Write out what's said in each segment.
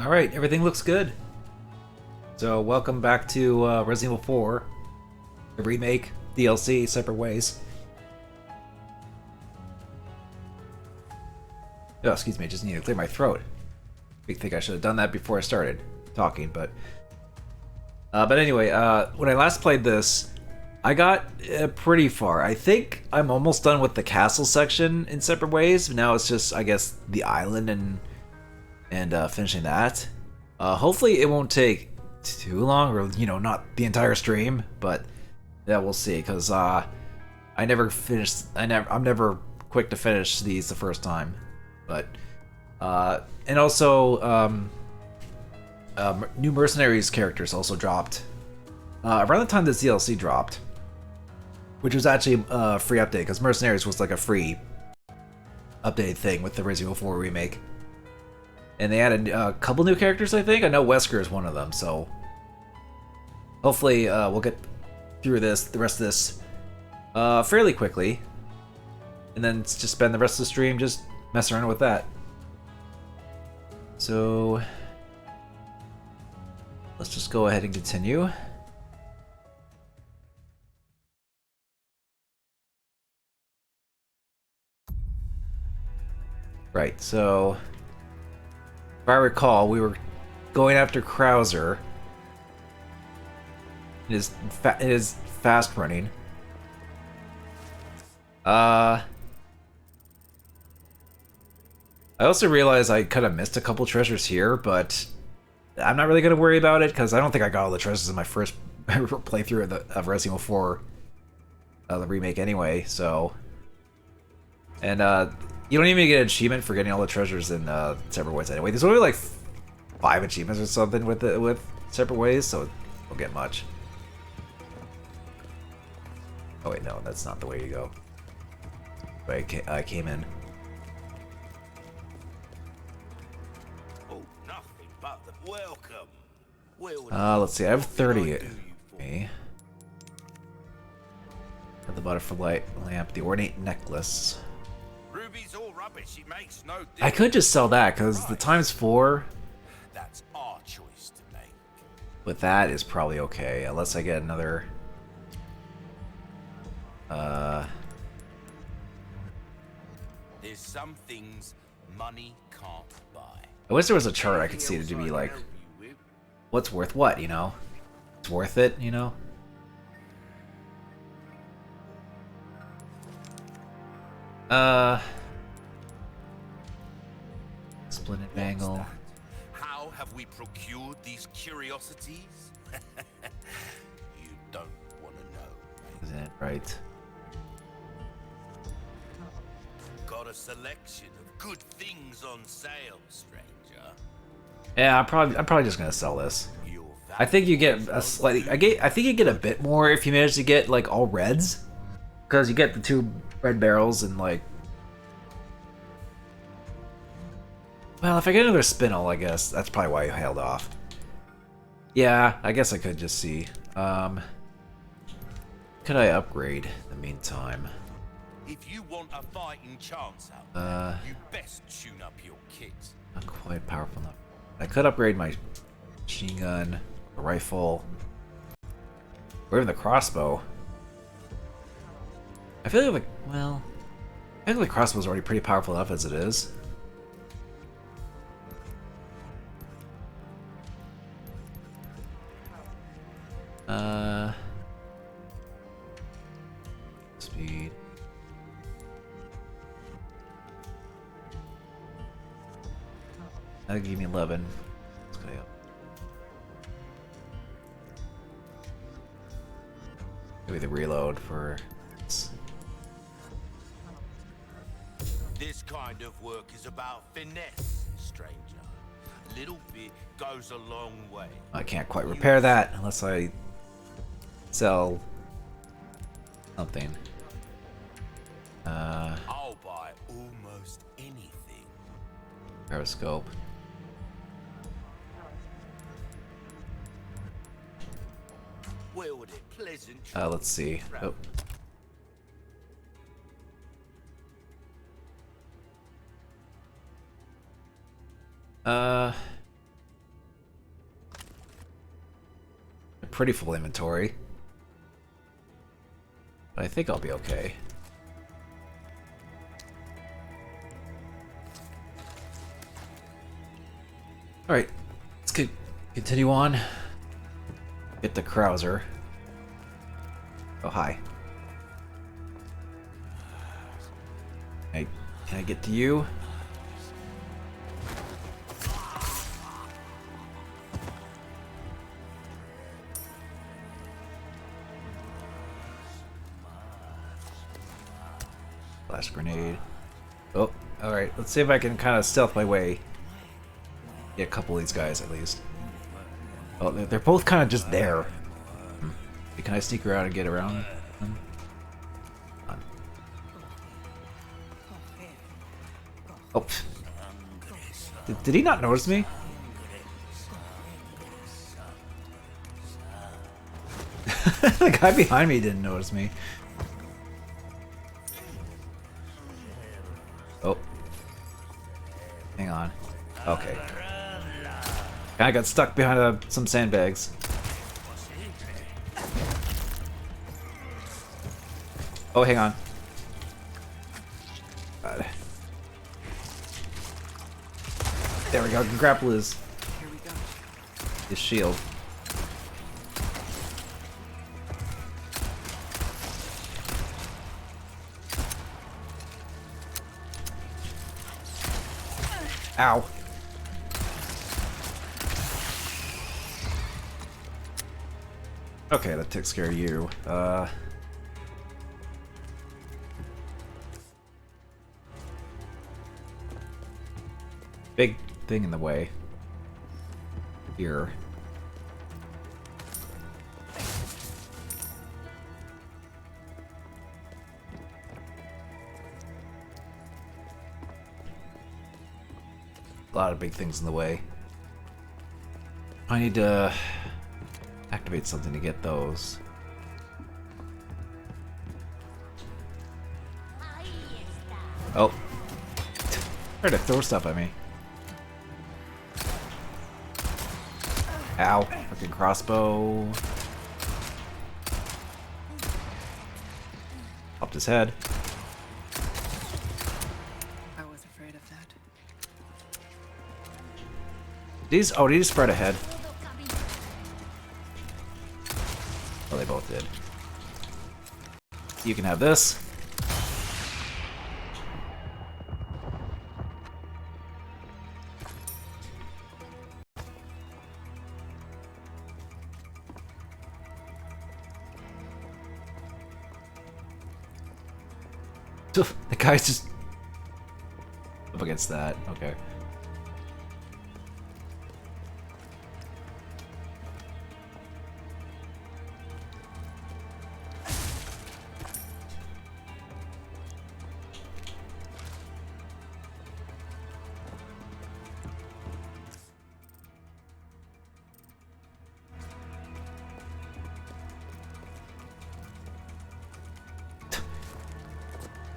Alright, everything looks good. So, welcome back to Resident Evil 4, the remake, DLC, Separate Ways. Oh, excuse me, I just need to clear my throat. I think I should have done that before I started talking, but anyway, when I last played this, I got pretty far. I think I'm almost done with the castle section in Separate Ways. Now it's just, I guess, the island and finishing that. Hopefully it won't take too long, or not the entire stream, but yeah, we'll see. Because I'm never quick to finish these the first time, but and also new Mercenaries characters also dropped around the time this DLC dropped, which was actually a free update because Mercenaries was like a free updated thing with the Resident Evil 4 remake. And they added a couple new characters, I think. I know Wesker is one of them, so hopefully we'll get through the rest of this fairly quickly, and then just spend the rest of the stream just messing around with that. So let's just go ahead and continue. Right, so if I recall, we were going after Krauser. It is fast running. I also realized I kind of missed a couple treasures here, but I'm not really going to worry about it because I don't think I got all the treasures in my first playthrough of Resident Evil 4, the remake anyway. So, and you don't even get an achievement for getting all the treasures in Separate Ways anyway. There's only like 5 achievements or something with Separate Ways, so don't get much. Oh wait, no, that's not the way you go. But I came in. Oh, nothing but the welcome. Let's see, I have 30 of me. Got the butterfly lamp, the ornate necklace. Ruby's all rubbish. It makes no difference. I could just sell that because the ×4 That's our choice to make. with that is probably okay, unless I get another. There's some things money can't buy. I wish there was a chart I could see to be like, what's worth what, It's worth it, Splendid bangle. How have we procured these curiosities? You don't want to know, mate. Is it right? Got a selection of good things on sale, stranger. Yeah, I'm probably just gonna sell this. I think you get a slightly. I think you get a bit more if you manage to get like all reds, because you get the 2 red barrels and like. Well, if I get another spinel, I guess that's probably why I held off. Yeah, I guess I could just see. Could I upgrade in the meantime? If you want a fighting chance out there, you best tune up your kit. Not quite powerful enough. I could upgrade my machine gun, a rifle, or even the crossbow. I feel like, well, I feel like the crossbow's already pretty powerful enough as it is. Speed. That'll give me 11. Let's go up. Maybe the reload for. This kind of work is about finesse, stranger. A little bit goes a long way. I can't quite repair that unless I sell something. I'll buy almost anything. Periscope. Well, with it pleasant. Let's see. Oh. pretty full inventory. But I think I'll be okay. Alright, let's continue on. Get the Krauser. Oh, hi. Hey, can I get to you? Flash grenade. Oh, alright. Let's see if I can kind of stealth my way. Get a couple of these guys at least. Oh, they're both kind of just there. Can I sneak around and get around them? Oh. Did he not notice me? The guy behind me didn't notice me. Oh. Hang on. Okay. I got stuck behind some sandbags. Oh, hang on. God. There we go. I can grapple his shield. Ow. Okay, that takes care of you. Big thing in the way. Here. A lot of big things in the way. I need to activate something to get those. Oh. Tried to throw stuff at me. Ow. Fucking crossbow. Popped his head. I was afraid of that. These oh, did he spread ahead? Oh, they both did. You can have this. The guy's just up against that. Okay.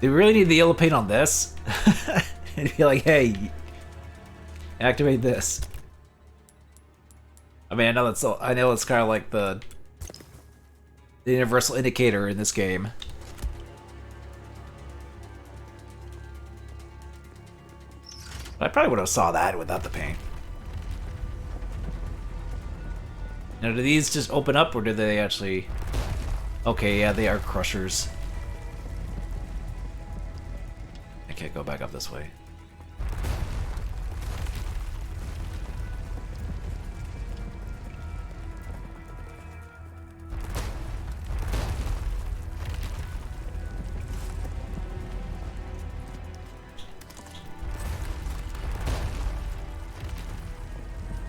Do we really need the yellow paint on this? And be like, hey, activate this. I mean, I know it's kind of like the universal indicator in this game. I probably would have saw that without the paint. Now, do these just open up, or do they actually? Okay, yeah, they are crushers. I can't go back up this way.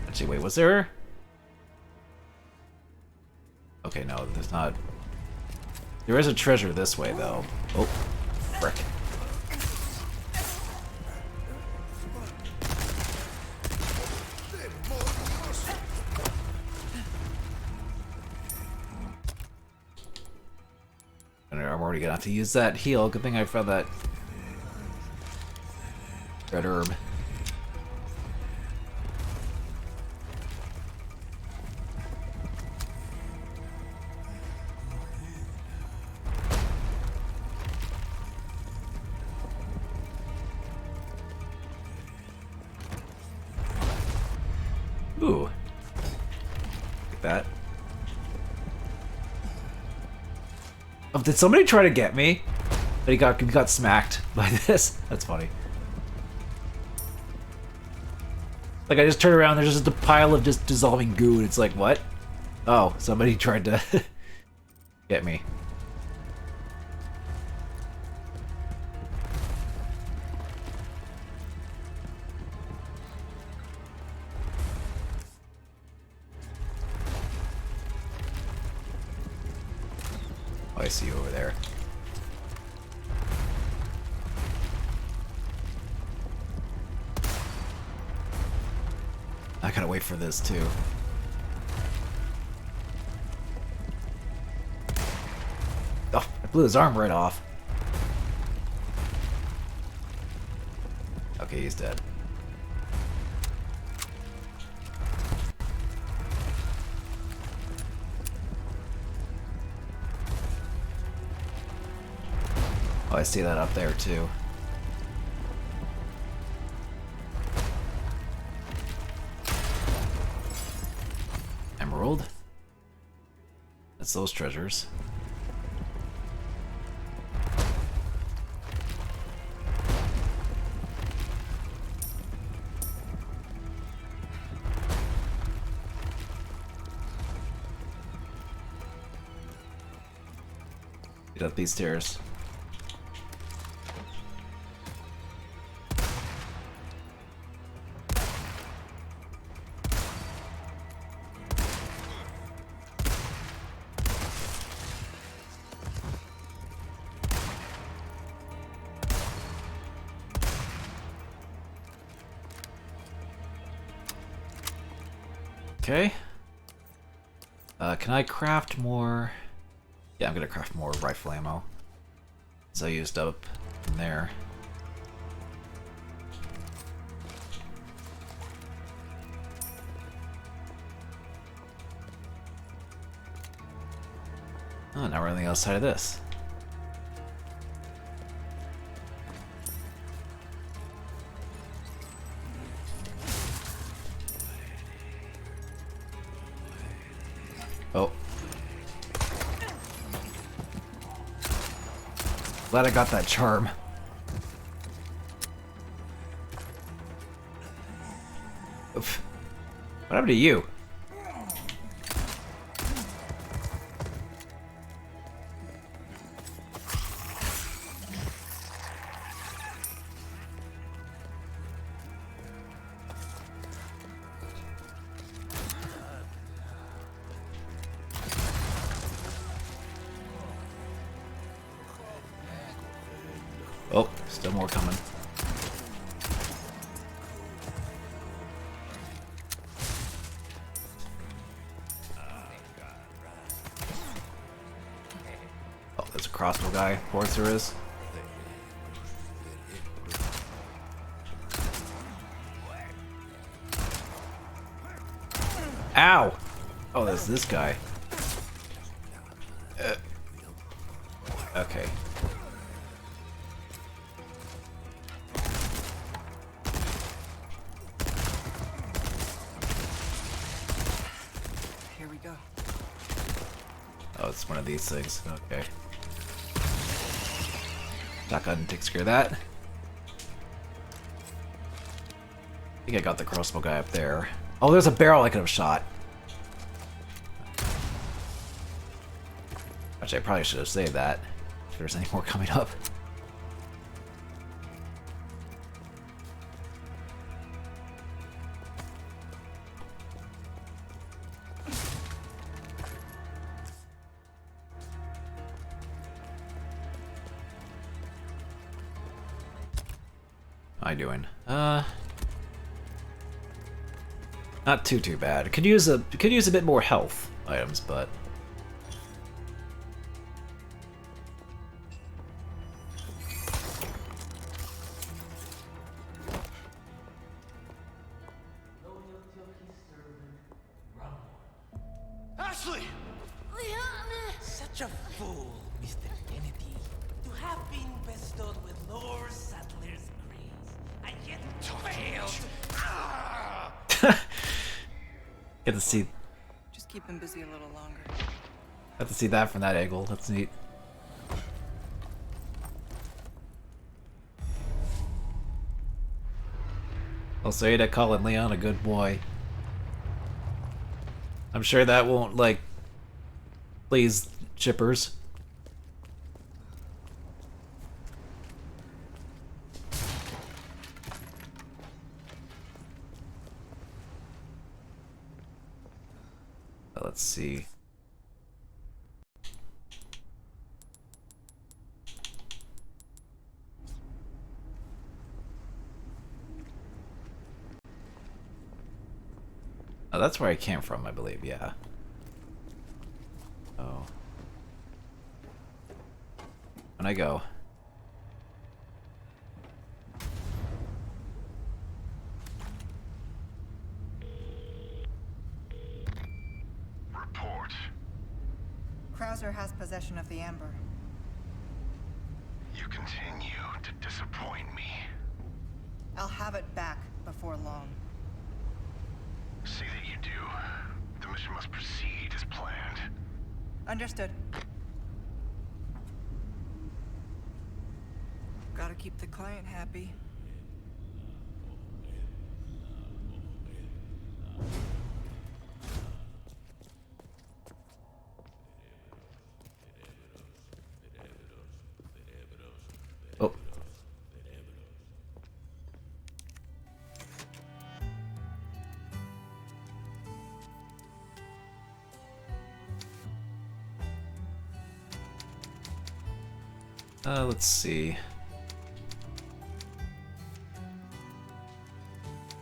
Actually, wait, was there? Okay, no, there's not. There is a treasure this way, though. Oh, frick. I'm already gonna have to use that heal. Good thing I found that red herb. that. Oh, did somebody try to get me? But he got smacked by this. That's funny. Like, I just turn around, there's just a pile of just dissolving goo, and it's like, what? Oh, somebody tried to get me. Oh, I see you over there. I gotta wait for this too. Oh, I blew his arm right off. Okay, he's dead. Oh, I see that up there too. Emerald. That's those treasures. Get up these stairs. Okay. Can I craft more? Yeah, I'm gonna craft more rifle ammo. So I used up in there. Oh, now we're on the other side of this. Oh. Glad I got that charm. Oof. What happened to you? Oh, still more coming. Oh, there's a crossbow guy. Of course there is. Ow! Oh, there's this guy. Okay. Here we go. Oh, it's one of these things. Okay. Shotgun takes care of that. I think I got the crossbow guy up there. Oh, there's a barrel I could have shot. Actually, I probably should have saved that. If there's any more coming up. How you doing? Not too bad. Could use a bit more health items, but Ashley! Such a fool, Mr. Kennedy, to have been bestowed with Lord Sattler's grace, and yet failed. get to see Keep him busy a little longer. Have to see that from that angle. That's neat. I'll say that calling Leon a good boy. I'm sure that won't, like, please shippers. Let's see. Oh, that's where I came from, I believe, yeah. Oh. When I go. Report. Krauser has possession of the amber. You continue to disappoint me. I'll have it back before long. See that you do. The mission must proceed as planned. Understood. Gotta keep the client happy. Oh. Let's see.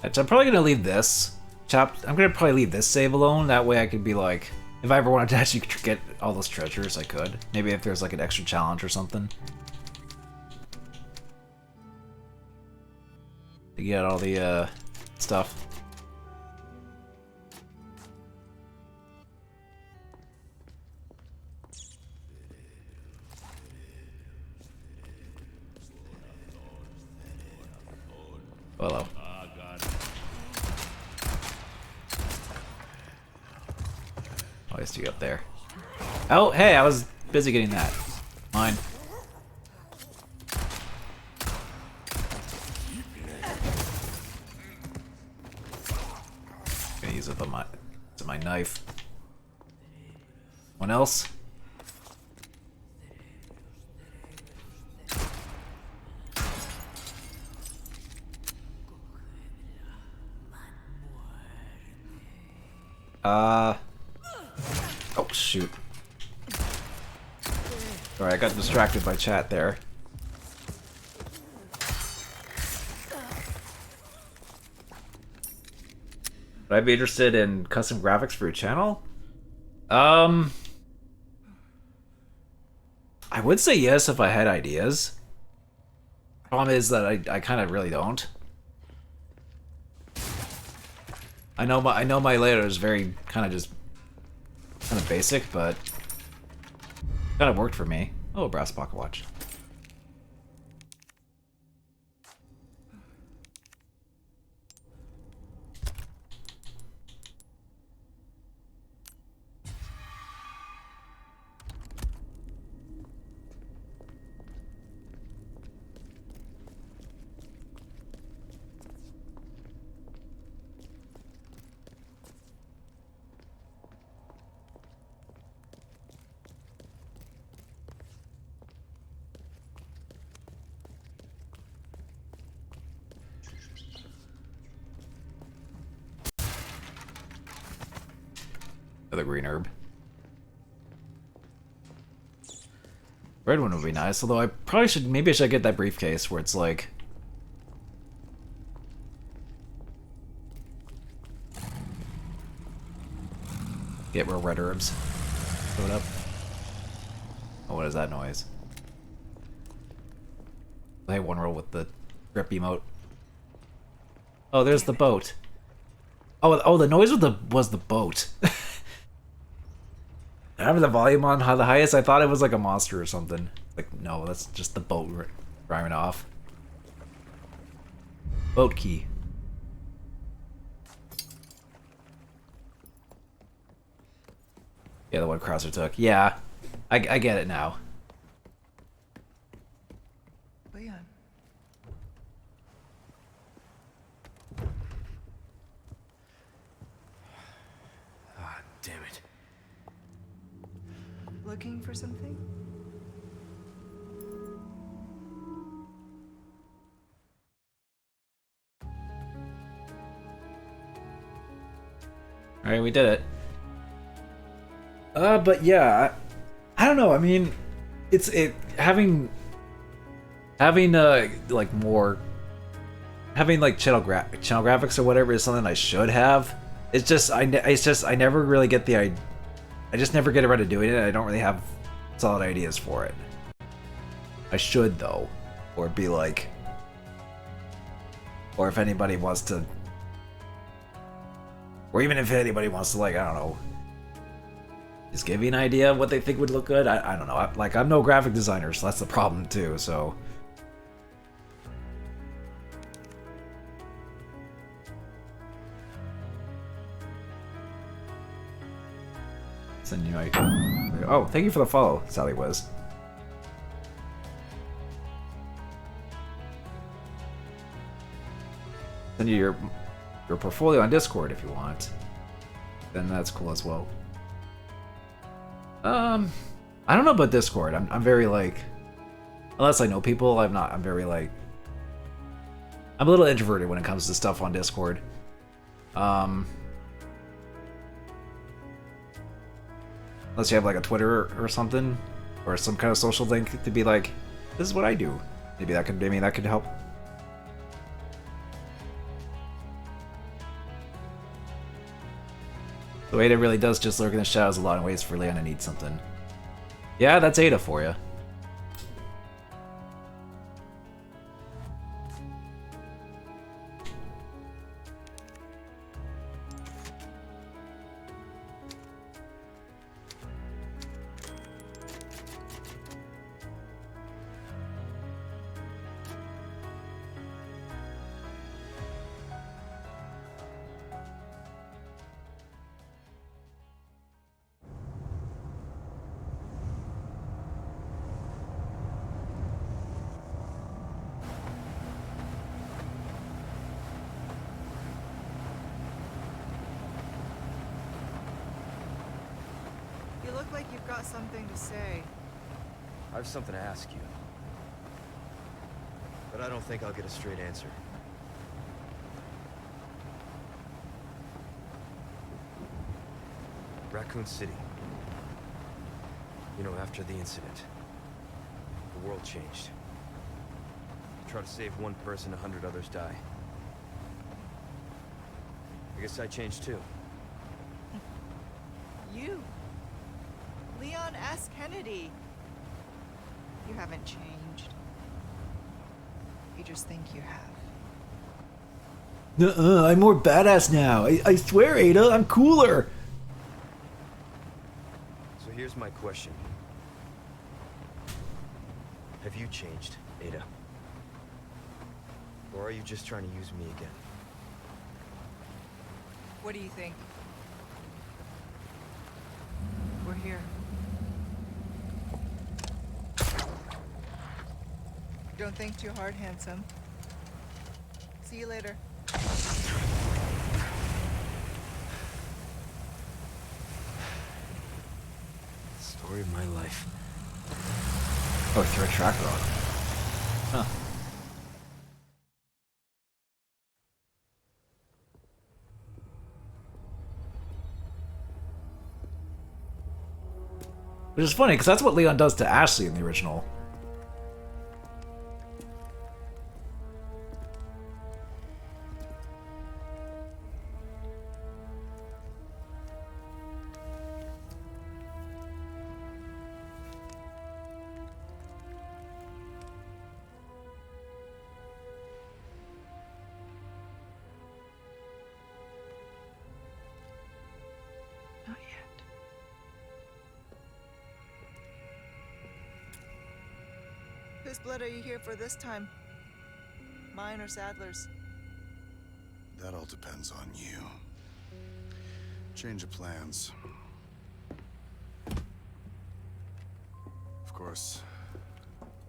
Actually, I'm probably gonna leave this I'm gonna probably leave this save alone. That way I could be like, if I ever wanted to actually get all those treasures, I could. Maybe if there's like an extra challenge or something. To get all the stuff. Hello. Oh, I see you up there. Oh, hey, I was busy getting that. Mine. Gonna use it on my knife. One else? Oh, shoot. Sorry, I got distracted by chat there. Would I be interested in custom graphics for your channel? I would say yes if I had ideas. Problem is that I kind of really don't. I know my layout is very kind of basic, but kind of worked for me. Oh, a brass pocket watch. The green herb. Red one would be nice, although I probably should, maybe I should get that briefcase where it's like... Get more red herbs. Throw it up. Oh, what is that noise? I had one roll with the grip emote. Oh, there's the boat. Oh, the noise was the boat. Having the volume on the highest, I thought it was like a monster or something. Like, no, that's just the boat rhyming off. Boat key. Yeah, the one Krauser took. Yeah, I get it now. Leon. Ah, damn it. Looking for something? All right, we did it. But yeah, I don't know. I mean, it's having like more having like channel graphics or whatever is something I should have. It's just I never really get I just never get around to doing it. I don't really have solid ideas for it. I should though, or be like, or if anybody wants to, or even if anybody wants to, like, I don't know, just give me an idea of what they think would look good. I don't know. I'm no graphic designer, so that's the problem too. So. Send you oh, thank you for the follow, Sally Wiz. Send you your portfolio on Discord if you want. Then that's cool as well. I don't know about Discord. I'm very like, unless I know people, I'm very like, I'm a little introverted when it comes to stuff on Discord. Unless you have like a Twitter or something, or some kind of social link to be like, this is what I do. Maybe that could help. So Ada really does just lurk in the shadows a lot of ways for Leon to need something. Yeah, that's Ada for you. You look like you've got something to say. I have something to ask you. But I don't think I'll get a straight answer. Raccoon City. You know, after the incident, the world changed. You try to save one person, 100 others die. I guess I changed too. You. Leon S. Kennedy. You haven't changed. You just think you have. Nuh-uh, I'm more badass now. I swear, Ada, I'm cooler. So here's my question. Have you changed, Ada? Or are you just trying to use me again? What do you think? We're here. Don't think too hard, handsome. See you later. Story of my life. Oh, throw a tracker on. Huh. Which is funny, because that's what Leon does to Ashley in the original. Not yet. Whose blood are you here for this time? Mine or Sadler's? That all depends on you. Change of plans. course,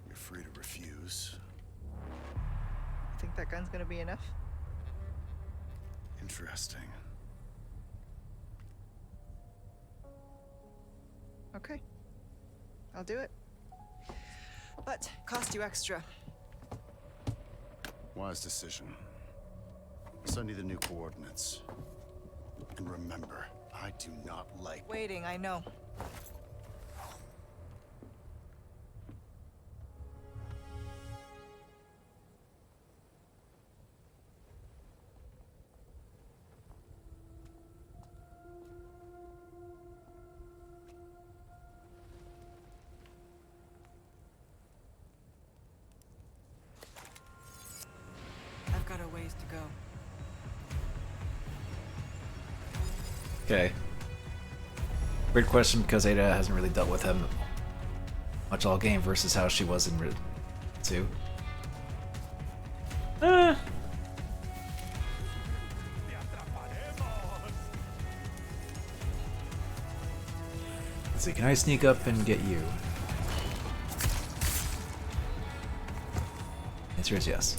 you're free to refuse. You think that gun's gonna be enough? Interesting. Okay. I'll do it. But cost you extra. Wise decision. Send you the new coordinates. And remember, I do not like... Waiting, I know. I've got a ways to go. Okay. Weird question because Ada hasn't really dealt with him much all game versus how she was in 2. Let's see, can I sneak up and get you? Answer is yes.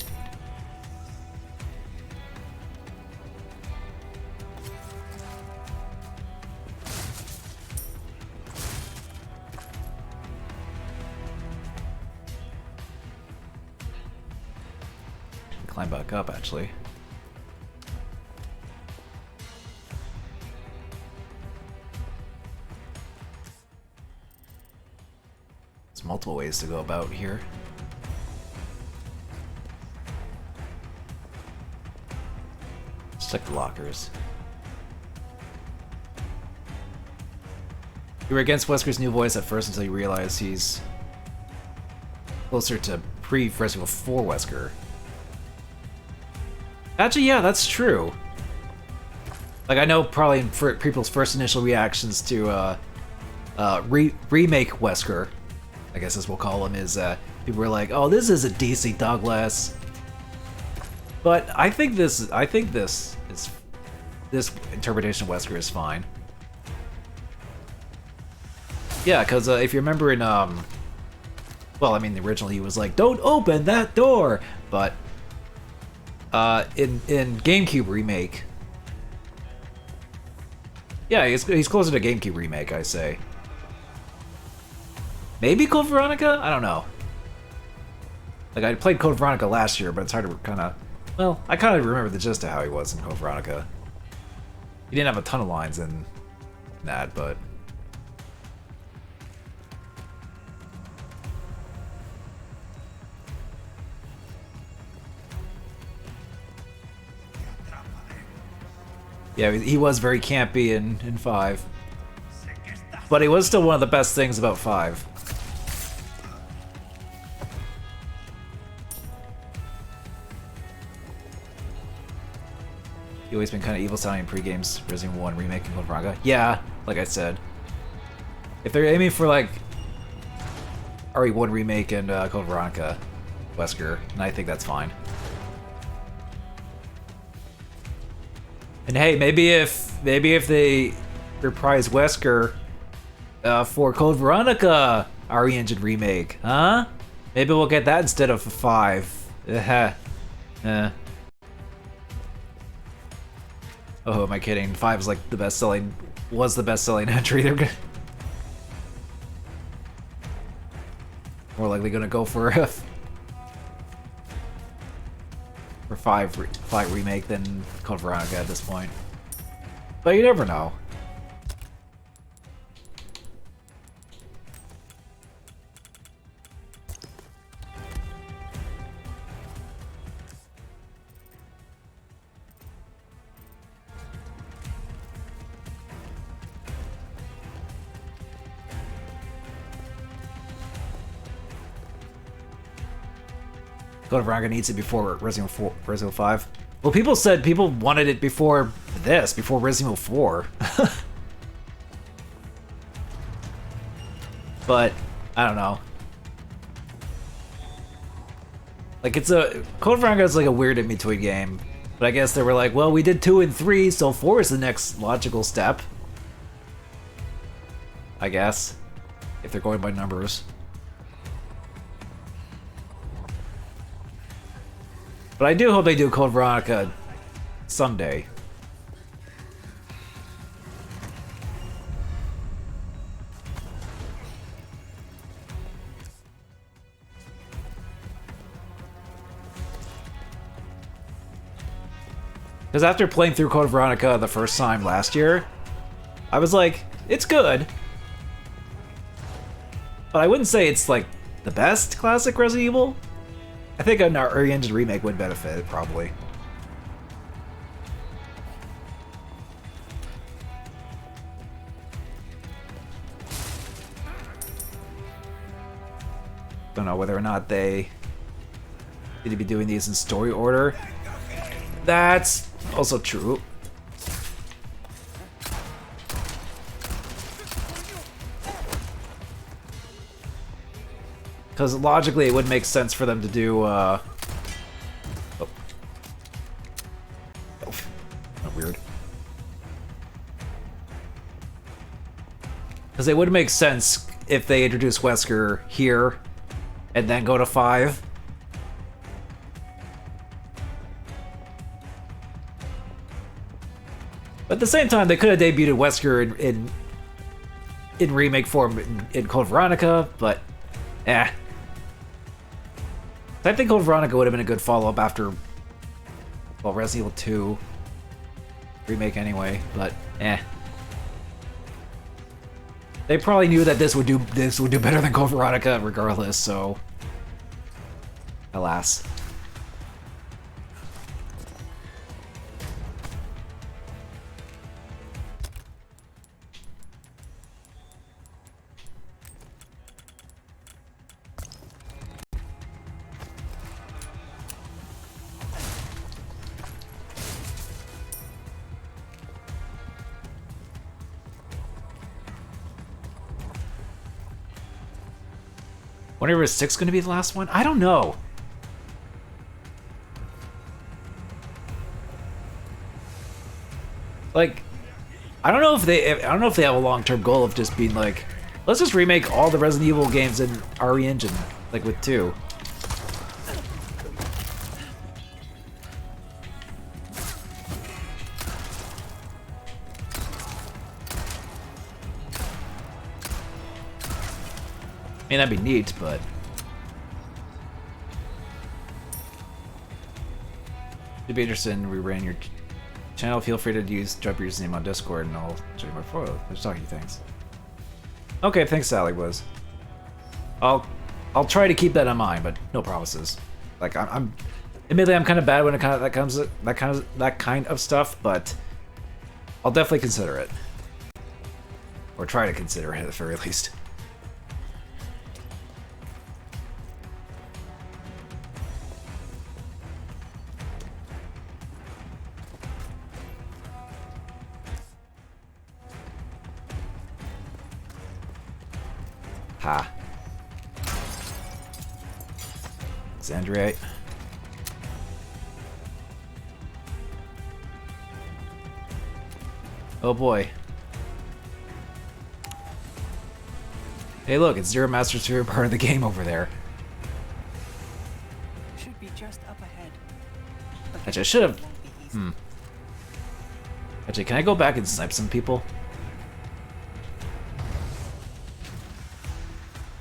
Climb back up, actually. There's multiple ways to go about here. Let's check the lockers. You were against Wesker's new voice at first until you realize he's closer to pre-Resident Evil 4 Wesker. Actually, yeah, that's true. Like, I know probably in people's first initial reactions to Remake Wesker, I guess as we'll call him, is people were like, "Oh, this is a DC Douglas." But I think this interpretation of Wesker is fine. Yeah, because if you remember in well, I mean, originally he was like, "Don't open that door," but in GameCube Remake, yeah, he's closer to GameCube Remake, I say. Maybe Code Veronica? I don't know. Like, I played Code Veronica last year, but it's hard to kind of... Well, I kind of remember the gist of how he was in Code Veronica. He didn't have a ton of lines in that, but... Yeah, he was very campy in 5. But he was still one of the best things about 5. He always been kind of evil sounding in pre-games, Resident Evil 1 Remake and Code Veronica. Yeah, like I said. If they're aiming for like RE1 Remake and Code Veronica, Wesker, and I think that's fine. And hey, maybe if they reprise Wesker for Code Veronica RE Engine Remake, huh? Maybe we'll get that instead of 5. Oh, am I kidding? 5 is like the best-selling, was the best-selling entry. They're good. More likely gonna go for for 5 remake than Code Veronica at this point. But you never know. Code Veronica needs it before Resident Evil 5. Well, people said people wanted it before this, before Resident Evil 4. But, I don't know. Like, Code Veronica is like a weird in-between game. But I guess they were like, well, we did 2 and 3, so 4 is the next logical step. I guess. If they're going by numbers. But I do hope they do Code Veronica someday. Because after playing through Code Veronica the first time last year, I was like, it's good. But I wouldn't say it's like the best classic Resident Evil. I think an Engine remake would benefit, probably. Don't know whether or not they need to be doing these in story order. That's also true. Because logically it would make sense for them to do, oh. Weird. Because it would make sense if they introduce Wesker here and then go to 5. But at the same time, they could have debuted Wesker in remake form in Code Veronica, but I think Code Veronica would have been a good follow-up after, well, Resident Evil 2 remake anyway, but They probably knew that this would do better than Code Veronica regardless, so alas. Wonder if 6 going to be the last one? I don't know. Like, I don't know if they have a long-term goal of just being like, let's just remake all the Resident Evil games in RE Engine, like with 2. I mean, that'd be neat, but if you'd be interested in rerunning your channel, feel free to drop your username on Discord and I'll show you my photo. I'll just talk to you, thanks. Okay, thanks, Sally Wiz. I'll try to keep that in mind, but no promises. Like admittedly, I'm kind of bad when it comes to that kind of stuff, but I'll definitely consider it, or try to consider it at the very least. Ha. Xandriite. Oh boy. Hey look, it's Zero Master's favorite part of the game over there. Should be just up ahead. Actually, I should have... Actually, can I go back and snipe some people?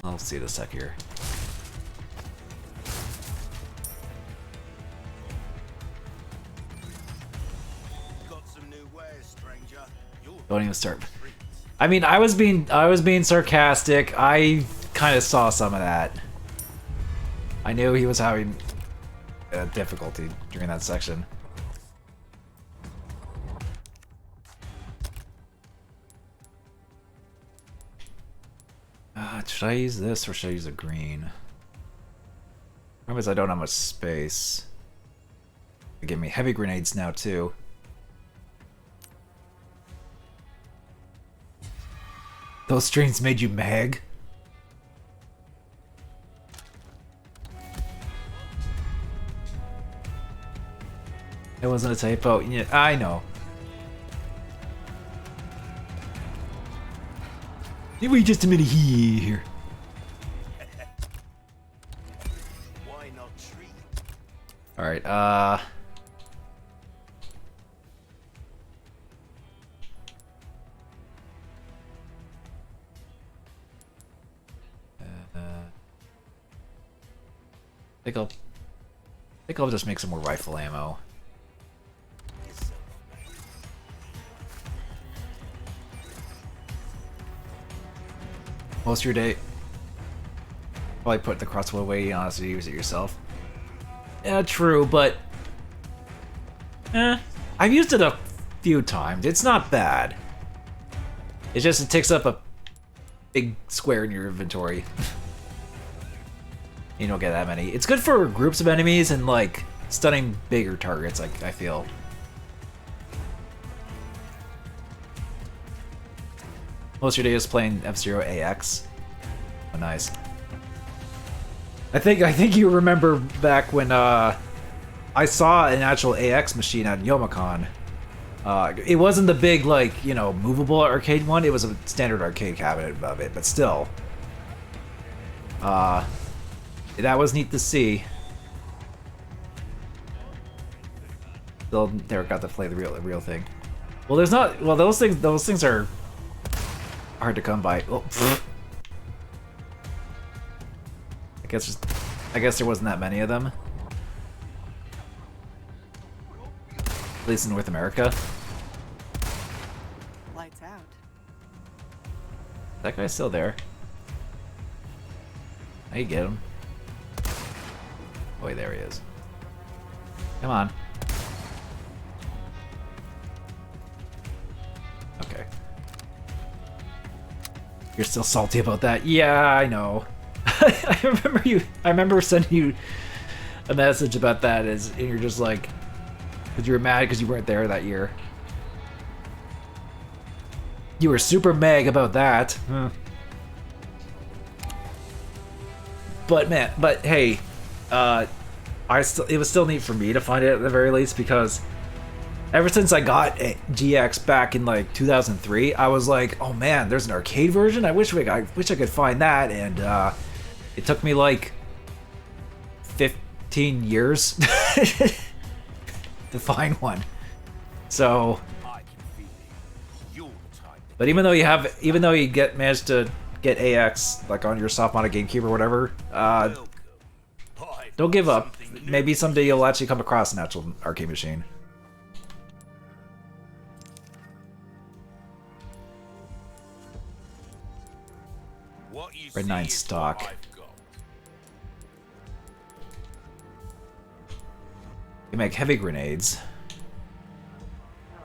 I'll see it a sec here. Got some new wares, stranger. Don't even start. I mean, I was being sarcastic. I kind of saw some of that. I knew he was having difficulty during that section. Should I use this or should I use a green? Problem is I don't have much space. They give me heavy grenades now too. Those streams made you mag? It wasn't a typo. Yeah, I know. Wait just a minute here. Why not treat? All right. I think I'll just make some more rifle ammo. Most of your day, probably put the crossbow away. You honestly use it yourself. Yeah, true, but I've used it a few times. It's not bad. It's just it takes up a big square in your inventory. You don't get that many. It's good for groups of enemies and like stunning bigger targets. I feel. Most of your day is playing F-Zero AX. Oh, nice. I think you remember back when I saw an actual AX machine at Youmacon. It wasn't the big, like, you know, movable arcade one. It was a standard arcade cabinet of it, but still. That was neat to see. Still never got to play the real thing. Well, there's not. Well, those things are hard to come by. Oh, I guess there wasn't that many of them. At least in North America. Lights out. That guy's still there. I can get him. Oh, there he is. Come on. Okay. You're still salty about that? Yeah, I know. I remember sending you a message about that, and you're just like, because you were mad because you weren't there that year. You were super mag about that. But man, hey, it was still neat for me to find it at the very least, because ever since I got GX back in like 2003, I was like, oh man, there's an arcade version. I wish I could find that, and it took me like 15 years to find one. So, but even though you managed to get AX like on your soft modded GameCube or whatever, don't give up. Maybe someday you'll actually come across an actual arcade machine. Red 9 stock. You make heavy grenades.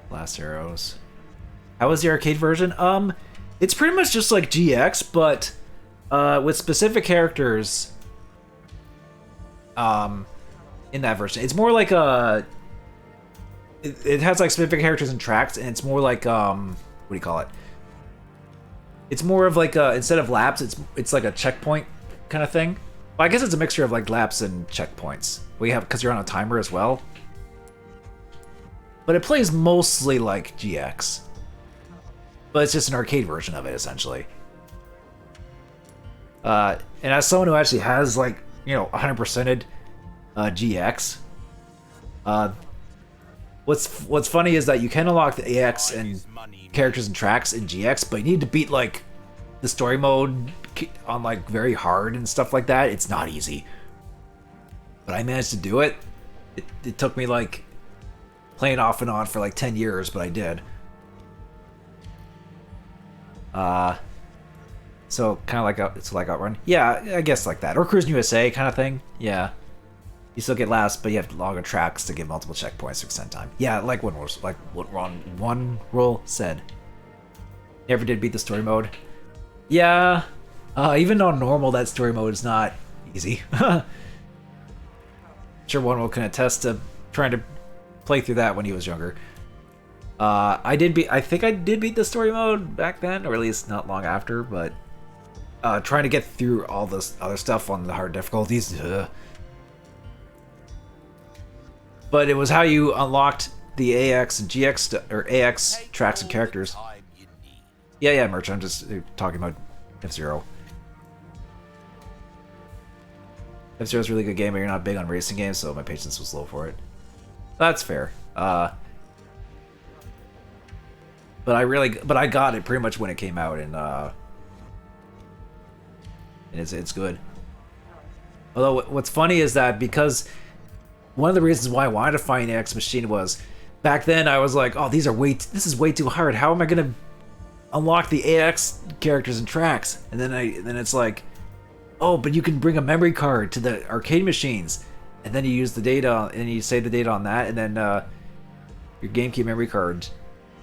Blast arrows. How was the arcade version? It's pretty much just like GX, but with specific characters in that version. It's more like it has like specific characters and tracks, and it's more like what do you call it? It's more of like instead of laps, it's like a checkpoint kind of thing. Well, I guess it's a mixture of like laps and checkpoints. We have, because you're on a timer as well. But it plays mostly like GX. But it's just an arcade version of it, essentially. And as someone who actually has, like, you know, 100%ed GX, what's funny is that you can unlock the AX and characters and tracks in GX, but you need to beat, like, the story mode on, like, very hard and stuff like that. It's not easy. But I managed to do it. It took me, like, playing off and on for, like, 10 years, but I did. So kind of like Outrun. Yeah, I guess like that. Or Cruising USA kind of thing. Yeah. You still get last, but you have to log on tracks to get multiple checkpoints to extend time. Yeah, like what One Roll said. Never did beat the story mode. Yeah. Even on normal, that story mode is not easy. Sure, One Roll can attest to trying to play through that when he was younger. I think I did beat the story mode back then, or at least not long after, but trying to get through all this other stuff on the hard difficulties. But it was how you unlocked the AX and GX or AX tracks and characters. Yeah, Merch. I'm just talking about F-Zero. F-Zero's a really good game, but you're not big on racing games, so my patience was low for it. That's fair. But I got it pretty much when it came out, and it's good. Although what's funny is that because one of the reasons why I wanted to find an AX machine was back then I was like, oh, this is way too hard. How am I gonna unlock the AX characters and tracks? And then it's like, oh, but you can bring a memory card to the arcade machines, and then you use the data and you save the data on that, and then your GameCube memory card,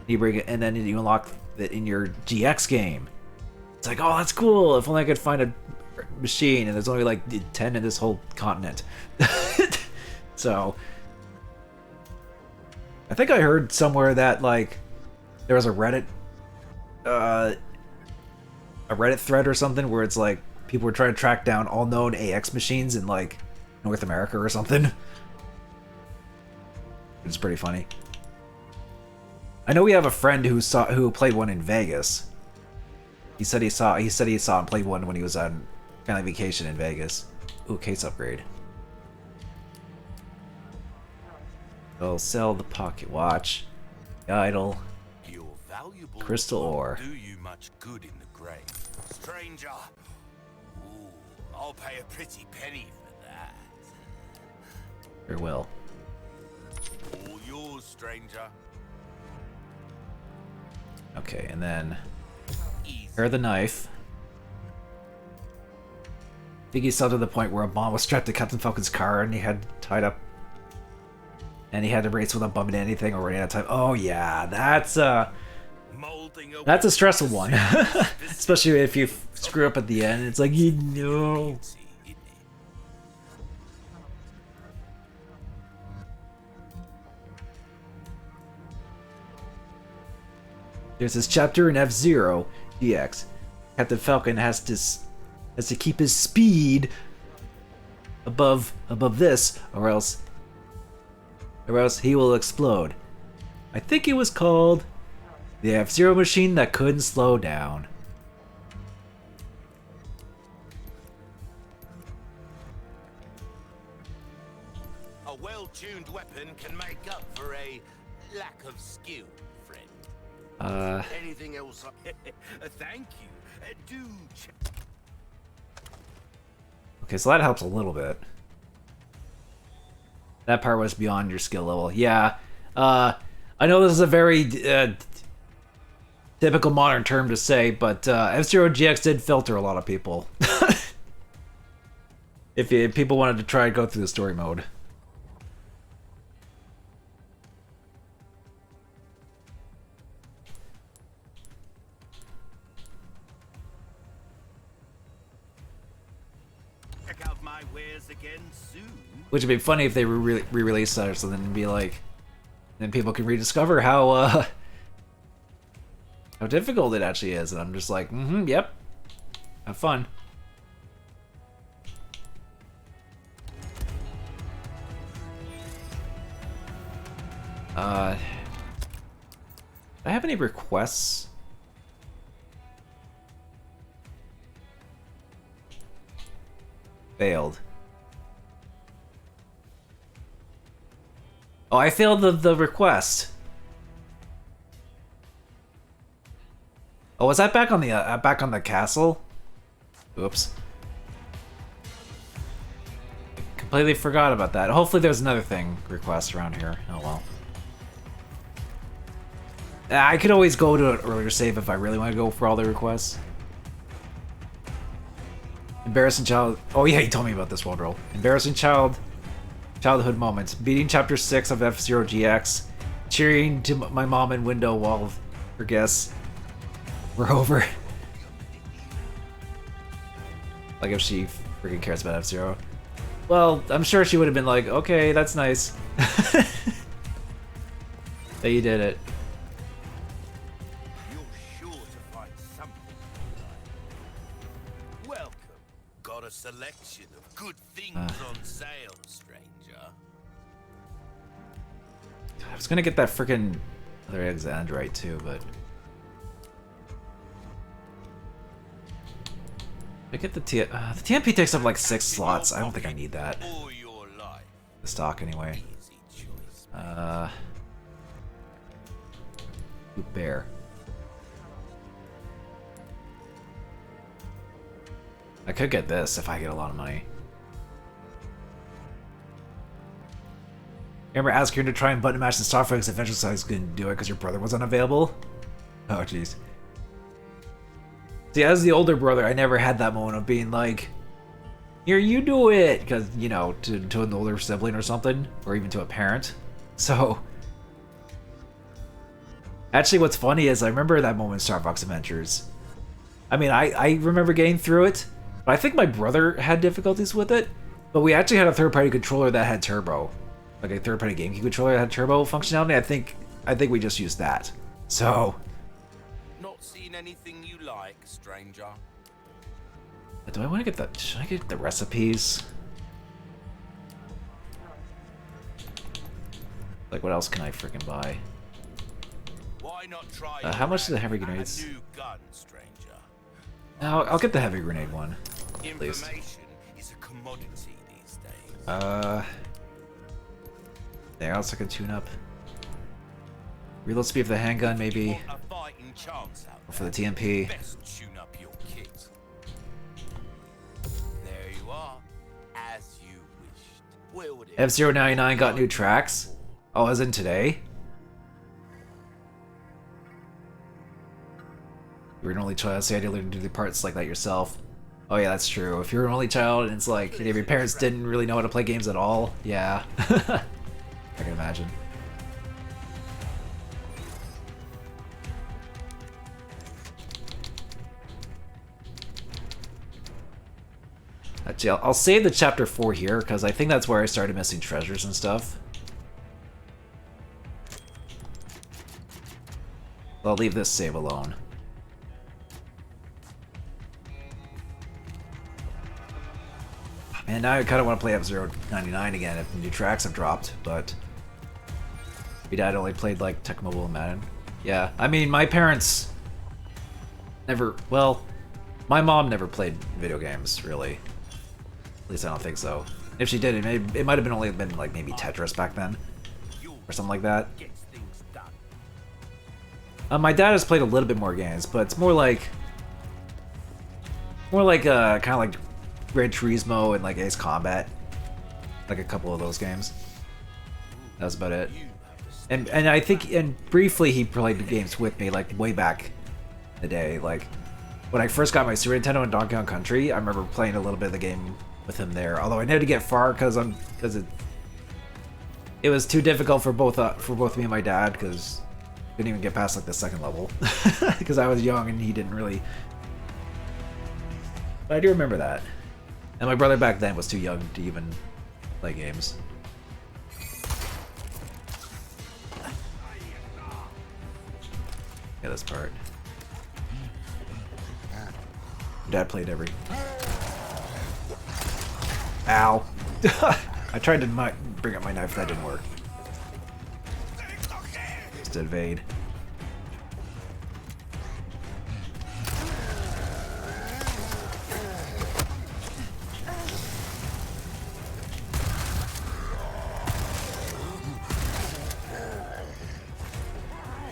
you bring it, and then you unlock it in your GX game. It's like, oh, that's cool. If only I could find a machine, and there's only like 10 in this whole continent. So I think I heard somewhere that like there was a Reddit thread or something where it's like people were trying to track down all known AX machines in like North America or something. It's pretty funny. I know we have a friend who played one in Vegas. He said he saw and played one when he was on family vacation in Vegas. Ooh, case upgrade. They'll sell the pocket watch, the idol, Your valuable crystal ore. do you much good in the grave, stranger. Ooh, I'll pay a pretty penny for that. Very well. All yours, stranger. Okay, and then Easy. here the knife. I think he saw to the point where a bomb was strapped to Captain Falcon's car and he had tied up, and he had to race without bumping into anything or running out of time. Oh yeah, that's a stressful one, especially if you screw up at the end. It's like, you know. There's this chapter in F-Zero GX. Captain Falcon has to keep his speed above this, or else he will explode. I think it was called the F-Zero machine that couldn't slow down. A well-tuned weapon can make up for a lack of skill, friend. Anything else? Thank you. Okay, so that helps a little bit. That part was beyond your skill level. Yeah. I know this is a very typical modern term to say, but F-Zero GX did filter a lot of people. if people wanted to try and go through the story mode. Check out my wares again soon. Which would be funny if they re-release that or something and be like, then people can rediscover how difficult it actually is. And I'm just like, yep, have fun. Do I have any requests? Failed. Oh, I failed the request. Oh, was that back on the castle? Oops. Completely forgot about that. Hopefully there's another request around here. Oh well. I could always go to an earlier save if I really want to go for all the requests. Embarrassing child. Oh yeah, you told me about this world roll. Embarrassing childhood moments. Beating chapter 6 of F-Zero GX. Cheering to my mom in window while her guests were over. Like if she freaking cares about F-Zero. Well, I'm sure she would have been like, okay, that's nice. That you did it. You're sure to find something. Welcome. Got a selection of good things on sale, stranger. I was gonna get that freaking other Alexandrite too, but I get the TMP takes up like 6 slots. I don't think I need that. All your life. The stock anyway. Easy choice. Bear. I could get this if I get a lot of money. Remember asking her to try and button match in Star Fox Adventure Size couldn't do it because your brother was unavailable? Oh jeez. See, as the older brother, I never had that moment of being like, here, you do it! Because, you know, to an older sibling or something, or even to a parent. So, actually what's funny is I remember that moment in Star Fox Adventures. I mean, I remember getting through it, but I think my brother had difficulties with it, but we actually had a third-party controller that had turbo. Like a third-party GameCube controller that had turbo functionality. I think we just used that. So, Not seen anything you like, stranger. do I want to get the... Should I get the recipes? Like, what else can I freaking buy? Why not try how much your are the heavy hand at grenades? A new gun, stranger. No, I'll get the heavy grenade one. Least. Information is a commodity these days. There else I can tune up. Reload speed for the handgun, maybe. Want a fighting chance out Or for the there? TMP. Best tune up your kit. There you are, as you wished. Wield it. F099 got new tracks. Oh, as in today? You're an only child, so you had to learn to do parts like that yourself. Oh yeah, that's true. If you're an only child and it's like your parents didn't really know how to play games at all, yeah. I can imagine. Actually, I'll save the chapter 4 here, because I think that's where I started missing treasures and stuff. I'll leave this save alone. Man, now I kind of want to play F099 again if the new tracks have dropped, but my dad only played like Tech Mobile and Madden. Yeah, I mean, my parents never, well, my mom never played video games, really. At least I don't think so. If she did, it might have only been like maybe Tetris back then, or something like that. Gets things done. My dad has played a little bit more games, but it's more like kind of like Gran Turismo and like Ace Combat, like a couple of those games. That was about it. And I think, and briefly he played the games with me, like way back in the day. Like when I first got my Super Nintendo and Donkey Kong Country, I remember playing a little bit of the game with him there. Although I never to get far because it was too difficult for both me and my dad, because couldn't even get past like the second level because I was young and he didn't really. But I do remember that. And my brother back then was too young to even play games. Yeah, this part. Dad played every. Ow! I tried to bring up my knife, that didn't work. Just evade.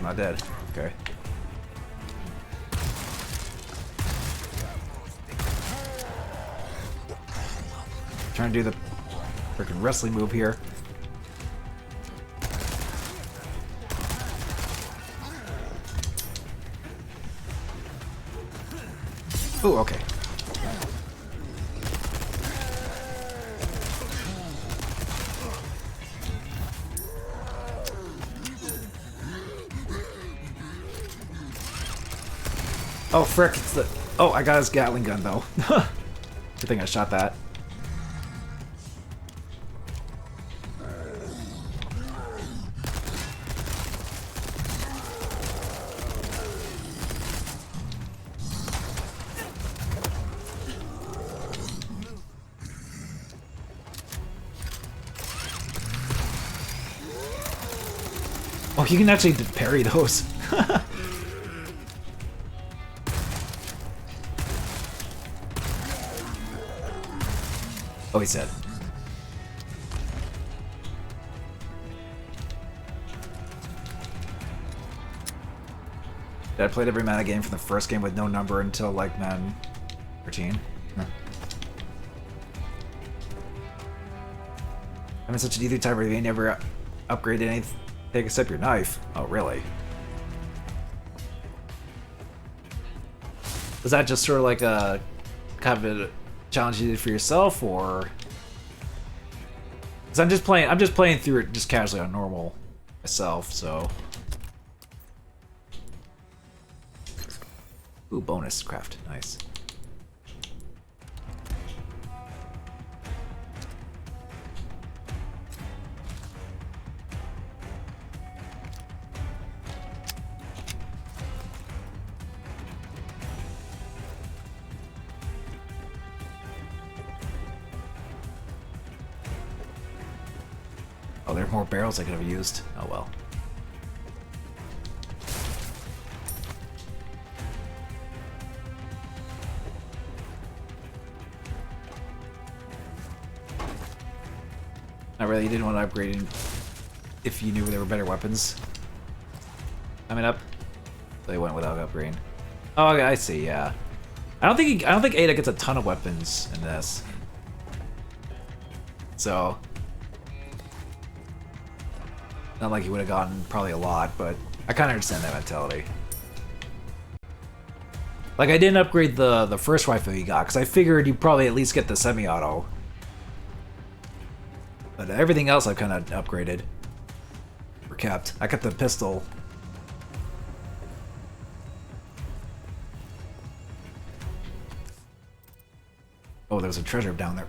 Not dead. Okay. Trying to do the freaking wrestling move here. Oh, okay. Oh, frick, it's the... Oh, I got his Gatling gun, though. Good thing I shot that. Oh, you can actually parry those. Oh, he's dead. I played every mana game from the first game with no number until like man 13. Huh. I'm in such an D3 type where you ain't never upgraded anything except your knife. Oh, really? Is that just sort of like a kind of a challenge you did for yourself, or? Because I'm just playing through it just casually on normal myself, so. Ooh, bonus craft, nice. Oh, there are more barrels I could have used. Oh well. Not really, you didn't want to upgrade if you knew there were better weapons coming up. They went without upgrading. Oh, okay, I see. Yeah, I don't think Ada gets a ton of weapons in this. So, not like he would have gotten probably a lot, but I kind of understand that mentality. Like, I didn't upgrade the first rifle you got because I figured you'd probably at least get the semi-auto. But everything else I've kind of upgraded. Or kept. I kept the pistol. Oh, there's a treasure down there.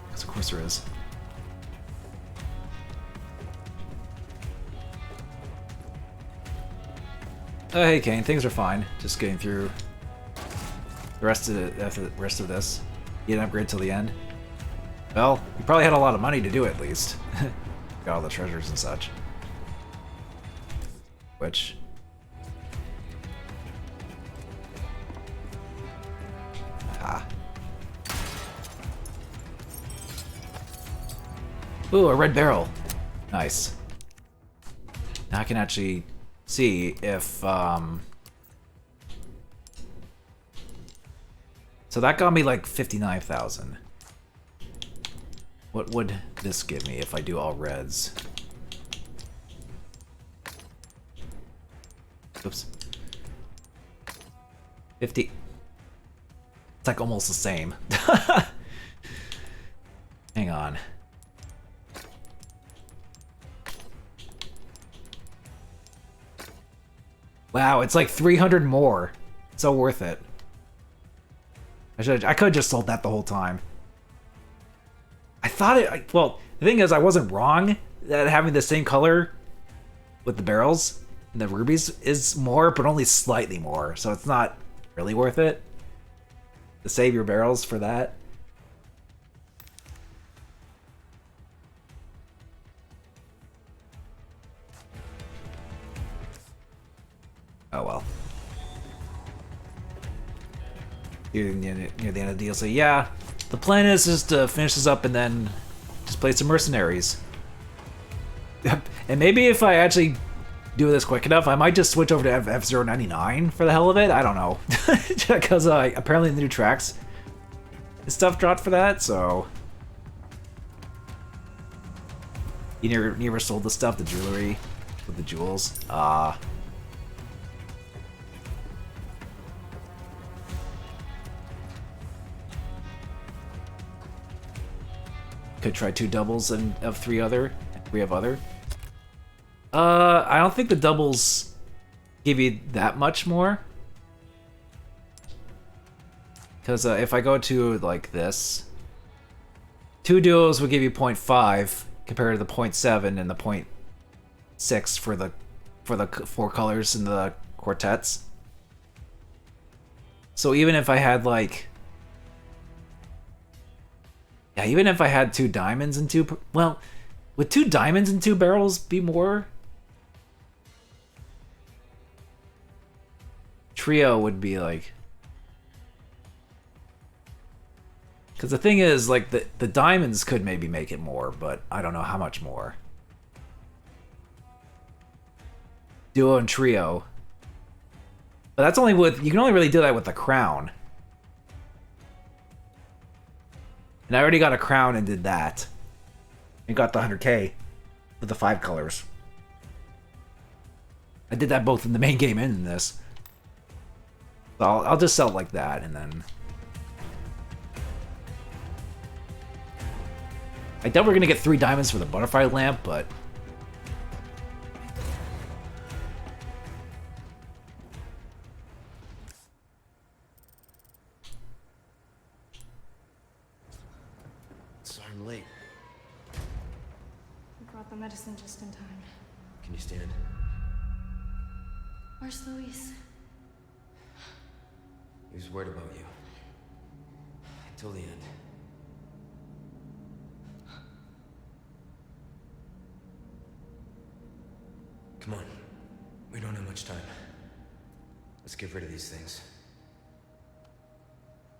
Because of course there is. Oh, hey Kane, things are fine. Just getting through the rest of this. You didn't upgrade till the end. Well, you probably had a lot of money to do it, at least. Got all the treasures and such. Which... Ah. Ooh, a red barrel. Nice. Now I can actually see if, So that got me like 59,000. What would this give me if I do all reds? Oops. 50. It's like almost the same. Hang on. Wow, it's like 300 more. So worth it. I could have just sold that the whole time. I thought it... Well, the thing is, I wasn't wrong that having the same color with the barrels and the rubies is more, but only slightly more. So it's not really worth it to save your barrels for that. Oh well. Near the end of the DLC, yeah. The plan is just to finish this up and then just play some Mercenaries. And maybe if I actually do this quick enough, I might just switch over to F099 for the hell of it. I don't know. Because apparently the new tracks and stuff dropped for that, so... You never sold the stuff, the jewelry with the jewels? Could try 2 doubles and of 3 other. We have other. I don't think the doubles give you that much more. Because if I go to like this, 2 duos would give you 0.5 compared to the 0.7 and the 0.6 for the 4 colors in the quartets. So even if I had like... Yeah, even if I had 2 diamonds and 2... Well, would 2 diamonds and 2 barrels be more? Trio would be like... Because the thing is, like, the diamonds could maybe make it more, but I don't know how much more. Duo and trio. But that's only with... You can only really do that with the crown. And I already got a crown and did that. And got the 100k with the 5 colors. I did that both in the main game and in this. So I'll just sell it like that, and then... I doubt we're gonna get 3 diamonds for the butterfly lamp, but... Sorry I'm late. We brought the medicine just in time. Can you stand? Where's Luis? He was worried about you. Until the end. Come on. We don't have much time. Let's get rid of these things.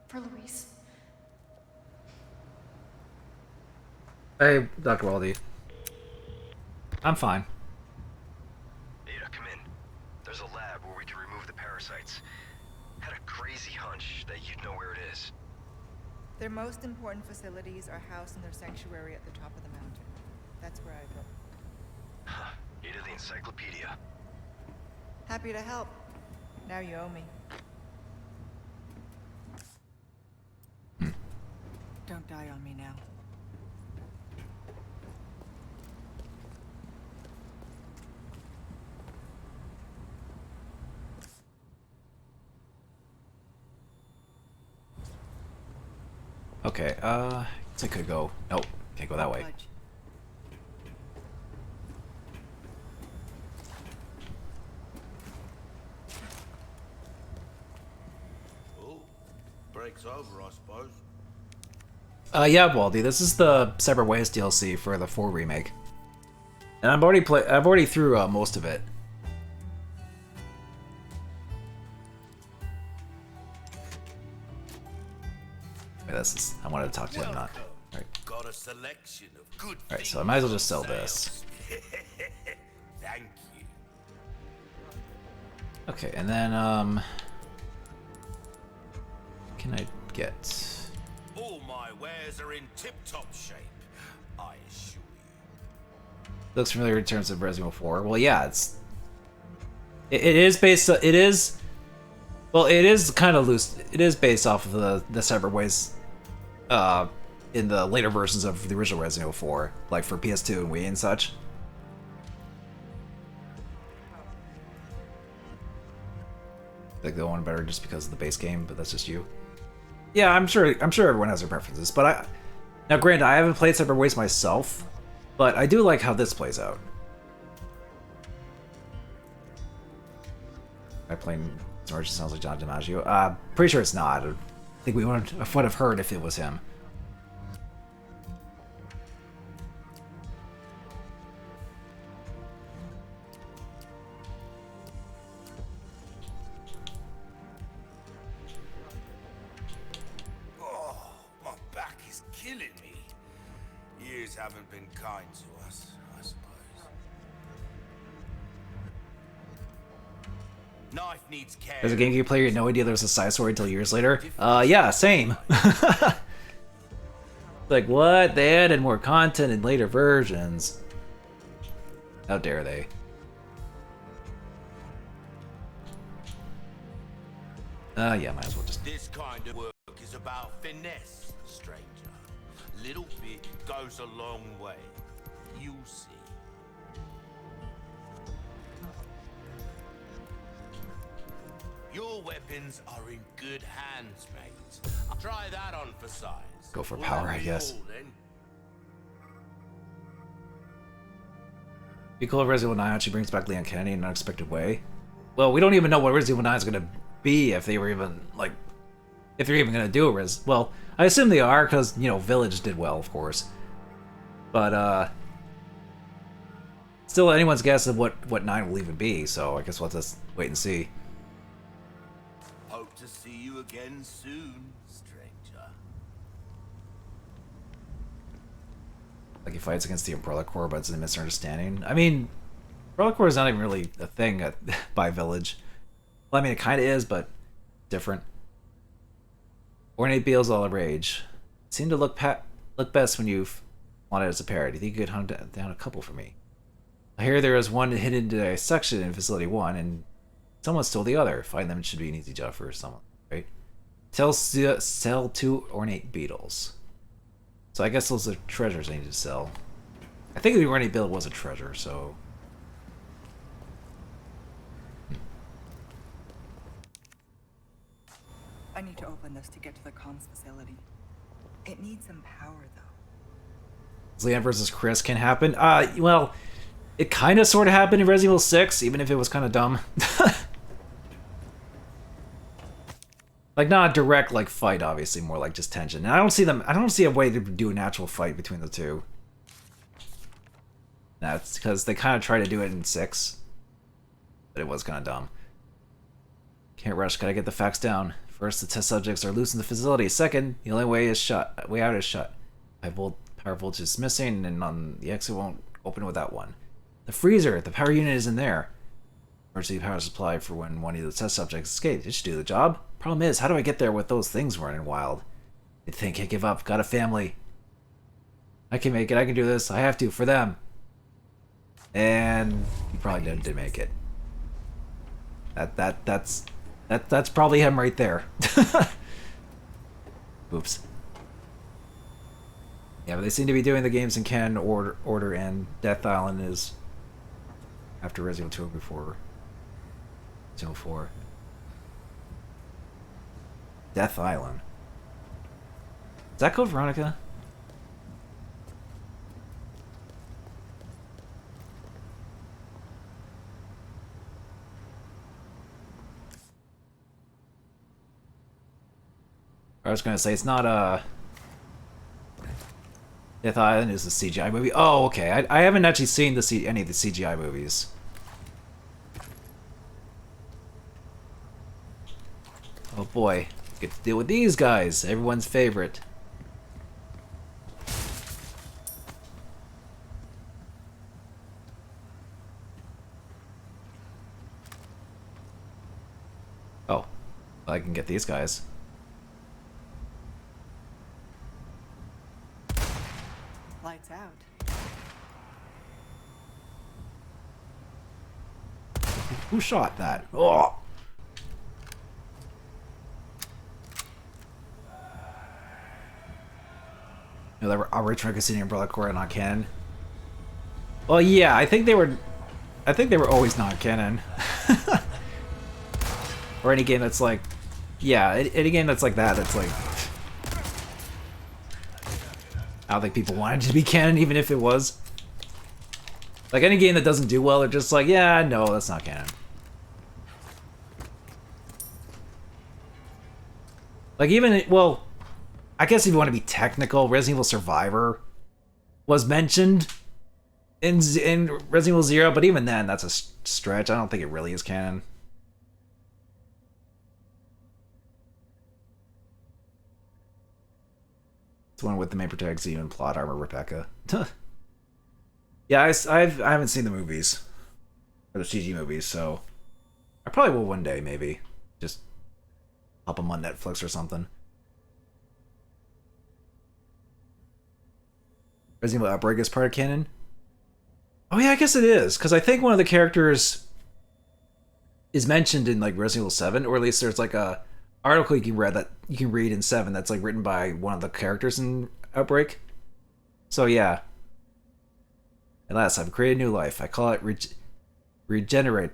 For Luis. Hey, Dr. Waldy. I'm fine. Ada, come in. There's a lab where we can remove the parasites. Had a crazy hunch that you'd know where it is. Their most important facilities are housed in their sanctuary at the top of the mountain. That's where I go. Huh. Ada the encyclopedia. Happy to help. Now you owe me. Don't die on me now. Okay, guess I could go... Nope, can't go that way. Fudge. Oh, break's over, I suppose. Yeah, Waldy, this is the Separate Ways DLC for the 4 remake. And I've already through most of it. Wait, I wanted to talk to him, not... Alright, Got a selection of good so I might as well just sell things on this. sale. Thank you. Okay, and then, can I get... All my wares are in tip-top shape, I assure you. Looks familiar in terms of Resident Evil 4. Well, yeah, it is based... It is... Well, it is kind of loose. It is based off of the Separate Ways in the later versions of the original Resident Evil 4, like for PS2 and Wii and such. I think the one better just because of the base game, but that's just you. Yeah, I'm sure everyone has their preferences, but now granted, I haven't played Separate Ways myself, but I do like how this plays out. Am I playing George? Sounds like John DiMaggio. Pretty sure it's not. I think we would have heard if it was him. Oh, my back is killing me. Years haven't been kind to us, I suppose. Knife needs care. As a GameCube player, you had no idea there was a side story until years later. Yeah, same. Like, what? They added more content in later versions. How dare they? Yeah, might as well just... This kind of work is about finesse, stranger. Little bit goes a long way. You'll see. Your weapons are in good hands, mate. Try that on for size. Go for Will power, that I be guess. all, then? Be cool if Resident Evil 9 actually brings back Leon Kennedy in an unexpected way. Well, we don't even know what Resident Evil 9 is going to be, if they were even, like... If they're even going to do a Well, I assume they are, because, you know, Village did well, of course. But, still anyone's guess of what 9 will even be, so I guess we'll just wait and see. Hope to see you again soon, stranger. Like he fights against the Umbrella Corps, but it's a misunderstanding. I mean, Umbrella Corps is not even really a thing at by Village. Well, I mean, it kind of is, but different. Ornate Beals all the rage. Seem to look best when you've wanted as a pair. Do you think you could hunt down a couple for me? I hear there is one hidden dissection in Facility 1, and someone stole the other. Find them should be an easy job for someone, right? Sell 2 ornate beetles. So I guess those are treasures I need to sell. I think the ornate beetle was a treasure, so... I need to open this to get to the comms facility. It needs some power, though. Leon versus Chris can happen. Well, it kind of sort of happened in Resident Evil 6, even if it was kind of dumb. Like, not a direct, like, fight, obviously, more like just tension. And I don't see a way to do an actual fight between the two. That's because they kind of try to do it in 6. But it was kind of dumb. Can't rush, gotta get the facts down. First, the test subjects are loose in the facility. Second, the only way out is shut. Power voltage is missing, and the exit won't open without one. The freezer, the power unit is in there. Emergency power supply for when one of the test subjects escaped. It should do the job. Problem is, how do I get there with those things running wild? I think I give up. Got a family. I can make it. I can do this. I have to for them. And he probably didn't make it. That's probably him right there. Oops. Yeah, but they seem to be doing the games in canon order, and Death Island is after Resident Evil 2 before Resident Evil 4. Death Island. Is that Code Veronica? I was gonna say it's not Death Island is a CGI movie. Oh, okay. I haven't actually seen any of the CGI movies. Oh boy, get to deal with these guys. Everyone's favorite. Oh, I can get these guys. Lights out. Who shot that? Oh! No, they were originally considering Umbrella Corps not canon. Well, yeah, I think they were always not canon. Or any game that's like, yeah, any game that's like that. That's like, I don't think people wanted it to be canon, even if it was. Like any game that doesn't do well, they're just like, yeah, no, that's not canon. Like even, well, I guess if you want to be technical, Resident Evil Survivor was mentioned in Resident Evil 0, but even then, that's a stretch. I don't think it really is canon. It's one with the main protagonist even plot armor Rebecca. Yeah, I haven't seen the movies, or the CG movies, so I probably will one day, maybe. Just pop them on Netflix or something. Resident Evil Outbreak is part of canon? Oh yeah, I guess it is, because I think one of the characters is mentioned in like Resident Evil 7, or at least there's like a article you can read in 7 that's like written by one of the characters in Outbreak. So yeah. At last, I've created a new life. I call it Regenerate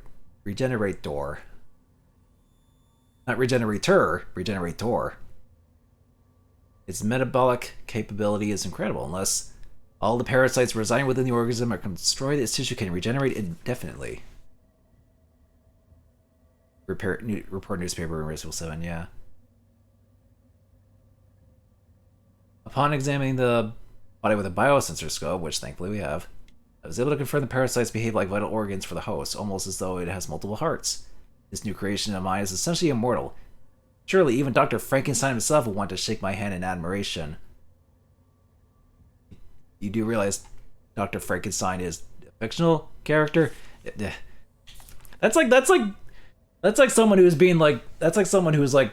Door. Not Regenerator, Regenerator. Its metabolic capability is incredible. Unless all the parasites residing within the organism are destroyed, its tissue can regenerate indefinitely. Report newspaper in Resident Evil 7, yeah. Upon examining the body with a biosensor scope, which thankfully we have, I was able to confirm the parasites behave like vital organs for the host, almost as though it has multiple hearts. This new creation of mine is essentially immortal. Surely even Dr. Frankenstein himself will want to shake my hand in admiration. you do realize Dr. Frankenstein is a fictional character. That's like someone who's being like, that's like someone who's like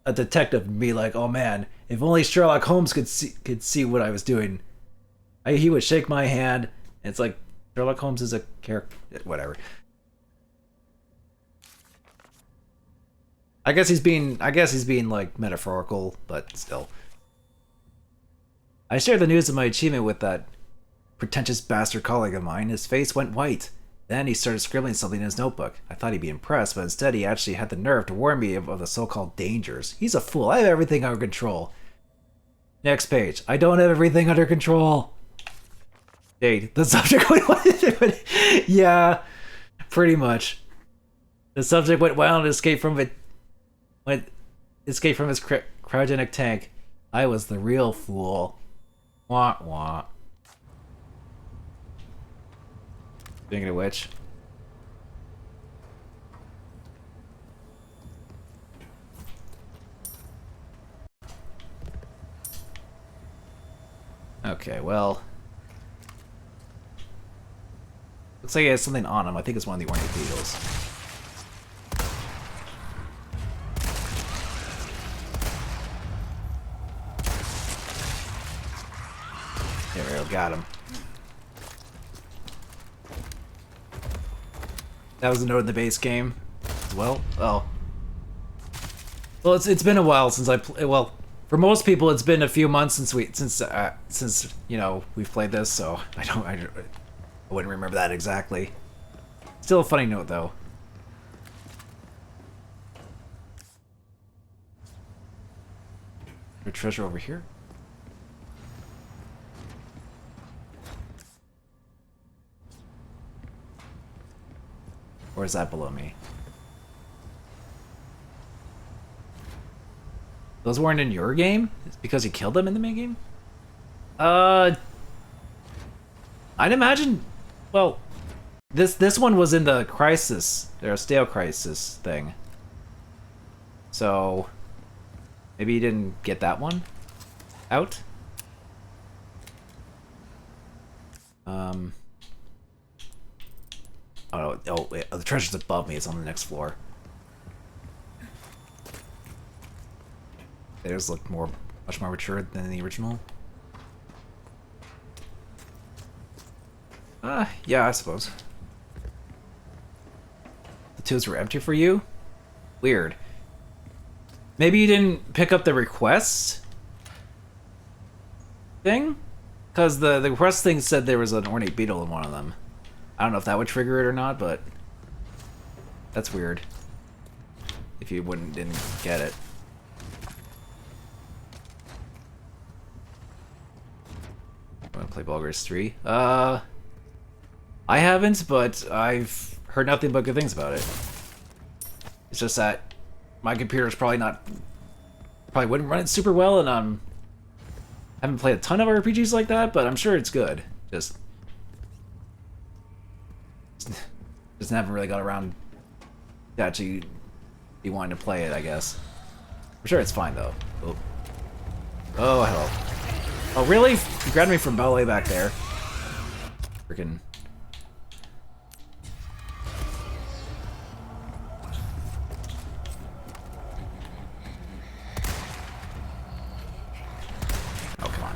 a detective and be like, oh man, if only Sherlock Holmes could see what I was doing. He would shake my hand. And it's like Sherlock Holmes is a character. Whatever. I guess he's being like metaphorical, but still. I shared the news of my achievement with that pretentious bastard colleague of mine. His face went white. Then he started scribbling something in his notebook. I thought he'd be impressed, but instead he actually had the nerve to warn me of the so-called dangers. He's a fool. I have everything under control. Next page. I don't have everything under control. Jade, the subject went yeah, pretty much. The subject went wild and escaped from his cryogenic tank. I was the real fool. Wah wah. Speaking of which. Okay, well. Looks like he has something on him. I think it's one of the ornate beetles. There we go, got him. That was a note in the base game as well. Oh. Well, it's been a while since well, for most people it's been a few months since you know, we've played this, so I wouldn't remember that exactly. Still a funny note though. There's treasure over here. Or is that below me? Those weren't in your game? It's because you killed them in the main game? I'd imagine... Well, this one was in the Crisis, or Stale Crisis thing. So... Maybe you didn't get that one out? Oh, wait, the treasure's above me. It's on the next floor. They just look much more mature than the original. Yeah, I suppose. The tubes were empty for you? Weird. Maybe you didn't pick up the request thing? Because the request thing said there was an ornate beetle in one of them. I don't know if that would trigger it or not, but that's weird. If you didn't get it. Want to play Baldur's 3? I haven't, but I've heard nothing but good things about it. It's just that my computer's probably wouldn't run it super well, and I haven't played a ton of RPGs like that, but I'm sure it's good. Just haven't really got around to actually be wanting to play it, I guess. I'm sure it's fine though. Oh, hello. Oh, really? You grabbed me from ballet back there. Freaking. Oh, come on.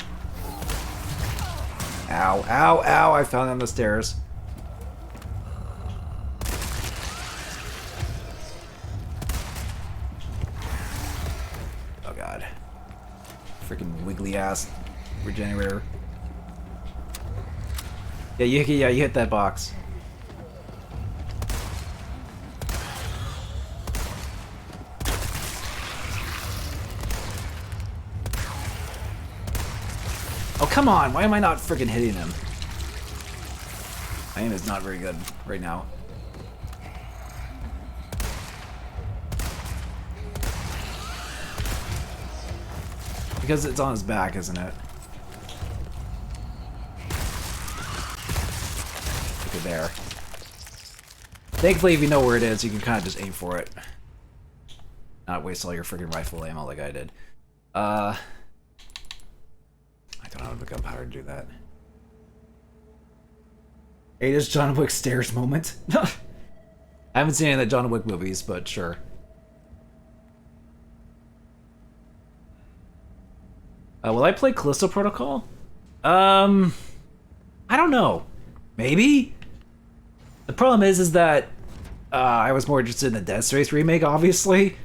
Ow, ow, ow! I fell down the stairs. Oh god. Freaking wiggly ass regenerator. Yeah, you hit that box. Oh, come on! Why am I not freaking hitting him? My aim is not very good right now. Because it's on his back, isn't it? Look at there. Thankfully, if you know where it is, you can kind of just aim for it. Not waste all your freaking rifle ammo like I did. I don't have the gunpowder to do that. Hey, this John Wick stairs moment. I haven't seen any of the John Wick movies, but sure. Will I play Callisto Protocol? I don't know. Maybe? The problem is that I was more interested in the Dead Space remake, obviously,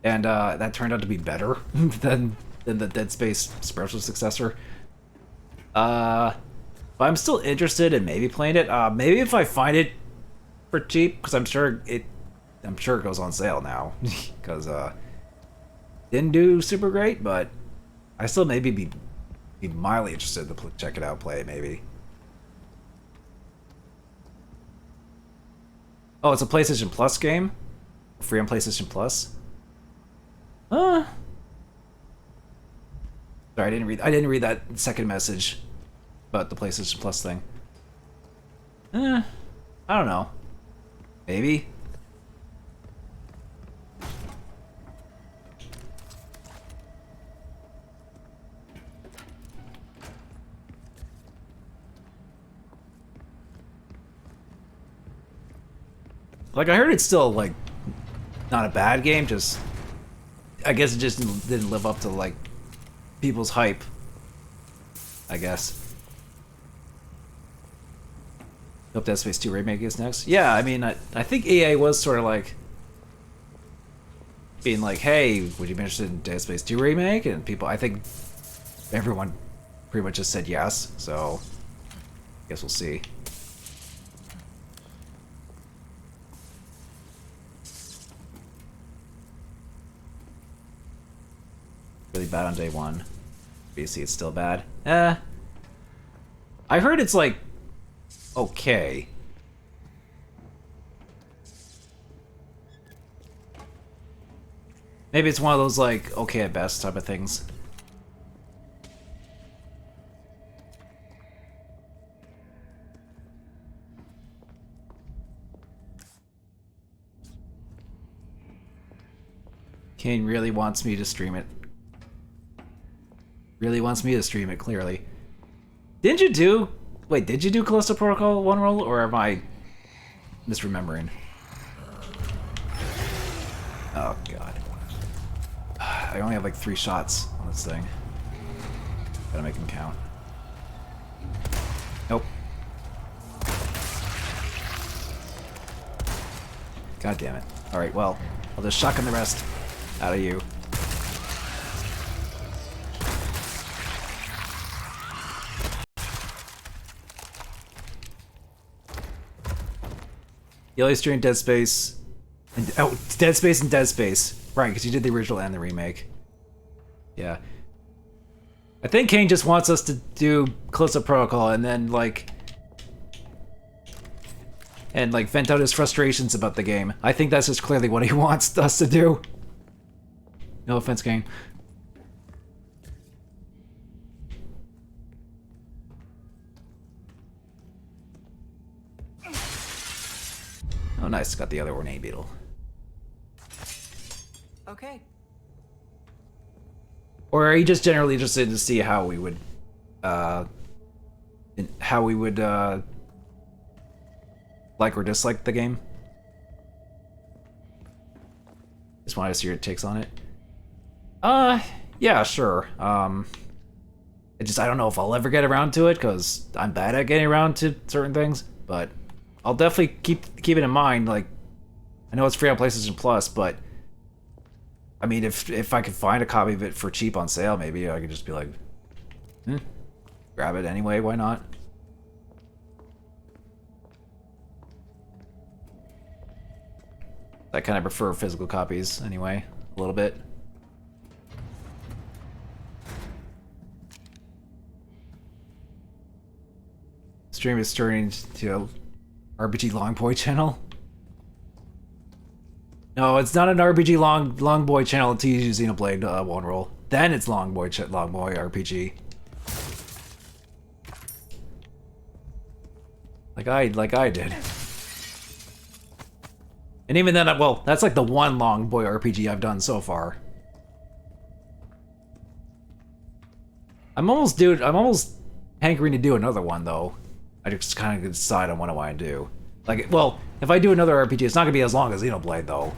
and that turned out to be better than the Dead Space spiritual successor. But I'm still interested in maybe playing it. Maybe if I find it for cheap, because I'm sure it goes on sale now, because didn't do super great, but I still maybe be mildly interested to check it out, play it maybe. Oh, it's a PlayStation Plus game? Free on PlayStation Plus? Sorry, I didn't read that second message about the PlayStation Plus thing. I don't know. Maybe. Like, I heard it's still, like, not a bad game, just... I guess it just didn't live up to, like, people's hype. I guess. Hope Dead Space 2 Remake is next. Yeah, I mean, I think EA was sort of, like... being like, hey, would you be interested in Dead Space 2 Remake? And people, I think everyone pretty much just said yes, so... I guess we'll see. Really bad on day one. BC, it's still bad. I heard it's like okay. Maybe it's one of those like okay at best type of things. Kane really wants me to stream it. Really wants me to stream it, clearly. Didn't you do... Wait, did you do Callisto Protocol 1 roll, or am I misremembering? Oh, God. I only have like 3 shots on this thing. Gotta make them count. Nope. God damn it. Alright, well, I'll just shotgun the rest out of you. You only streamed Dead Space. Dead Space and Dead Space. Right, because you did the original and the remake. Yeah. I think Kane just wants us to do Callisto Protocol and then, like... and, like, vent out his frustrations about the game. I think that's just clearly what he wants us to do. No offense, Kane. Oh, nice. Got the other ornate beetle. Okay. Or are you just generally interested to see how we would, like or dislike the game? Just wanted to see your takes on it. Yeah, sure. I don't know if I'll ever get around to it, because I'm bad at getting around to certain things, but I'll definitely keep it in mind. Like, I know it's free on PlayStation Plus, but I mean, if I could find a copy of it for cheap on sale, maybe I could just be like, grab it anyway. Why not? I kind of prefer physical copies anyway, a little bit. Stream is turning to RPG Long Boy channel. No, it's not an RPG Long Boy channel until you use Xenoblade 1 roll. Then it's Long Boy RPG. Like I did. And even then, well, that's like the one Long Boy RPG I've done so far. I'm almost hankering to do another one though. I just kind of decide on what I want to do. Like, well, if I do another RPG, it's not gonna be as long as Xenoblade, though.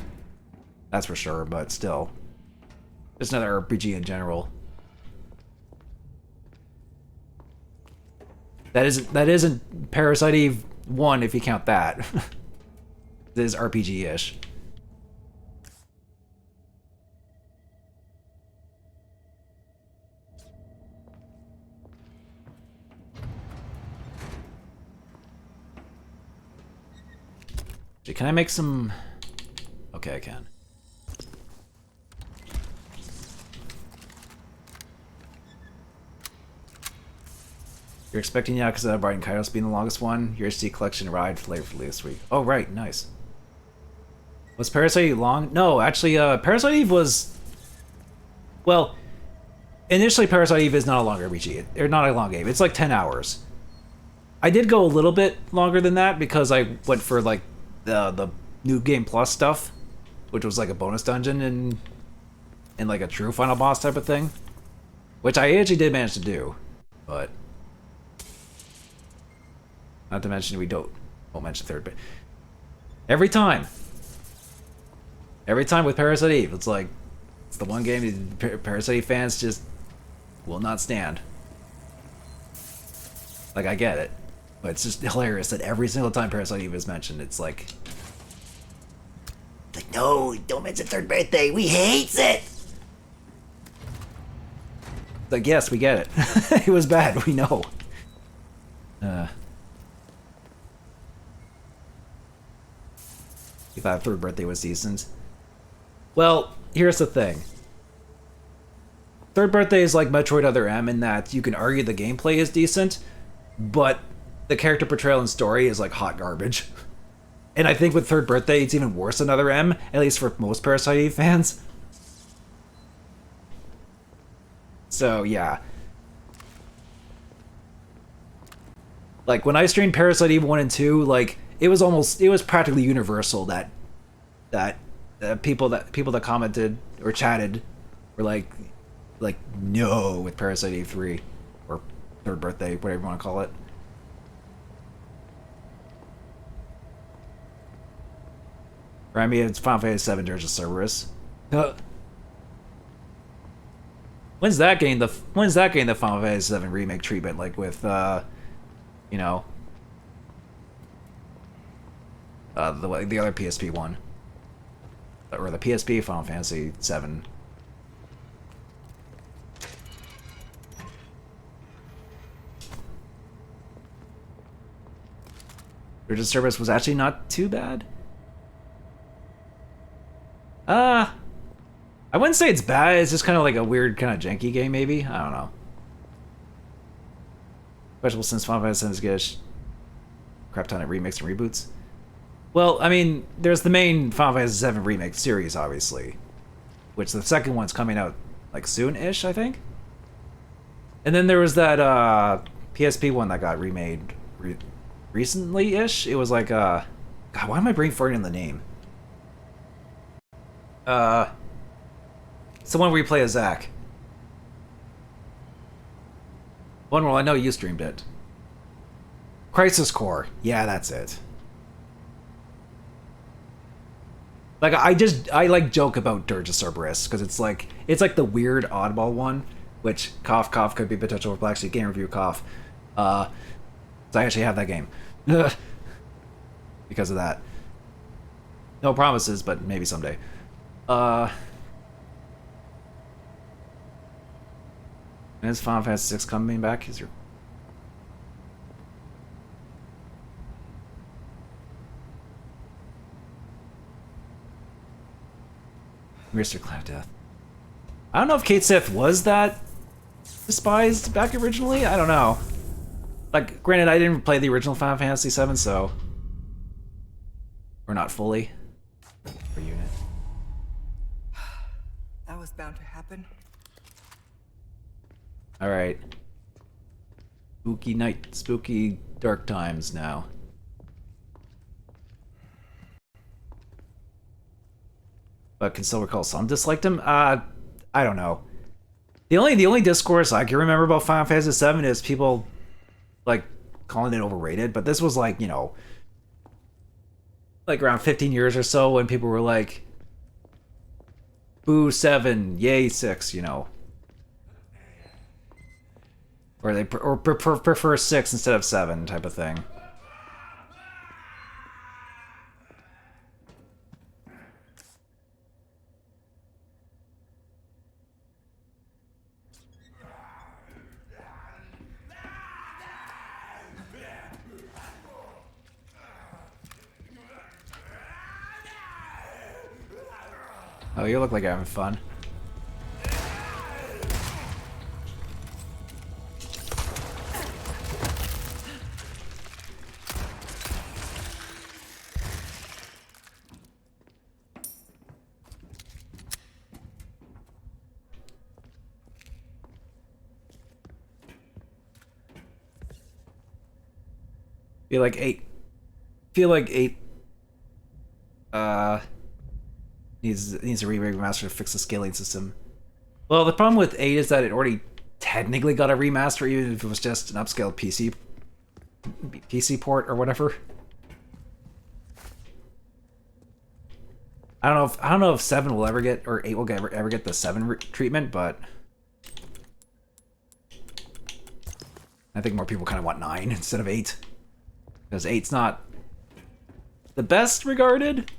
That's for sure. But still, just another RPG in general. That isn't Parasite Eve 1 if you count that. It is RPG-ish. Can I make some... Okay, I can. You're expecting Yakuza Bright and Kairos being the longest one? Your HD collection arrived flavorfully this week. Oh, right, nice. Was Parasite Eve long? No, actually, Parasite Eve was... Well, initially Parasite Eve is not a long RPG. Or not a long game. It's like 10 hours. I did go a little bit longer than that because I went for, like, the New Game Plus stuff, which was like a bonus dungeon and like a true final boss type of thing, which I actually did manage to do, but not to mention won't mention third, but every time with Parasite Eve, it's like it's the one game Parasite Eve fans just will not stand. Like, I get it, but it's just hilarious that every single time Parasite Eve is mentioned, it's like, no, don't mention third birthday. We hates it. Like, yes, we get it. It was bad. We know. You thought third birthday was decent. Well, here's the thing. Third birthday is like Metroid Other M in that you can argue the gameplay is decent, but the character portrayal and story is like hot garbage. And I think with Third Birthday, it's even worse than Other M, at least for most Parasite Eve fans. So, yeah. Like, when I streamed Parasite Eve 1 and 2, like, it was practically universal that people that commented or chatted were like, no with Parasite Eve 3, or Third Birthday, whatever you want to call it. I mean, it's Final Fantasy VII Dirge of Cerberus. When's that getting the Final Fantasy VII Remake treatment? Like with, you know, the other PSP one, or the PSP Final Fantasy VII. Dirge of Cerberus was actually not too bad. I wouldn't say it's bad, it's just kind of like a weird, kind of janky game, maybe? I don't know. Especially since Final Fantasy VII is getting a crap ton of remakes and reboots. Well, I mean, there's the main Final Fantasy VII Remake series, obviously. Which the second one's coming out, like, soon-ish, I think? And then there was that, PSP one that got remade recently-ish. It was like, God, why am I brain farting on the name? It's the one where you play as Zack. One where I know you streamed it. Crisis Core. Yeah, that's it. Like, I like joke about Dirge of Cerberus because it's like the weird oddball one, which cough could be potential for Black Sheep Game Review cough. So I actually have that game because of that. No promises, but maybe someday. Is Final Fantasy VI coming back? Is your Mr. Cloud Death? I don't know if Kate Sith was that despised back originally. I don't know. Like, granted, I didn't play the original Final Fantasy VII, so or not fully. For unit. That was bound to happen. Alright. Spooky night, spooky dark times now. But can still recall some disliked him? I don't know. The only discourse I can remember about Final Fantasy VII is people like calling it overrated, but this was like, you know, like around 15 years or so when people were like, boo 7, yay 6, you know. Or they prefer 6 instead of 7 type of thing. Oh, you look like you're having fun. Feel like 8. Feel like 8. Needs a remaster to fix the scaling system. Well, the problem with 8 is that it already technically got a remaster, even if it was just an upscaled PC port or whatever. I don't know if 7 will ever get, or 8 will ever get the 7 treatment, but I think more people kind of want 9 instead of 8. Because 8's not the best regarded.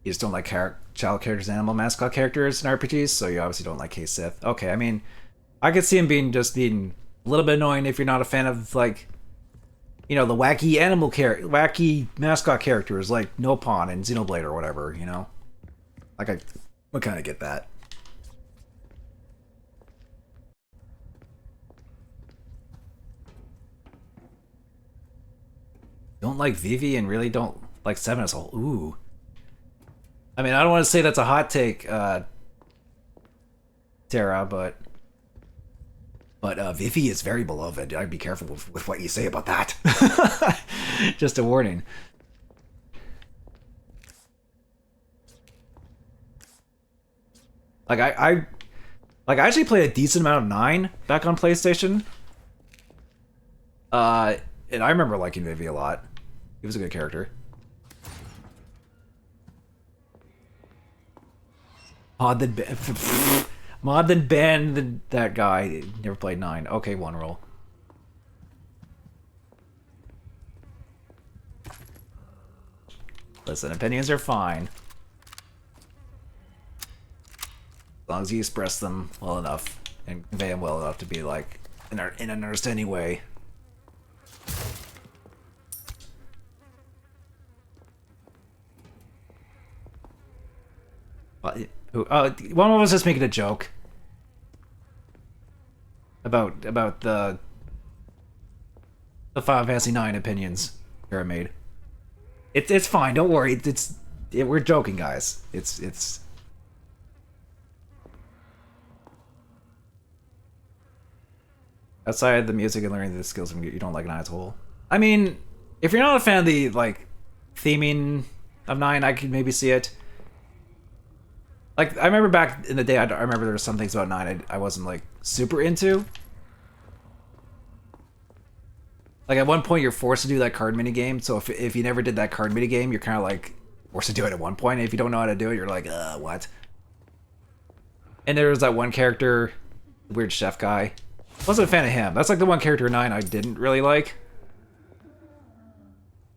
You just don't like child characters and animal mascot characters in RPGs, so you obviously don't like Case Sith. Okay, I mean, I could see him being a little bit annoying if you're not a fan of, like, you know, the wacky mascot characters like Nopon and Xenoblade or whatever, you know? Like, I would kind of get that. Don't like Vivi and really don't like 7 as a whole. Ooh. I mean, I don't want to say that's a hot take, Tara, but Vivi is very beloved. I'd be careful with what you say about that. Just a warning. Like I actually played a decent amount of 9 back on PlayStation. And I remember liking Vivi a lot. He was a good character. Mod then ban that guy. Never played 9. Okay, 1 roll. Listen, opinions are fine. As long as you express them well enough and convey them well enough to be like in an understanding way. One of us just making a joke about the Final Fantasy IX opinions Kara made. It's fine. Don't worry. We're joking, guys. It's. Outside the music and learning the skills, you don't like 9 as a whole. I mean, if you're not a fan of the like theming of 9, I could maybe see it. Like, I remember back in the day, I remember there were some things about 9 I wasn't, like, super into. Like, at one point, you're forced to do that card minigame, so if you never did that card minigame, you're kind of, like, forced to do it at one point, and if you don't know how to do it, you're like, what? And there was that one character, the weird chef guy. Wasn't a fan of him. That's, like, the one character in 9 I didn't really like.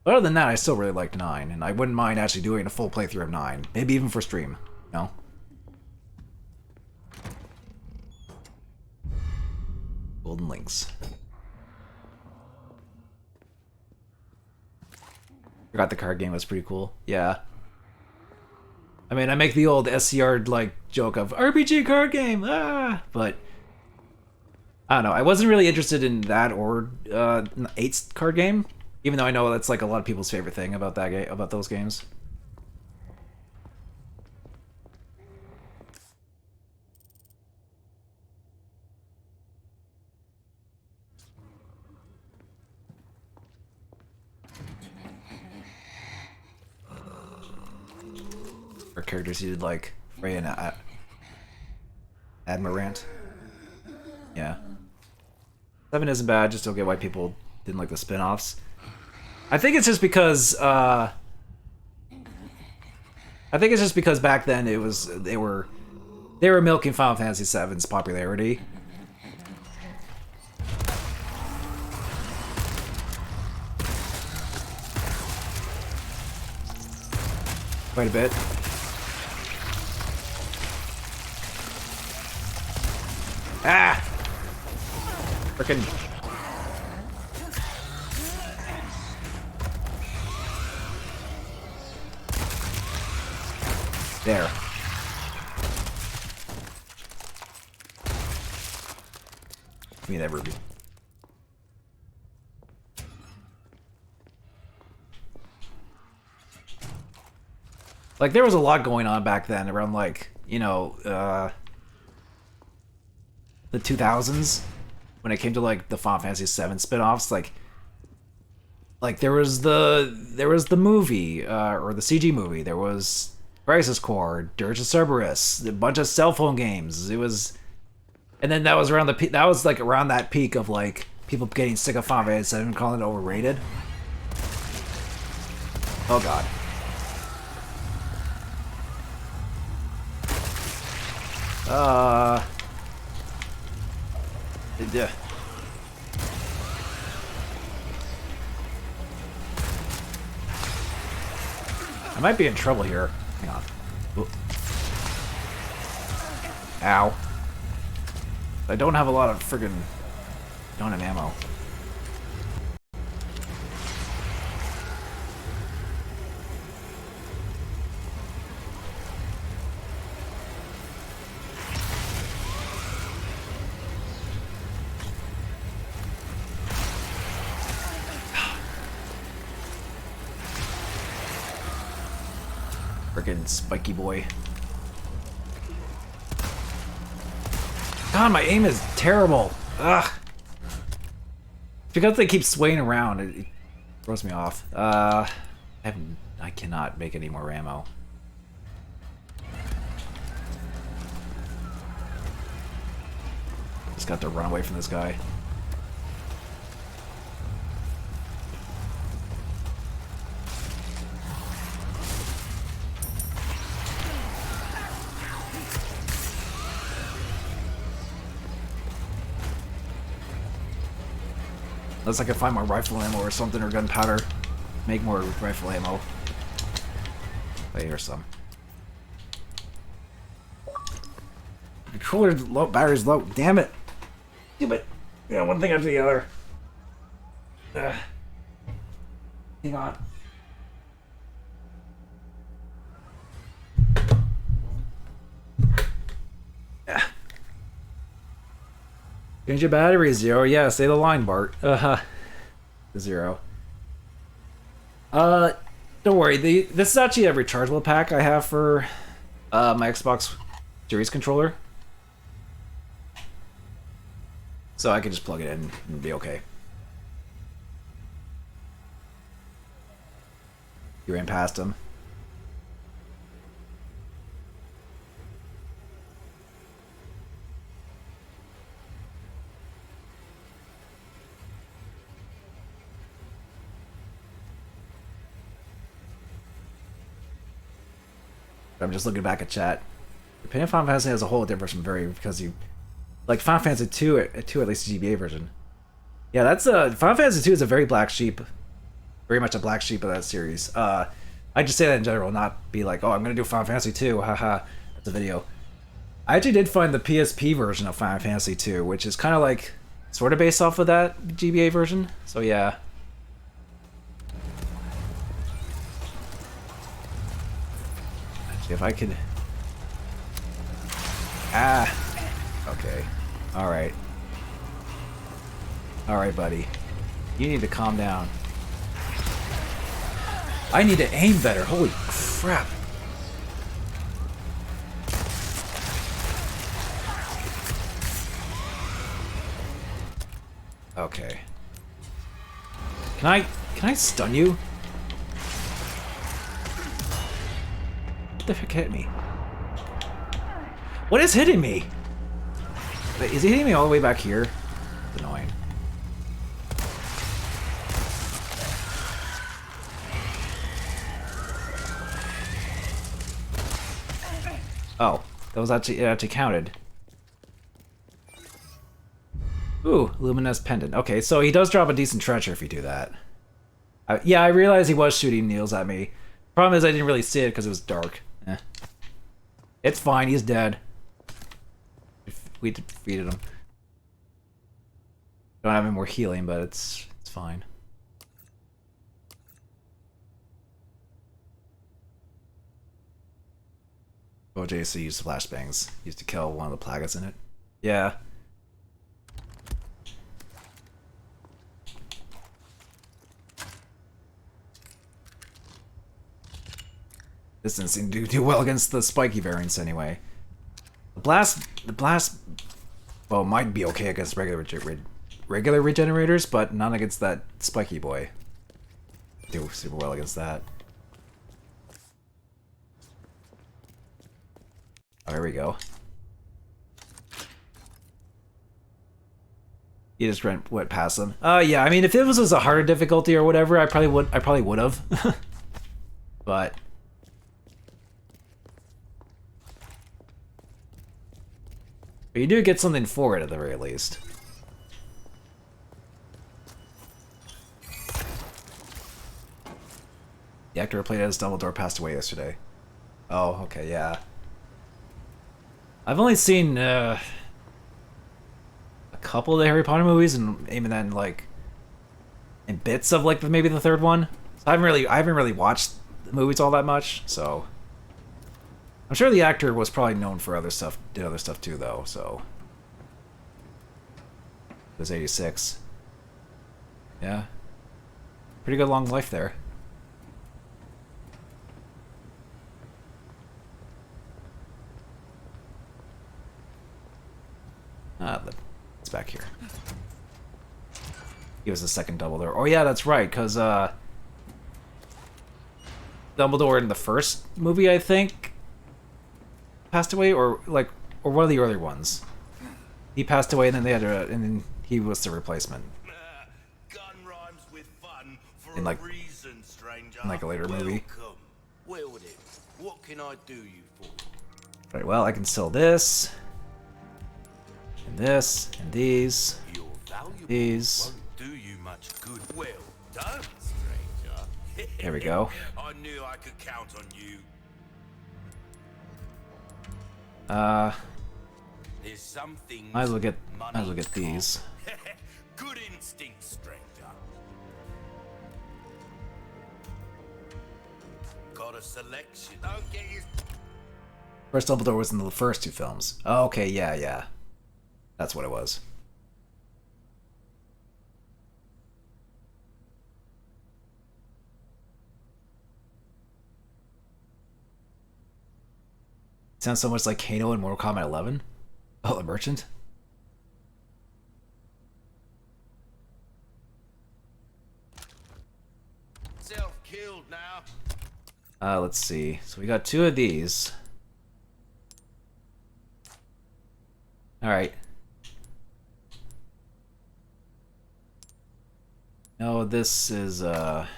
But other than that, I still really liked 9, and I wouldn't mind actually doing a full playthrough of 9. Maybe even for stream, you know? Golden Links. Forgot the card game was pretty cool. Yeah. I mean, I make the old SCR like joke of RPG card game, but I don't know. I wasn't really interested in that or 8's card game, even though I know that's like a lot of people's favorite thing about that game, about those games. Or characters you did like Ray and Admirant. Yeah. 7 isn't bad, just don't get why people didn't like the spin-offs. I think it's just because back then it was they were milking Final Fantasy VII's popularity. Quite a bit. Ah! Frickin'. There. Give me that ruby. Like, there was a lot going on back then around, like, you know, the 2000s when it came to, like, the Final Fantasy VII spin-offs. Like there was the movie, or the CG movie. There was Crisis Core, Dirge of Cerberus, a bunch of cell phone games. It was... And then that was around the that was, like, around that peak of, like, people getting sick of Final Fantasy VII and calling it overrated. Oh, God. Yeah. I might be in trouble here. Hang on. Ooh. Ow. I don't have a lot of friggin... don't have ammo. Frickin' spiky boy. God, my aim is terrible. Ugh. Because they keep swaying around, it throws me off. I cannot make any more ammo. Just got to run away from this guy. Unless I can find more rifle ammo or something, or gunpowder. Make more rifle ammo. Wait, here's some. Controller's low, battery's low. Damn it! Damn it! Yeah, one thing after the other. Hang on. Change your battery, Zero. Yeah, say the line, Bart. Zero. Don't worry. This is actually a rechargeable pack I have for my Xbox Series controller. So I can just plug it in and be okay. You ran past him. I'm just looking back at chat. Opinion of Final Fantasy as a whole differs from because you like Final Fantasy 2 at least the GBA version. Yeah, that's Final Fantasy 2 is a very black sheep, very much a black sheep of that series. I just say that in general, not be like, oh, I'm gonna do Final Fantasy 2, haha. That's a video. I actually did find the PSP version of Final Fantasy 2, which is kind of like sort of based off of that GBA version. So yeah. If I could... Ah! Okay. Alright. Alright, buddy. You need to calm down. I need to aim better. Holy crap. Okay. Can I stun you? What the heck hit me? What is hitting me? Wait, is he hitting me all the way back here? It's annoying. Oh, that was actually, it actually counted. Ooh, luminous pendant. Okay, so he does drop a decent treasure if you do that. Yeah, I realized he was shooting needles at me. Problem is I didn't really see it because it was dark. Eh. It's fine, he's dead. We defeated him. Don't have any more healing, but it's fine. OJ used to use flashbangs. Used to kill one of the plagas in it. Yeah. This didn't seem to do well against the spiky variants anyway. The blast well, might be okay against regular regenerators, but not against that spiky boy. Do super well against that. Oh, here we go. You just went past them. Yeah, I mean, if it was a harder difficulty or whatever, I probably would have. But you do get something for it at the very least. The actor who played as Dumbledore passed away yesterday. Oh, okay, yeah. I've only seen a couple of the Harry Potter movies, and even then, like, in bits of like maybe the third one. So I haven't really watched the movies all that much. So I'm sure the actor was probably known for other stuff, did other stuff too, though. So it was 86. Yeah, pretty good long life there. It's back here. He was the second Dumbledore. Oh yeah, that's right, because Dumbledore in the first movie, I think, passed away, or one of the earlier ones. He passed away, and then they had and then he was the replacement. Gun rhymes with fun for In, like, a reason, stranger. in, like, a later movie. Welcome. Well then, what can I do you for? Right. Well, I can sell this, and this, and these. Your valuable These. won't do you much good. Well done, stranger. There we go. I knew I could count on you. There's some things Might as well get money these. can't. Good instinct, stranger. Got a selection. Don't get your... First Dumbledore was in the first two films. Oh, okay, yeah. That's what it was. Sounds so much like Kano in Mortal Kombat 11. Oh, the merchant. Self-killed now. Let's see. So we got two of these. All right. No, this is let's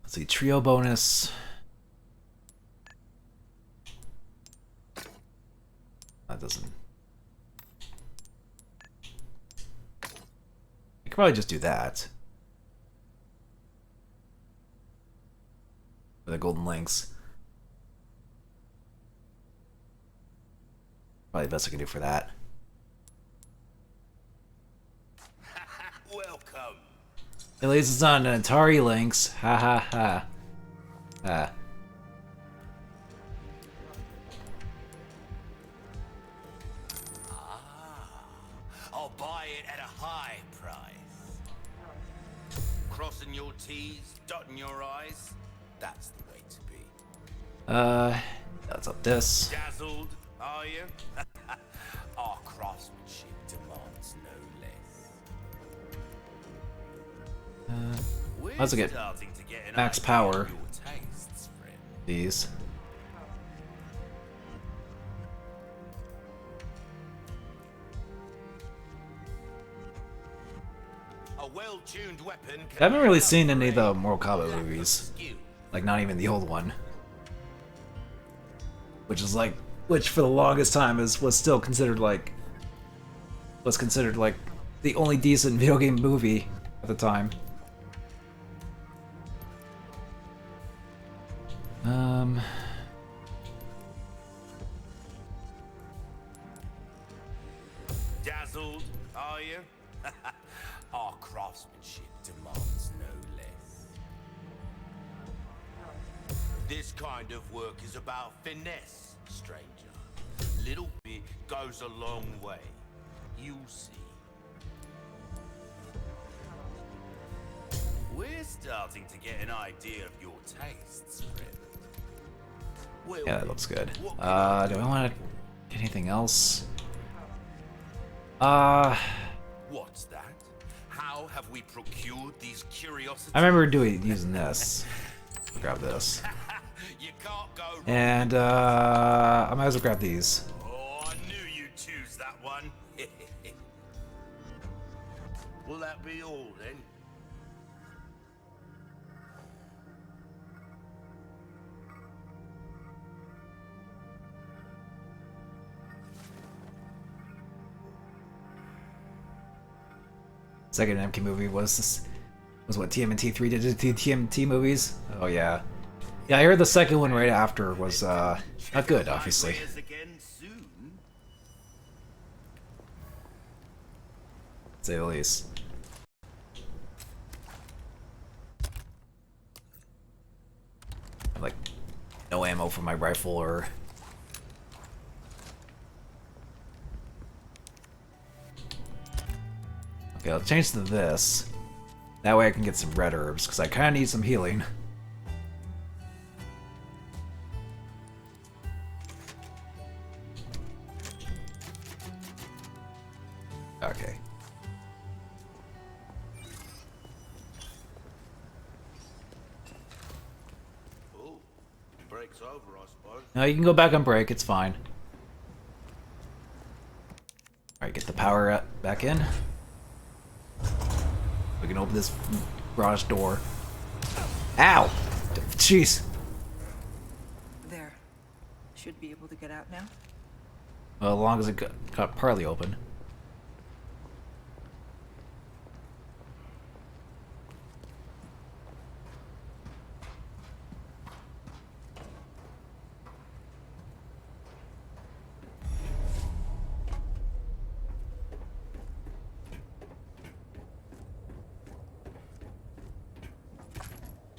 see, trio bonus. That doesn't. I could probably just do that. For the golden links. Probably the best I can do for that. Welcome. At least it's not an Atari Lynx. Ha ha ha. Ah. I'll buy it at a high price. Crossing your T's, dotting your I's. That's the way to be. That's up this. Dazzled, are you? Our craftsmanship demands no less. Well, Let's get Starting to get an max idea power. of your tastes, friend. These. A well-tuned weapon I can haven't really make up seen for any of the a Mortal Kombat lack of movies. skill. Like, not even the old one. Which is like, which for the longest time was still considered like, the only decent video game movie at the time. Dazzled, are you? Our craftsmanship demands no less. This kind of work is about finesse, stranger. Little bit goes a long way. You'll see. We're starting to get an idea of your tastes, friend. Well, Yeah, that looks good. what can I Do I want to anything else? What's that? How have we procured these curiosities? I remember using this. Grab this. You can't go wrong. And I might as well grab these. Oh, I knew you'd choose that one. Will that be all then? Second MK movie was what TMNT 3 did to the TMNT movies. Oh yeah. Yeah, I heard the second one right after was not good, obviously. Ideas again soon. To say the least. Like, no ammo for my rifle or... Okay, I'll change to this. That way I can get some red herbs, because I kind of need some healing. Okay. Oh, break's over, I suppose. No, you can go back on break, it's fine. Alright, get the power back in. We can open this garage door. Ow! Jeez. There. Should be able to get out now. Well, as long as it got partly open.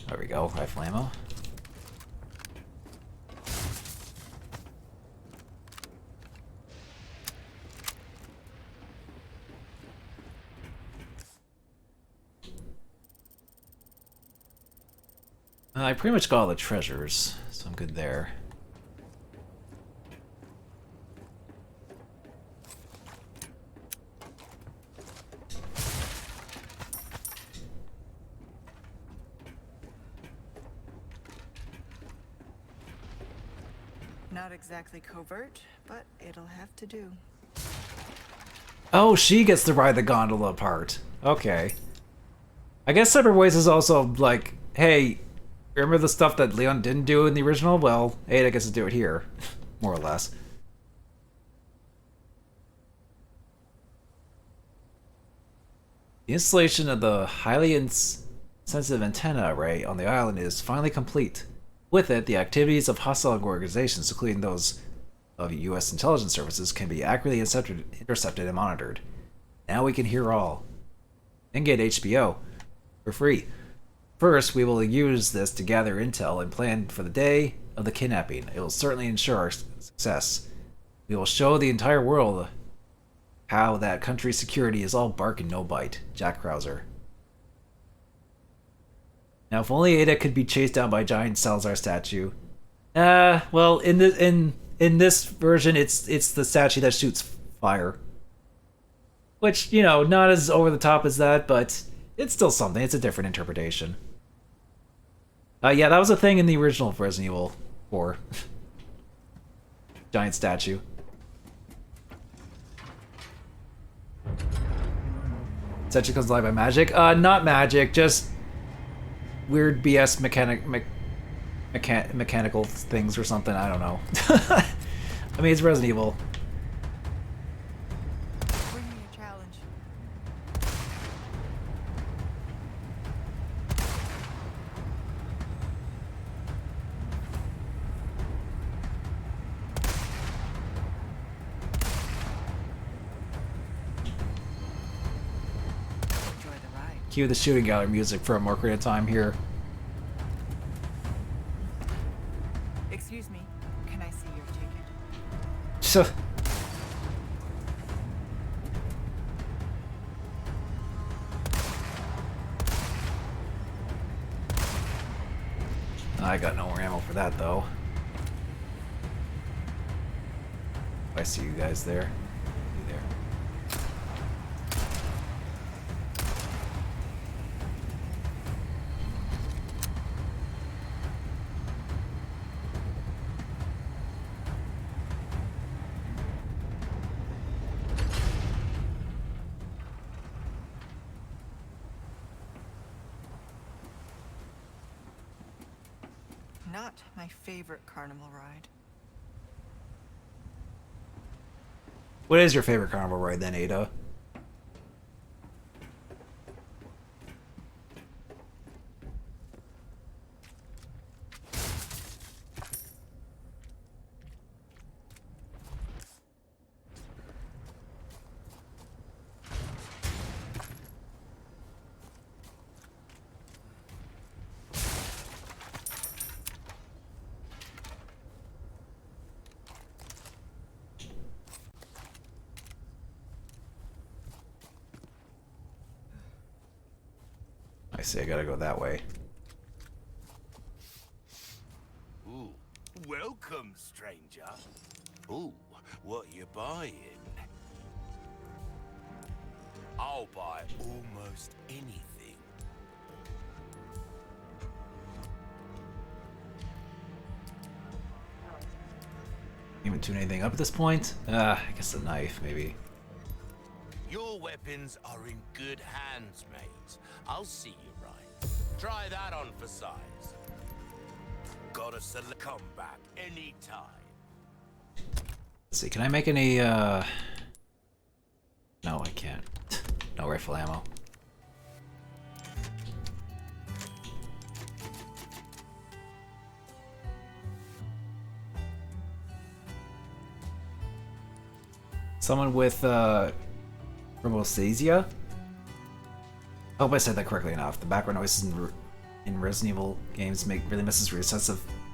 There we go, rifle ammo. I pretty much got all the treasures, so I'm good there. Not exactly covert, but it'll have to do. Oh, she gets to ride the gondola part. Okay. I guess Separate Ways is also like, hey, remember the stuff that Leon didn't do in the original? Well, Ada gets to do it here, more or less. The installation of the highly sensitive antenna array on the island is finally complete. With it, the activities of hostile organizations, including those of U.S. intelligence services, can be accurately intercepted and monitored. Now we can hear all. And get HBO for free. First, we will use this to gather intel and plan for the day of the kidnapping. It will certainly ensure our success. We will show the entire world how that country's security is all bark and no bite. Jack Krauser. Now, if only Ada could be chased down by a giant Salazar statue. Well, in this version, it's the statue that shoots fire. Which, you know, not as over the top as that, but it's still something. It's a different interpretation. Yeah, that was a thing in the original Resident Evil 4. Giant statue. Statue comes alive by magic? Not magic, just weird BS mechanical things or something, I don't know. I mean, it's Resident Evil. Bring me a challenge. Enjoy the ride. Cue the shooting gallery music for a more creative time here. Excuse me, can I see your ticket? So, I got no more ammo for that though. I see you guys there. You there. Not my favorite carnival ride. What is your favorite carnival ride then, Ada? I see, I gotta go that way. Ooh, welcome, stranger. Ooh, what you buying? I'll buy almost anything. Even tune anything up at this point? I guess a knife, maybe. Your weapons are in good hands, mate. I'll see you right. Try that on for size. Gotta select comeback anytime. Let's see, can I make any, No, I can't. No rifle ammo. Someone with, Rosacea? I hope I said that correctly enough. The background noises in Resident Evil games really messes with your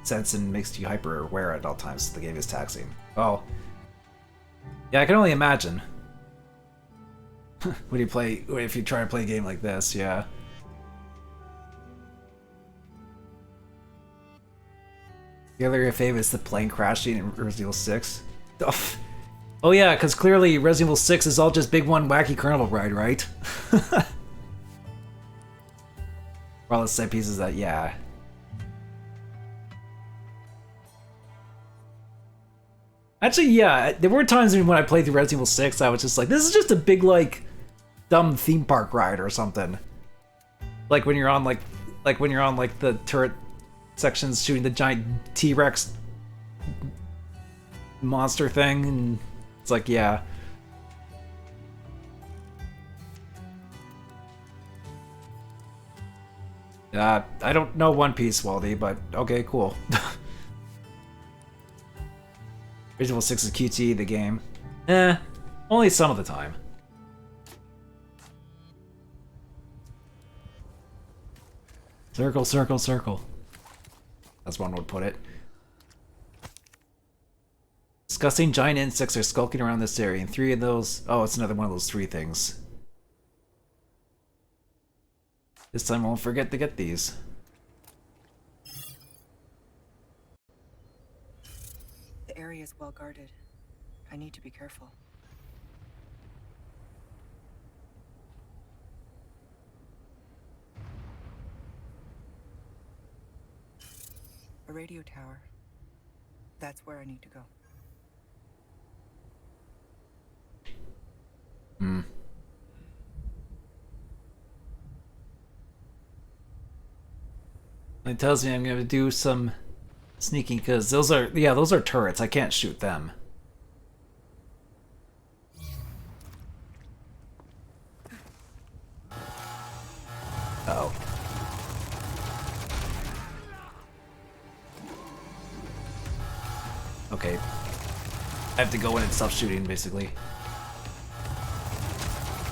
sense and makes you hyper aware at all times. The game is taxing. Oh. Yeah, I can only imagine. If you try to play a game like this, yeah. The other fave is the plane crashing in Resident Evil 6. Oh yeah, because clearly Resident Evil 6 is all just big one wacky carnival ride, right? For all the set pieces that, yeah. Actually, yeah, there were times when I played through Resident Evil 6, I was just like, this is just a big, like, dumb theme park ride or something. Like when you're on, like the turret sections shooting the giant T-Rex monster thing, and it's like, yeah. I don't know One Piece, Waldy, but okay, cool. Resident Evil 6 is QT, the game. Only some of the time. Circle, circle, circle. As one would put it. Disgusting giant insects are skulking around this area, and 3 of those... Oh, it's another one of those 3 things. This time I won't forget to get these. The area is well guarded. I need to be careful. A radio tower. That's where I need to go. Hmm. It tells me I'm gonna do some sneaking because those are turrets. I can't shoot them. Oh. Okay. I have to go in and stop shooting, basically.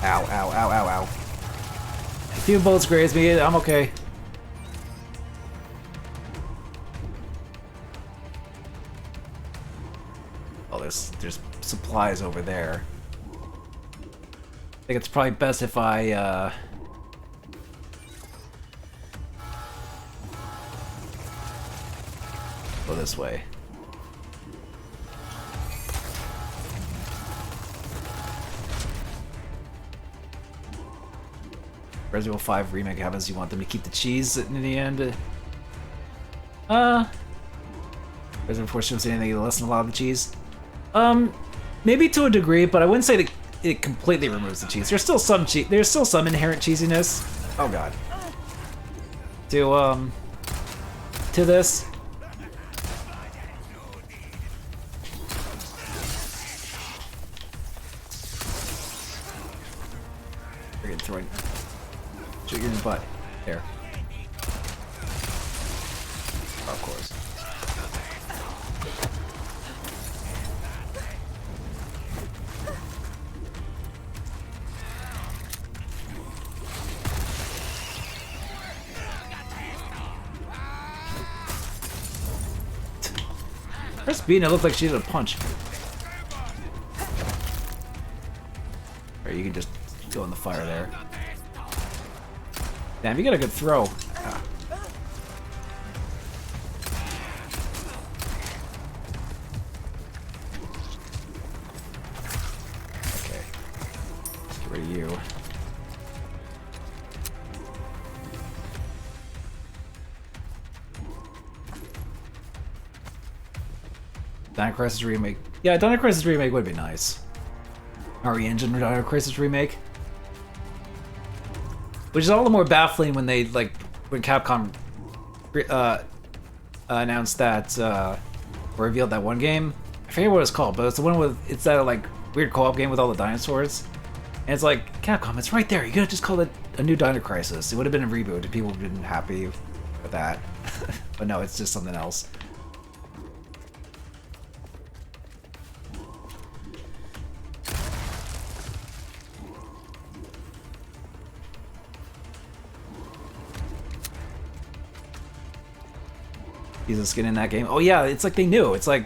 Ow, ow, ow, ow, ow. A few bullets graze me, I'm okay. Oh, there's supplies over there. I think it's probably best if I, go this way. Resident Evil 5 Remake happens, you want them to keep the cheese in the end. Resident Evil 4 shows anything to lessen a lot of the cheese. Maybe to a degree, but I wouldn't say that it completely removes the cheese. There's still some inherent cheesiness. Oh god. To this. Friggin' throwing. Shoot you in the butt. There. Of course. Press B and it looked like she did a punch. Or you can just go in the fire there. Damn, you got a good throw. Ah. Okay. Get rid of you. Dino Crisis Remake. Yeah, Dino Crisis Remake would be nice. RE Engine Dino Crisis Remake. Which is all the more baffling when they, like, when Capcom announced that, or revealed that one game. I forget what it's called, but it's the one with, it's that, like, weird co-op game with all the dinosaurs. And it's like, Capcom, it's right there. You could just call it a new Dino Crisis. It would have been a reboot if people would have been happy with that. But no, it's just something else. He's a skin in that game. Oh yeah, it's like they knew. It's like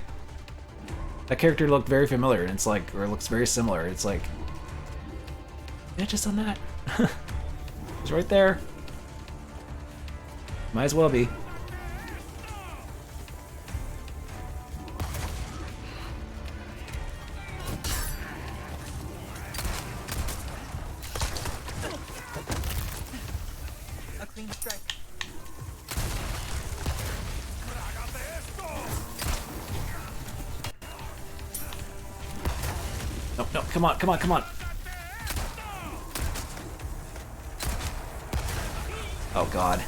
that character looked very familiar, and it's like, or it looks very similar. It's like, yeah, just on that. It's right there. Might as well be. A clean strike. No, no, come on, come on, come on. Oh god.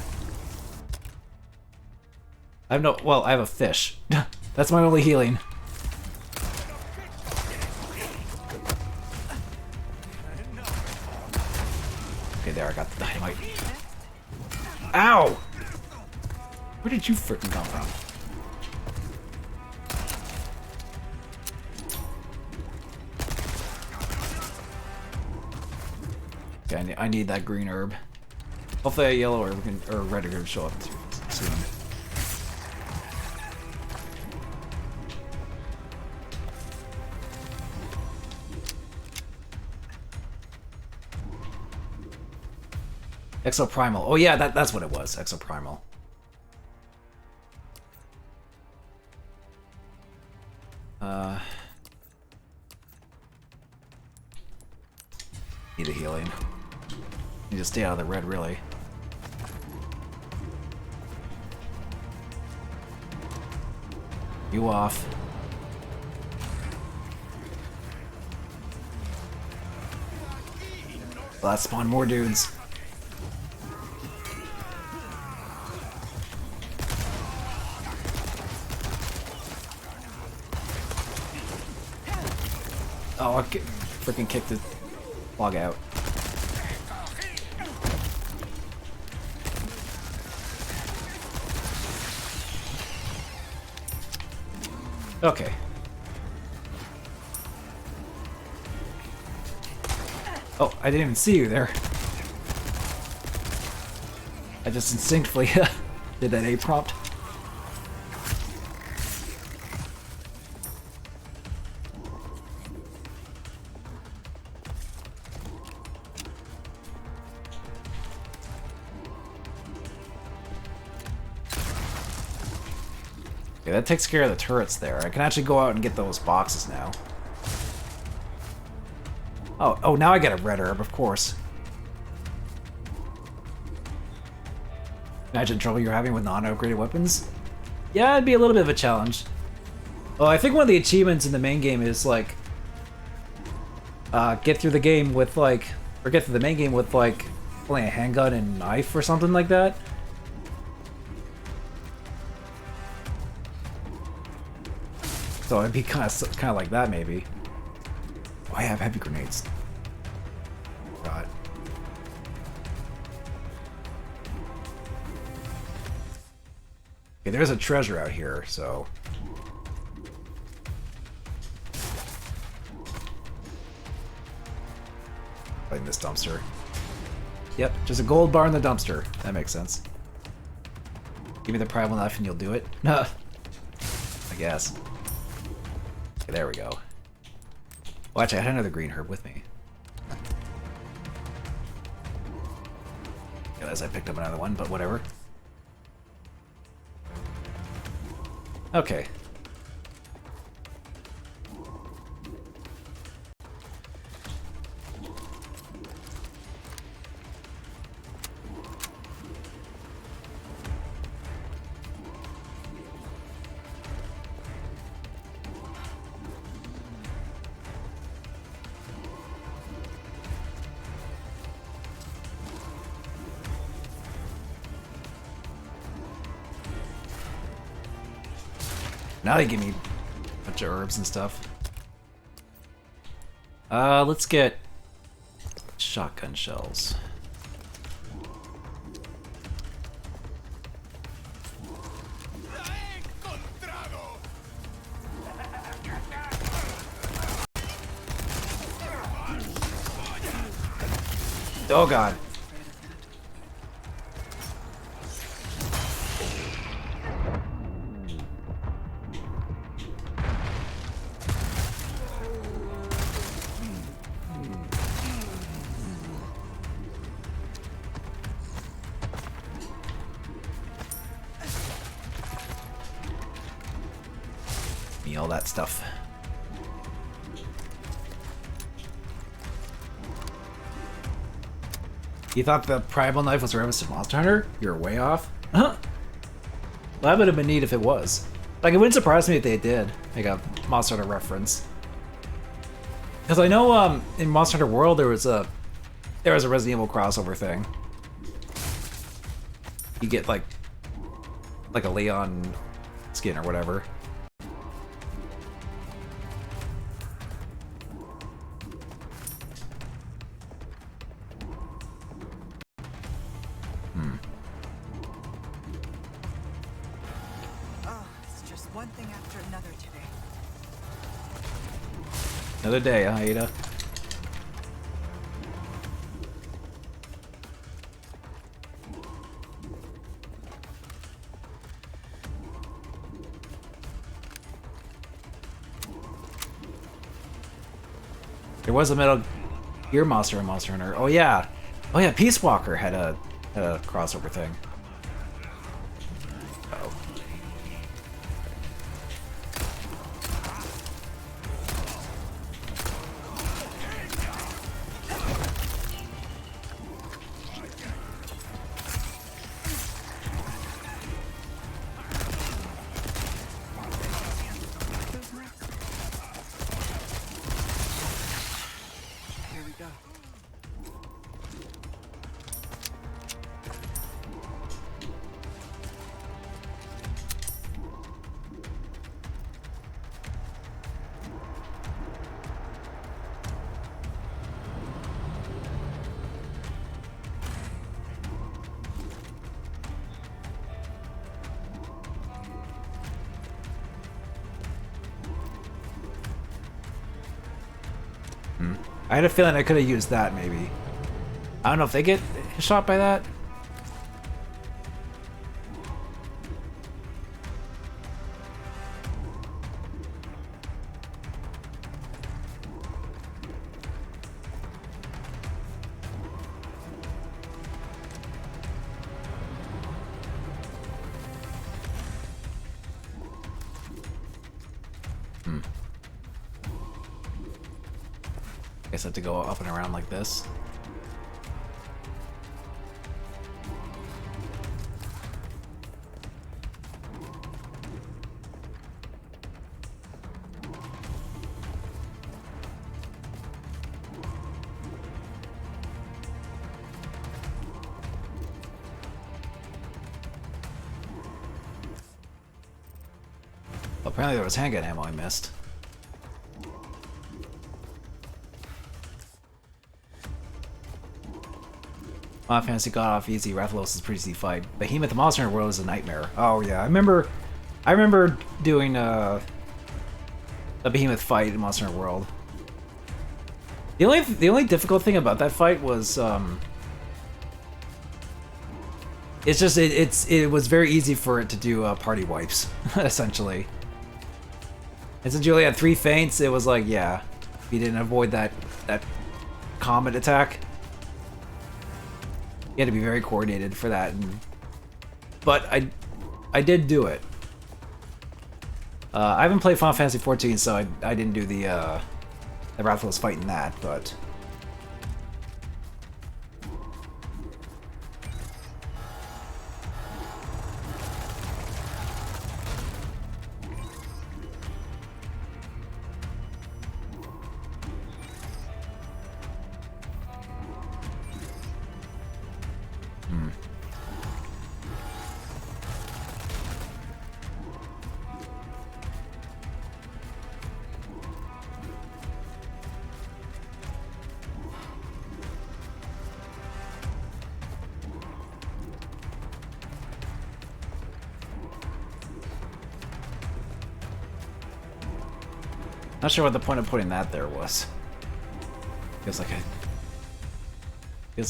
I have no, well, I have a fish. That's my only healing. Okay, there, I got the dynamite. Ow! Where did you frickin' come from? Okay, I need that green herb. Hopefully a yellow herb or red herb show up soon. Exoprimal. Oh yeah, that's what it was. Exoprimal. Need a healing. Need to stay out of the red, really. You off. Well, that spawned more dudes. Oh, I freaking kicked the log out. Okay. Oh, I didn't even see you there. I just instinctively did that A prompt. Okay, that takes care of the turrets there. I can actually go out and get those boxes now. Oh, now I get a red herb, of course. Imagine the trouble you're having with non-upgraded weapons? Yeah, it'd be a little bit of a challenge. Well, I think one of the achievements in the main game is, like, get through the game with, like, or get through the main game with, like, playing a handgun and knife or something like that. So it'd be kind of like that, maybe. Oh, I have heavy grenades. God. Okay, there's a treasure out here, so... Like this dumpster. Yep, just a gold bar in the dumpster. That makes sense. Give me the primal knife and you'll do it? Nah. I guess. Okay, there we go. Well, actually, I had another green herb with me. Realize I picked up another one, but whatever. Okay. Now they give me a bunch of herbs and stuff. Let's get shotgun shells. Oh god. All that stuff. You thought the primal knife was reference to Monster Hunter? You're way off. Huh? Well, that would have been neat if it was. Like, it wouldn't surprise me if they did make a Monster Hunter reference. Because I know in Monster Hunter World there was a Resident Evil crossover thing. You get like a Leon skin or whatever. One thing after another today. Another day, huh, Ada? There was a Metal Gear monster in Monster Hunter. Oh yeah, Peace Walker had a crossover thing. I had a feeling I could have used that, maybe. I don't know if they get shot by that. Guess I have to go up and around like this. Apparently there was handgun ammo I missed. Final Fantasy got off easy. Rathalos is pretty easy fight. Behemoth Monster Hunter World is a nightmare. Oh yeah, I remember doing a Behemoth fight in Monster Hunter World. The only difficult thing about that fight was it's just it was very easy for it to do party wipes essentially. And since you only had 3 feints, it was like, yeah, if you didn't avoid that comet attack, you had to be very coordinated for that. But I did do it. I haven't played Final Fantasy XIV, so I didn't do the Rathalos fight in that, but not sure what the point of putting that there was. Feels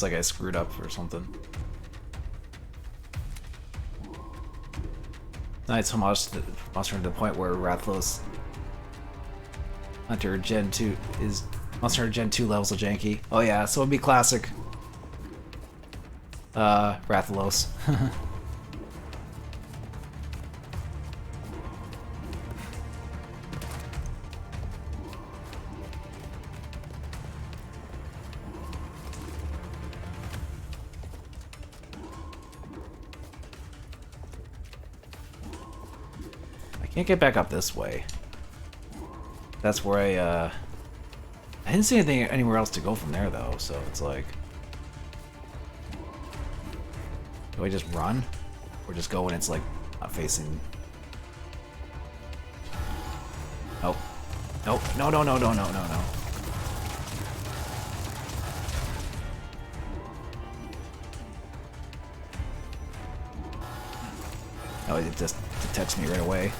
like I screwed up or something. Nice homage to Monster Hunter to the point where Rathalos Hunter Gen 2 is Monster Hunter Gen 2 levels of janky. Oh yeah, so it'd be classic Rathalos. Can't get back up this way. That's where I didn't see anything anywhere else to go from there though, so it's like, do I just run? Or just go when it's like not facing? Nope. Nope. No. Oh, it just detects me right away.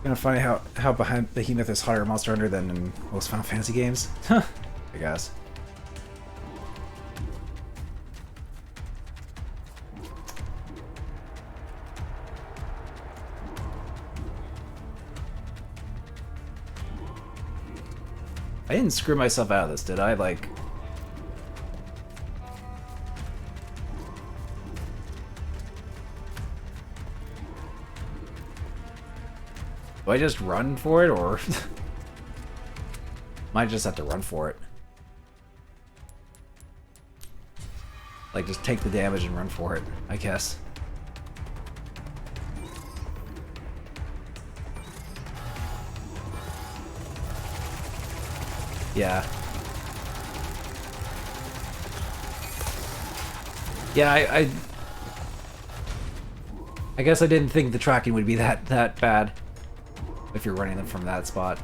Kind of funny how behind Behemoth is harder Monster Hunter than in most Final Fantasy games. I guess. I didn't screw myself out of this, did I? Like, do I just run for it, or might just have to run for it? Like, just take the damage and run for it, I guess. Yeah. Yeah, I guess I didn't think the tracking would be that bad if you're running them from that spot.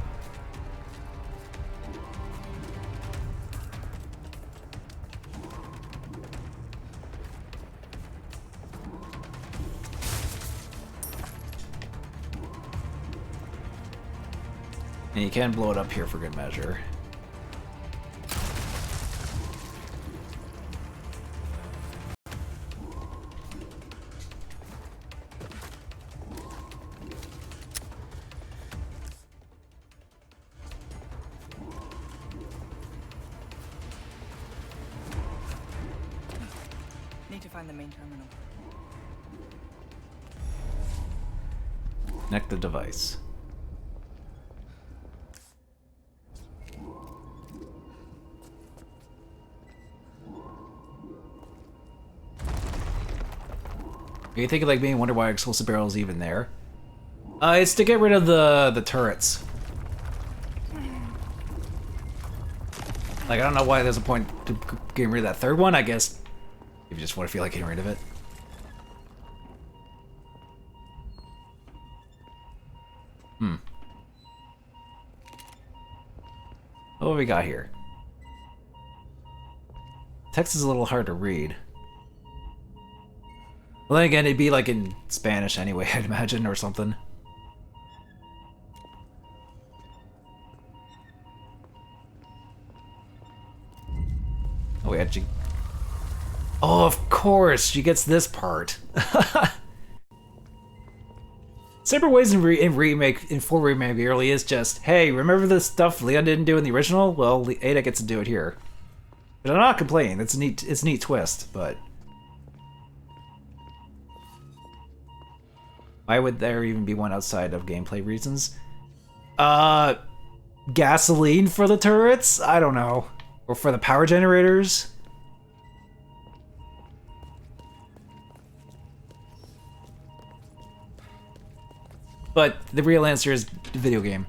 And you can blow it up here for good measure. Need to find the main terminal. Connect the device. You think like me and wonder why explosive barrel is even there? It's to get rid of the turrets. Like, I don't know why there's a point to getting rid of that third one. I guess if you just want to feel like getting rid of it. What do we got here? Text is a little hard to read. Well, then again, it'd be like in Spanish anyway, I'd imagine, or something. Oh, we actually... Oh, of course! She gets this part. Separate ways in Remake, in full Remake really is just, hey, remember the stuff Leon didn't do in the original? Well, Ada gets to do it here. But I'm not complaining, it's a neat twist, but... Why would there even be one outside of gameplay reasons? Gasoline for the turrets? I don't know. Or for the power generators? But the real answer is the video game.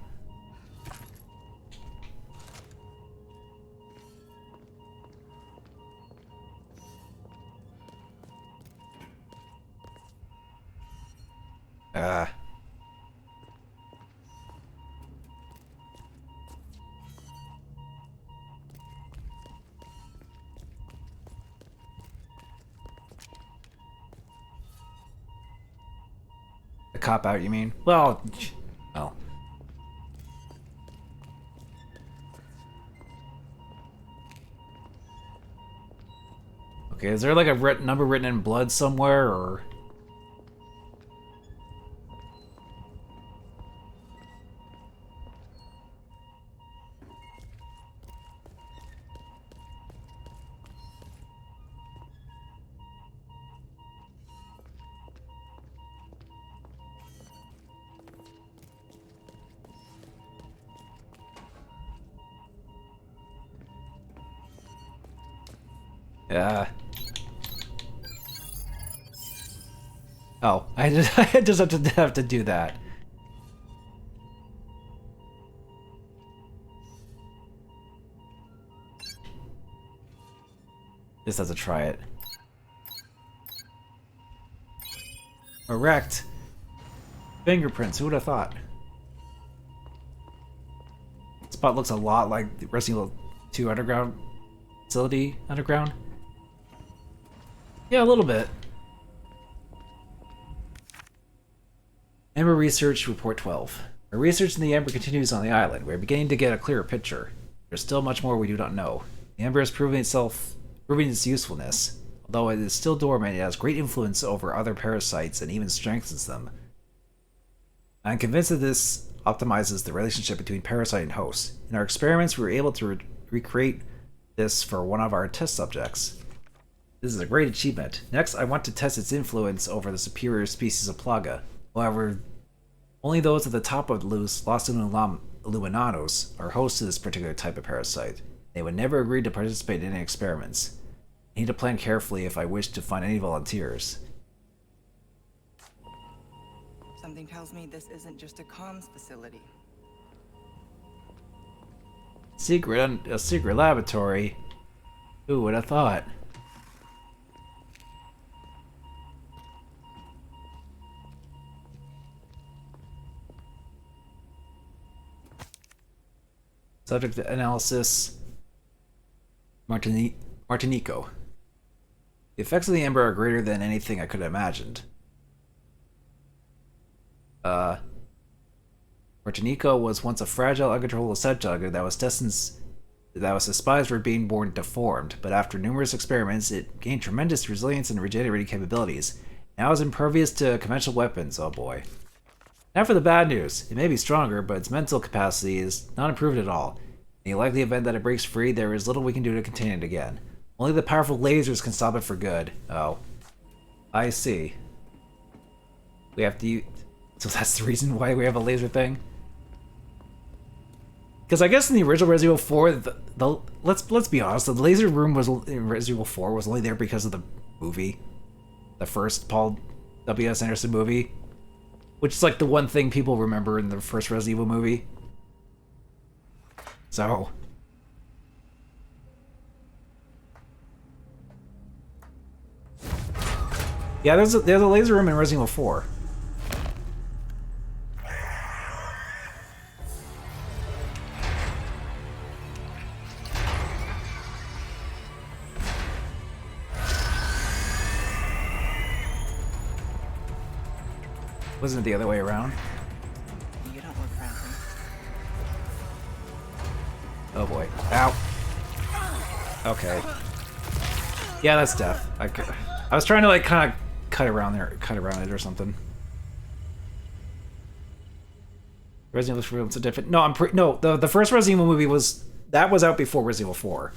A cop out, you mean? Well. Okay, is there like a number written in blood somewhere, or? Yeah. Oh, I just have to do that. Just have to try it. Erect. Fingerprints, who would have thought? Spot looks a lot like the Resident Evil 2 underground facility underground. Yeah, a little bit. Amber Research Report 12. Our research in the Amber continues on the island. We're beginning to get a clearer picture. There's still much more we do not know. The Amber is proving its usefulness. Although it is still dormant, it has great influence over other parasites and even strengthens them. I'm convinced that this optimizes the relationship between parasite and host. In our experiments, we were able to recreate this for one of our test subjects. This is a great achievement. Next, I want to test its influence over the superior species of Plaga. However, only those at the top of Los Illuminados are hosts to this particular type of parasite. They would never agree to participate in any experiments. I need to plan carefully if I wish to find any volunteers. Something tells me this isn't just a comms facility. A secret laboratory? Who would have thought? Subject analysis. Martinico. The effects of the amber are greater than anything I could have imagined. Martinico was once a fragile, uncontrollable set jugger that was despised for being born deformed, but after numerous experiments, it gained tremendous resilience and regenerating capabilities. Now it's impervious to conventional weapons, oh boy. Now for the bad news. It may be stronger, but its mental capacity is not improved at all. In the likely event that it breaks free, there is little we can do to contain it again. Only the powerful lasers can stop it for good. Oh. I see. We have to use... So that's the reason why we have a laser thing? Because I guess in the original Resident Evil 4, let's be honest, the laser room was in Resident Evil 4 was only there because of the movie. The first Paul W.S. Anderson movie. Which is like the one thing people remember in the first Resident Evil movie. So... Yeah, there's a laser room in Resident Evil 4. Wasn't it the other way around? You don't look friendly. Oh boy. Ow. Okay. Yeah, that's death. I was trying to like kind of cut around it or something. Resident Evil 4 was a different. No, no. The first Resident Evil movie was out before Resident Evil 4.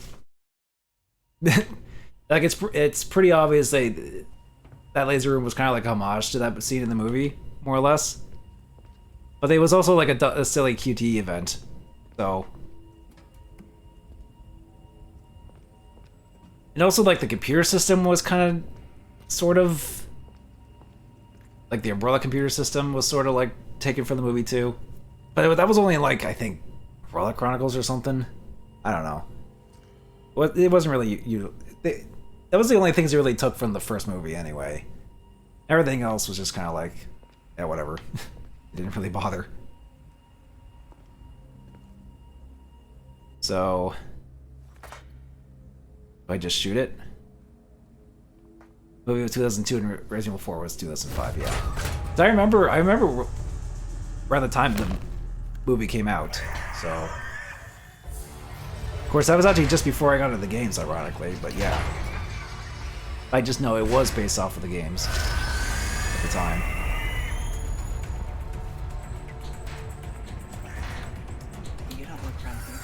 Like it's pretty obvious that laser room was kind of like a homage to that scene in the movie, more or less. But it was also like a silly QTE event, so. And also like the computer system was kind of, sort of, like the Umbrella computer system was sort of like taken from the movie too. But that was only in like, I think, Umbrella Chronicles or something. I don't know. It wasn't really that was the only things they really took from the first movie anyway. Everything else was just kind of like, yeah, whatever. It didn't really bother. So, do I just shoot it? Movie was 2002 and Resident Evil 4 was 2005, yeah. So I remember around the time the movie came out, so. Of course, that was actually just before I got into the games, ironically, but yeah. I just know it was based off of the games at the time. You don't look friendly.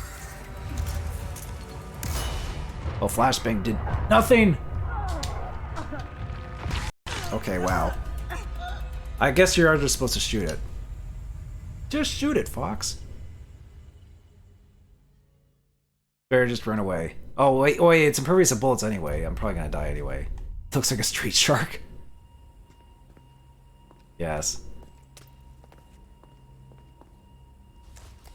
Oh, flashbang did nothing! Okay, wow. I guess you're just supposed to shoot it. Just shoot it, Fox. Better just run away. Oh, wait, it's impervious to bullets anyway. I'm probably gonna die anyway. Looks like a street shark. Yes.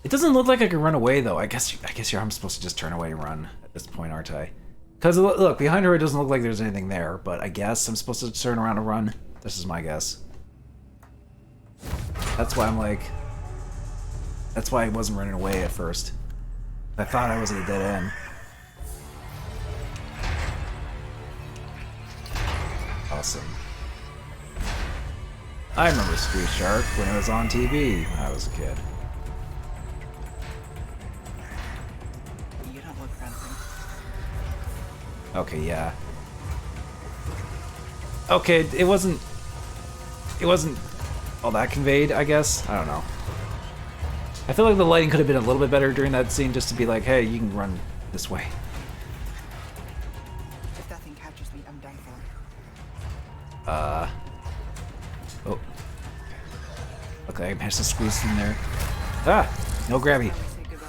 It doesn't look like I can run away, though. I guess I'm supposed to just turn away and run at this point, aren't I? Because, look, behind her it doesn't look like there's anything there, but I guess I'm supposed to turn around and run. This is my guess. That's why I'm like... That's why I wasn't running away at first. I thought I was at a dead end. Awesome. I remember Street Shark when it was on TV when I was a kid. You don't look friendly. Okay, yeah. Okay, it wasn't all that conveyed, I guess. I don't know. I feel like the lighting could have been a little bit better during that scene, just to be like, hey, you can run this way. If that thing captures me, I'm done for. Oh. Okay, I managed to squeeze in there. Ah! No grabby. Say goodbye.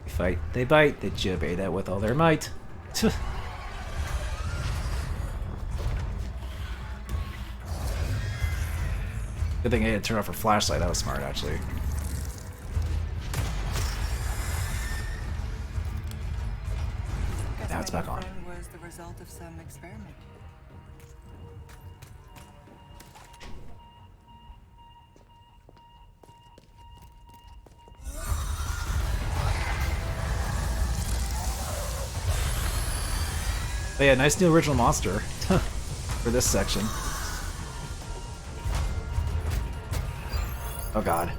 They fight, they bite, they jibbe that with all their might. Good thing I had to turn off her flashlight, that was smart actually. Guess Now it's my back on. friend was the result of some experiment. But yeah, nice new original monster for this section. Oh god.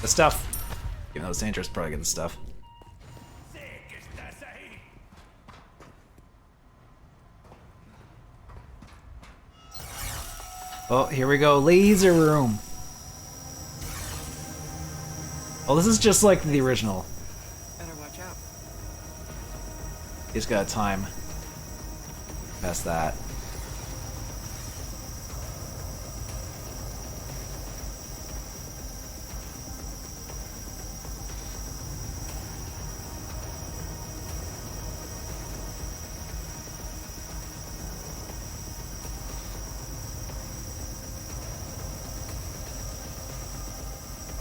The stuff. Even though it's dangerous, probably get the stuff. Oh, here we go. Laser room. Oh, this is just like the original. Better watch out. You just gotta time past that.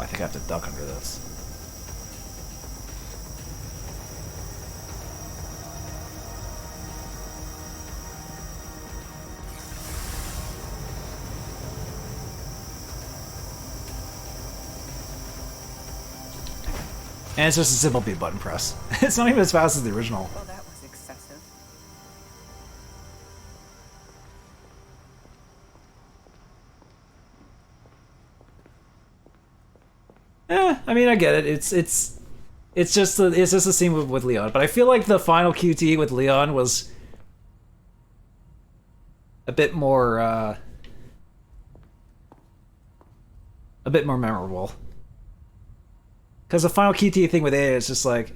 I think I have to duck under this. And it's just a simple B button press. It's not even as fast as the original. Well, that was excessive. I mean, I get it. It's just a scene with Leon, but I feel like the final QT with Leon was a bit more memorable. Because the final QT thing with Ada is just like,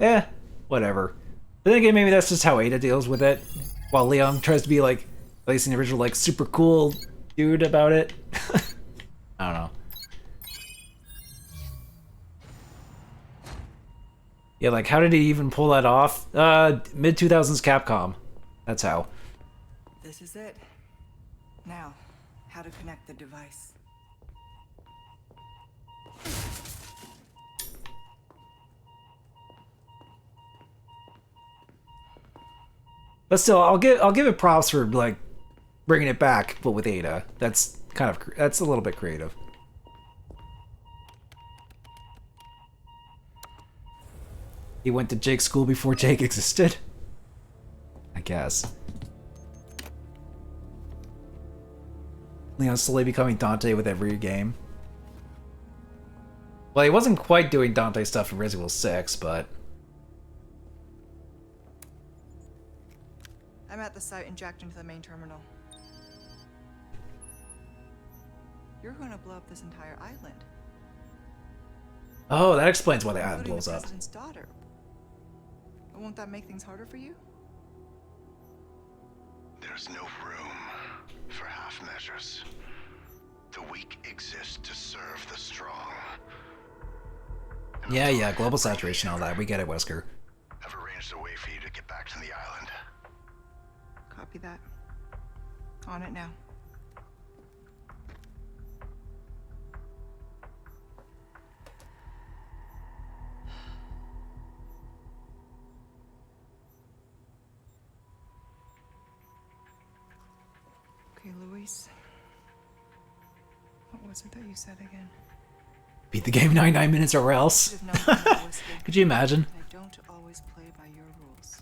whatever. But then again, maybe that's just how Ada deals with it, while Leon tries to be like, at least in the original, like super cool dude about it. I don't know. Yeah, like, how did he even pull that off? Mid-2000s Capcom. That's how. This is it. Now, how to connect the device. But still, I'll give it props for, like, bringing it back, but with Ada. That's a little bit creative. He went to Jake's school before Jake existed? I guess. Leon's slowly becoming Dante with every game. Well, he wasn't quite doing Dante stuff in Resident Evil 6, but... I'm at the site and jacked into the main terminal. You're going to blow up this entire island. Oh, that explains why the island Including blows the up. president's daughter. Won't that make things harder for you? There's no room for half measures. The weak exist to serve the strong. Yeah, global saturation, all that. We get it, Wesker. I've arranged a way for you to get back to the island. Copy that. On it now. Okay, Luis. What was it that you said again? Beat the game 99 minutes or else. Should have known that, Whiskey. Could you imagine? I don't always play by your rules.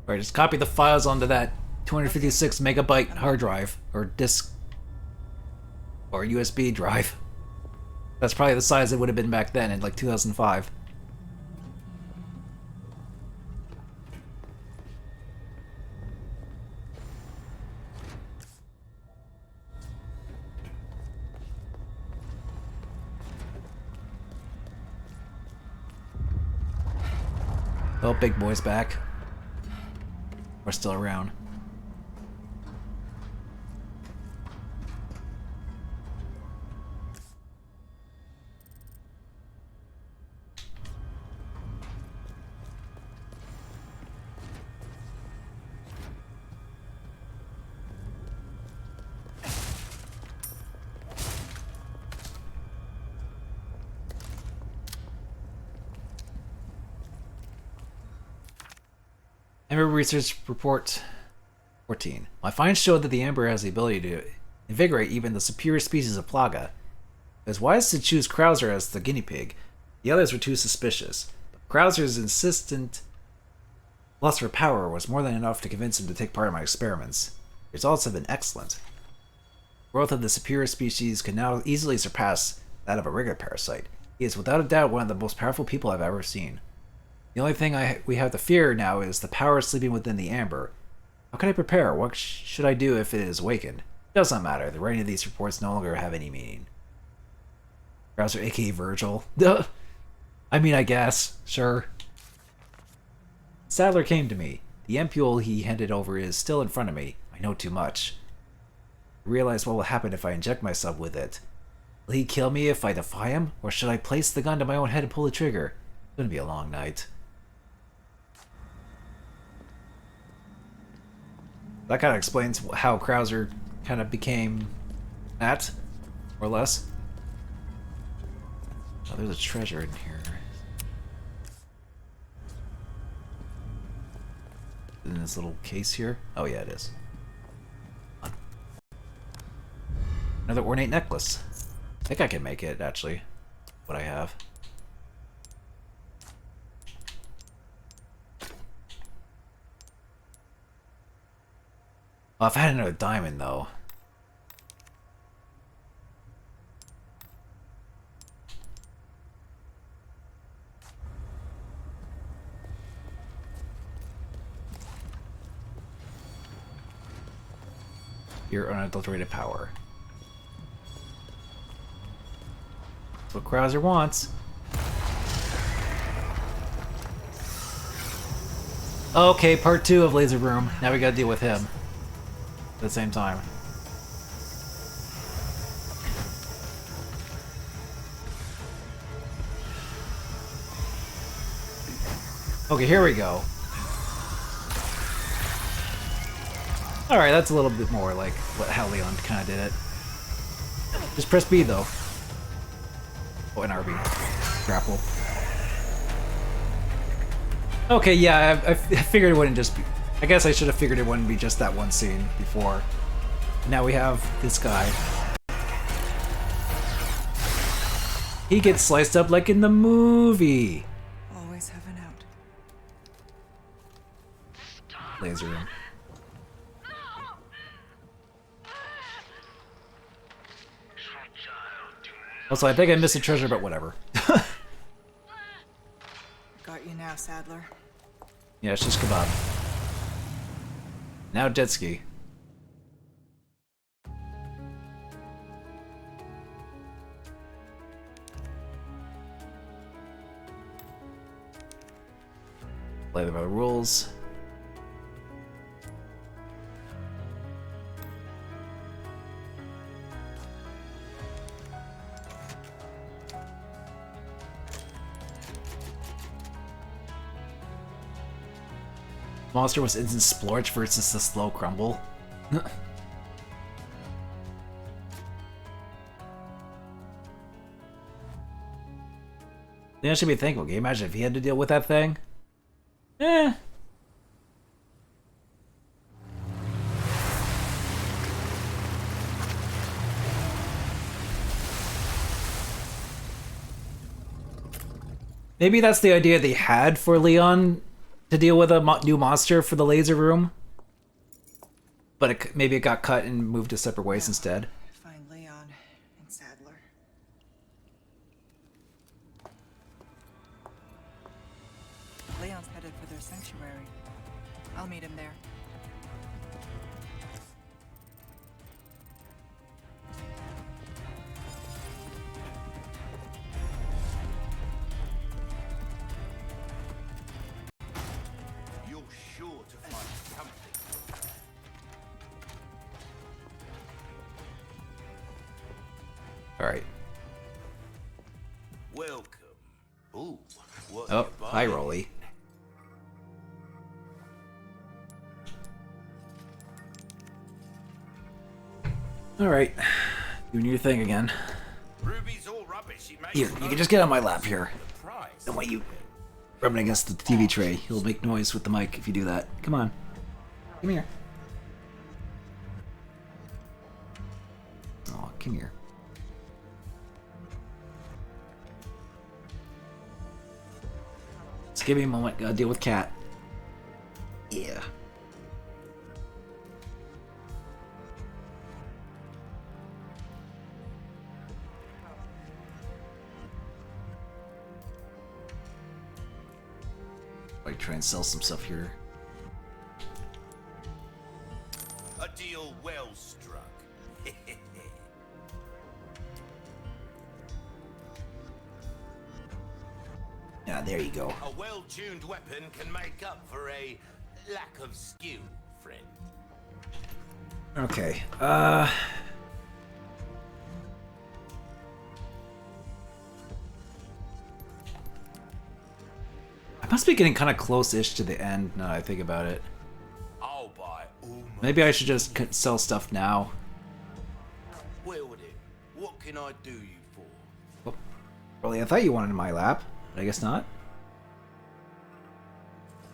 Alright, just copy the files onto that 256 megabyte hard drive, or disk, or USB drive. That's probably the size it would have been back then in like 2005. Oh, big boy's back. We're still around. Amber Research Report 14. My finds show that the amber has the ability to invigorate even the superior species of Plaga. It was wise to choose Krauser as the guinea pig. The others were too suspicious. But Krauser's insistent lust for power was more than enough to convince him to take part in my experiments. The results have been excellent. Growth of the superior species can now easily surpass that of a regular parasite. He is without a doubt one of the most powerful people I've ever seen. The only thing we have to fear now is the power sleeping within the amber. How can I prepare? What should I do if it is awakened? It does not matter. The writing of these reports no longer have any meaning. Browser, aka Virgil. Duh. I mean, I guess. Sure. Sadler came to me. The ampule he handed over is still in front of me. I know too much. I realize what will happen if I inject myself with it. Will he kill me if I defy him? Or should I place the gun to my own head and pull the trigger? It's gonna be a long night. That kind of explains how Krauser kind of became that, more or less. Oh, there's a treasure in here. In this little case here? Oh yeah, it is. Another ornate necklace. I think I can make it, actually. What I have. Oh, if I had another diamond, though. Your unadulterated power. That's what Krauser wants. Okay, part 2 of Laser Room. Now we gotta deal with him. At the same time. Okay, here we go. Alright, that's a little bit more like how Leon kind of did it. Just press B though. Oh, and RB. Grapple. Okay, yeah, I figured it wouldn't just be... I guess I should have figured it wouldn't be just that one scene before. Now we have this guy. He gets sliced up like in the movie. Always have an out. Laser room. Also, I think I missed a treasure, but whatever. Got you now, Sadler. Yeah, it's just kebab. Now jet ski. Play by the rules. Monster was instant splorch versus the slow crumble. That should be thankful. Can you imagine if he had to deal with that thing? Eh. Maybe that's the idea they had for Leon to deal with a new monster for the laser room. But maybe it got cut and moved to separate ways instead. Find Leon and Sadler. Leon's headed for their sanctuary. I'll meet him there. You're sure to find something. Alright. Welcome. Ooh, what Oh, you hi, buying? Rolly. Alright. Doing your thing again. Ruby's all rubbish. He makes Here, you can just get on my lap here. the price. Don't want you rubbing against the TV tray. You'll make noise with the mic if you do that. Come on. Come here. Oh, come here. Just give me a moment. Gotta deal with Cat. Yeah. I try and sell some stuff here. A deal well struck. Yeah, there you go. A well-tuned weapon can make up for a lack of skill, friend. Okay, I must be getting kind of close-ish to the end now that I think about it. I'll buy all my... Maybe I should just sell stuff now. Well then, what can I do you for? Oh, really, I thought you wanted my lap, but I guess not.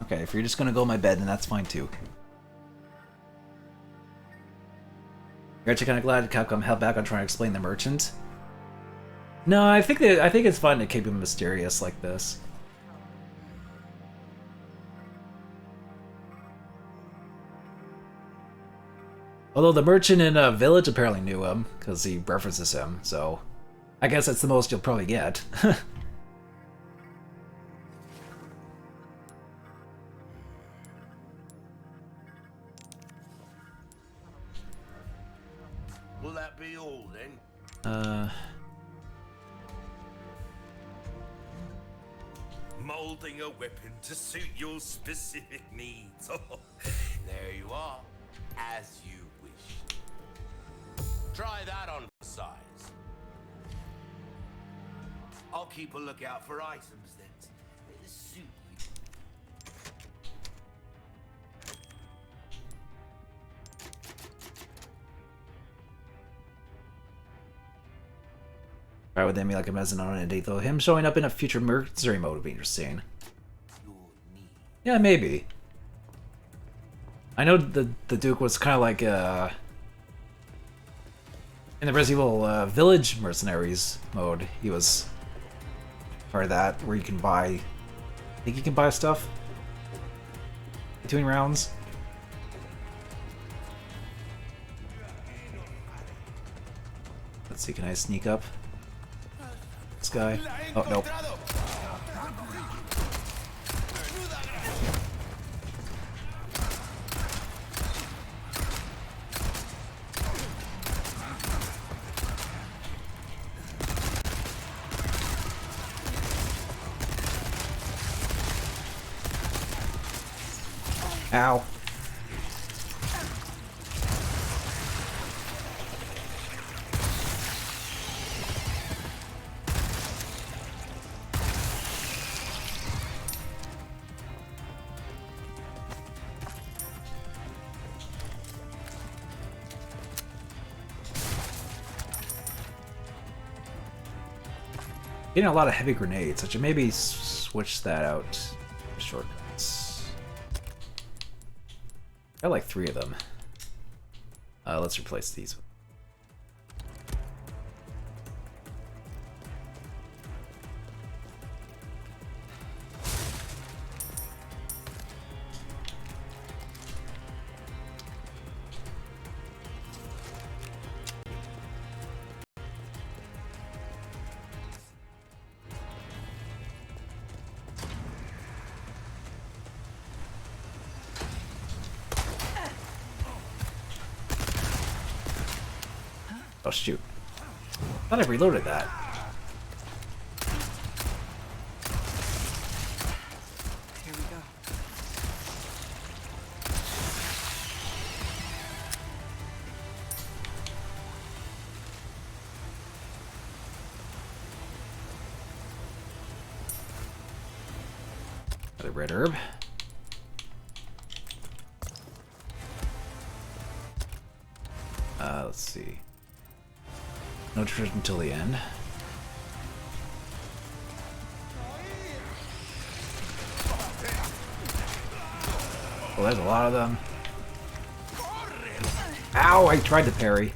Okay, if you're just gonna go in my bed, then that's fine too. You're actually kind of glad Capcom held back on trying to explain the merchant. No, I think it's fun to keep him mysterious like this. Although the merchant in a village apparently knew him, because he references him, so I guess that's the most you'll probably get. Will that be all then? Molding a weapon to suit your specific needs. There you are, as you wish. Try that on for size. I'll keep a lookout for items that suit you. Why would they be like a mezzanine on a date though? Him showing up in a future Mercenary mode would be interesting. Yeah, maybe. I know the Duke was kind of like in the Resident Evil Village Mercenaries mode. He was part of that, where you can buy. I think you can buy stuff between rounds. Let's see, can I sneak up? This guy. Oh, nope. Ow. Getting a lot of heavy grenades, so I should maybe switch that out. Shortcuts. I like 3 of them. Let's replace these. Oh shoot. I thought I reloaded that. Here we go. Another red herb. Let's see. No trick until the end. Oh, there's a lot of them. Ow, I tried to parry.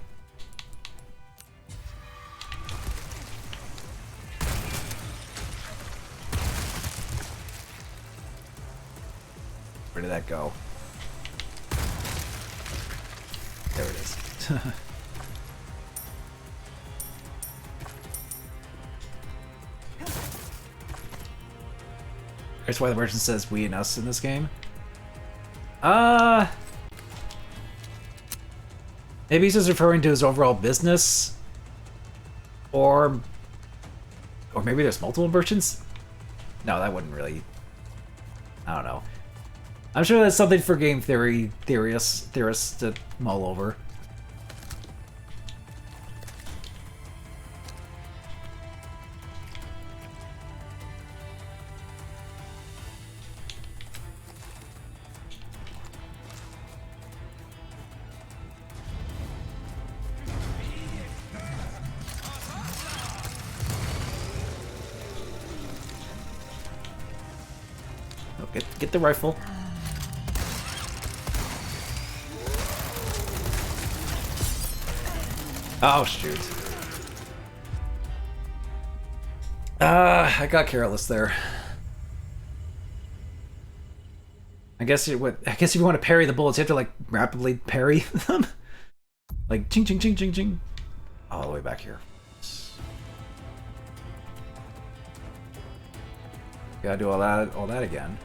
Where did that go? There it is. That's why the merchant says we and us in this game. Maybe he's just referring to his overall business. Or maybe there's multiple merchants? No, that wouldn't really... I don't know. I'm sure that's something for game theorists to mull over. Oh, get the rifle. Oh, shoot. I got careless there. I guess if you want to parry the bullets, you have to, like, rapidly parry them. Like, ching, ching, ching, ching, ching. All the way back here. Gotta do all that again.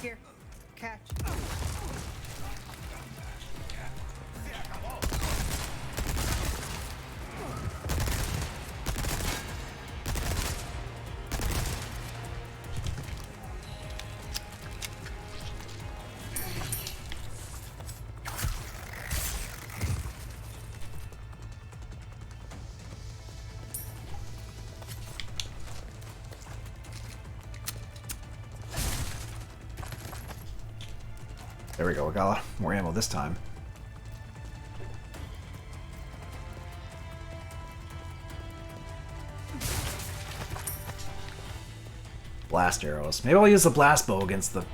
Here, catch. There we go, we got more ammo this time. Blast arrows. Maybe I'll use the blast bow against the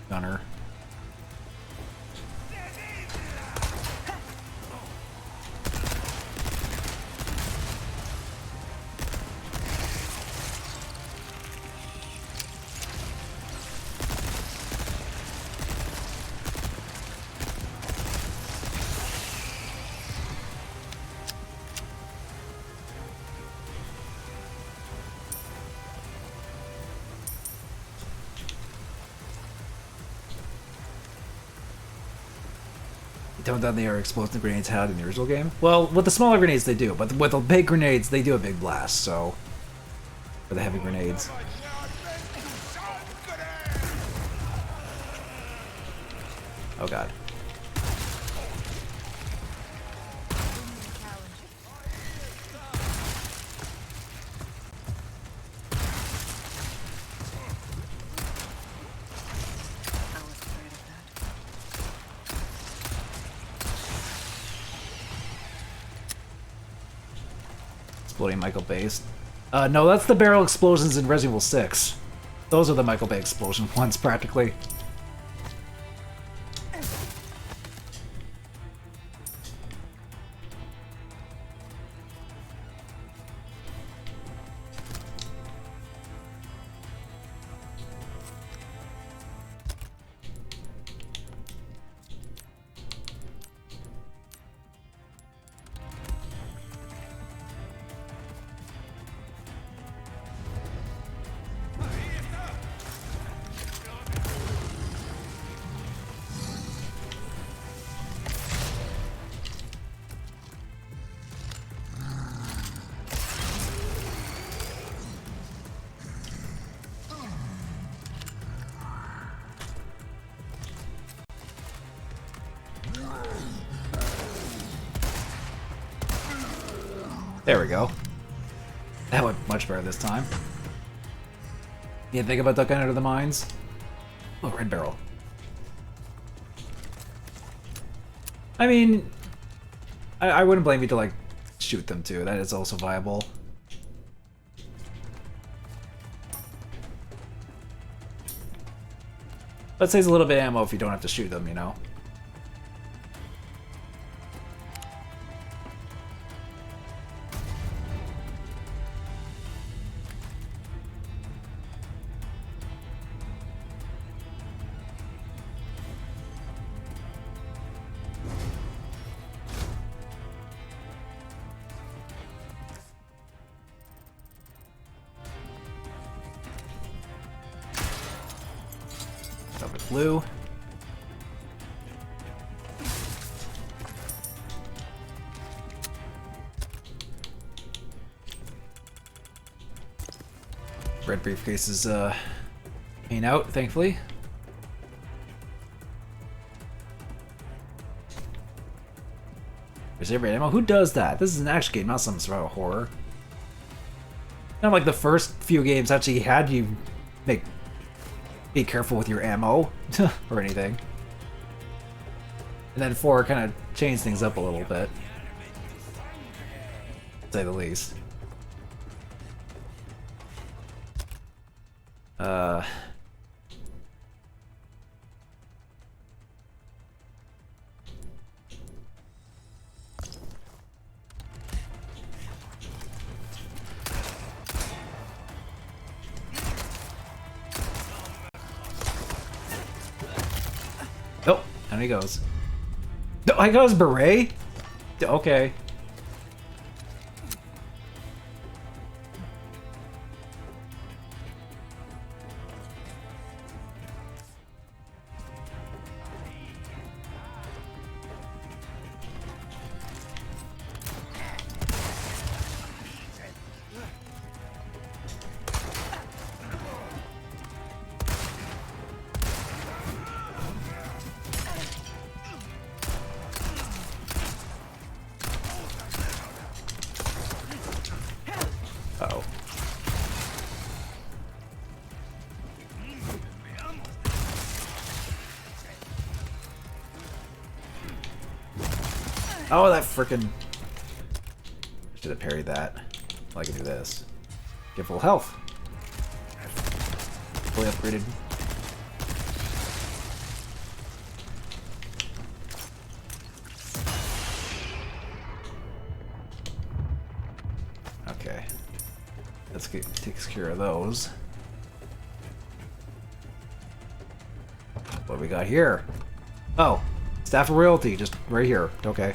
gunner. Don't think they are explosive grenades had in the original game? Well, with the smaller grenades they do, but with the big grenades they do a big blast, so... For the heavy grenades. Oh god. Exploding Michael Bay's. No, that's the barrel explosions in Resident Evil 6. Those are the Michael Bay explosion ones, practically. There we go. That went much better this time. You think about ducking under the mines? Oh, red barrel. I mean, I wouldn't blame you to, like, shoot them too. That is also viable. That saves a little bit of ammo if you don't have to shoot them, you know? Start with blue. Red briefcase is ain't out, thankfully. Reserve ammo. Who does that? This is an action game, not some survival horror. Not like the first few games actually had you be careful with your ammo or anything. And then 4 kind of changed things up a little bit, to say the least. Oh, and he goes. No, I got his beret? Okay. Uh-oh. Oh, that frickin'... Should have parried that. Well, I can do this. Get full health. Fully upgraded. Okay. Let's get takes care of those. What do we got here? Oh, Staff of Royalty, just right here. Okay.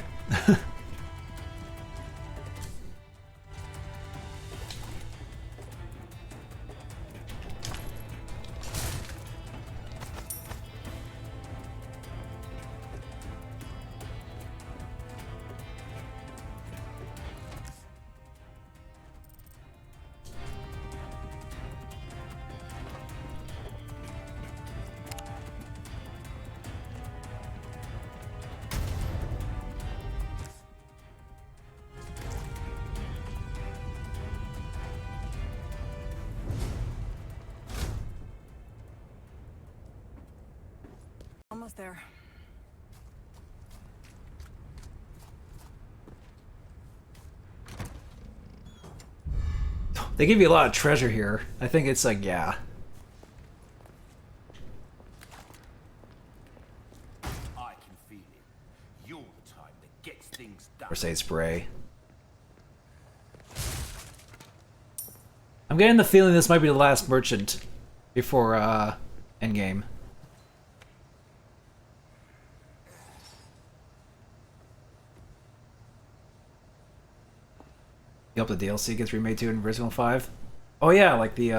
Almost there. They give you a lot of treasure here. I think it's like, yeah. I can feel it. You're the type that gets things done. Mercenaries spray. I'm getting the feeling this might be the last merchant before endgame. You hope the DLC gets remade too in Resident Evil 5? Oh yeah, like the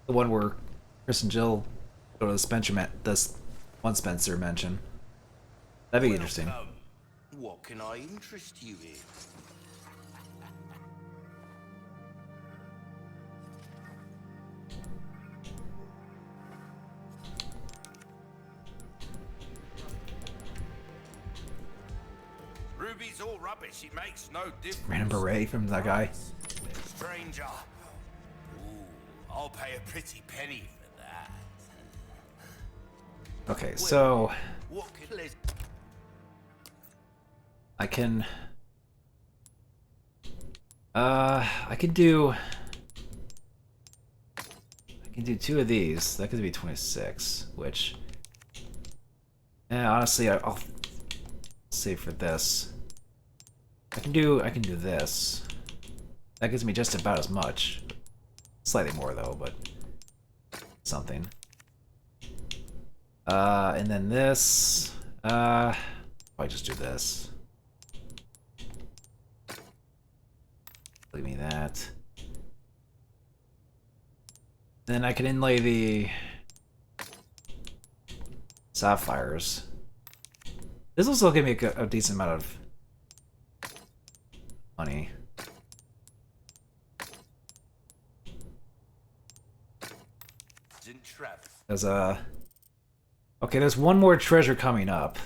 one where Chris and Jill go to the this one Spencer mentioned. That'd be interesting. What can I interest you in? ruby's all rubbish. It makes no difference. Random beret from that guy. Stranger. Ooh, I'll pay a pretty penny for that. Okay, so What can I can do 2 of these. That could be 26, which honestly I'll save for this. I can do this. That gives me just about as much. Slightly more though, but something. And then this, I just do this. Leave me that. Then I can inlay the sapphires. This will still give me a decent amount of money. There's okay, there's one more treasure coming up.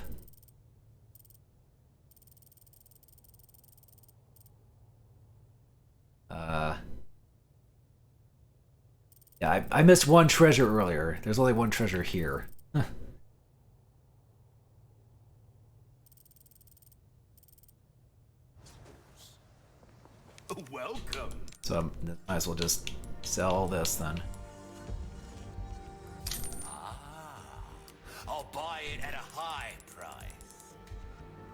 Yeah, I missed one treasure earlier. There's only one treasure here. Welcome. So I might as well just sell all this then. I'll buy it at a high price.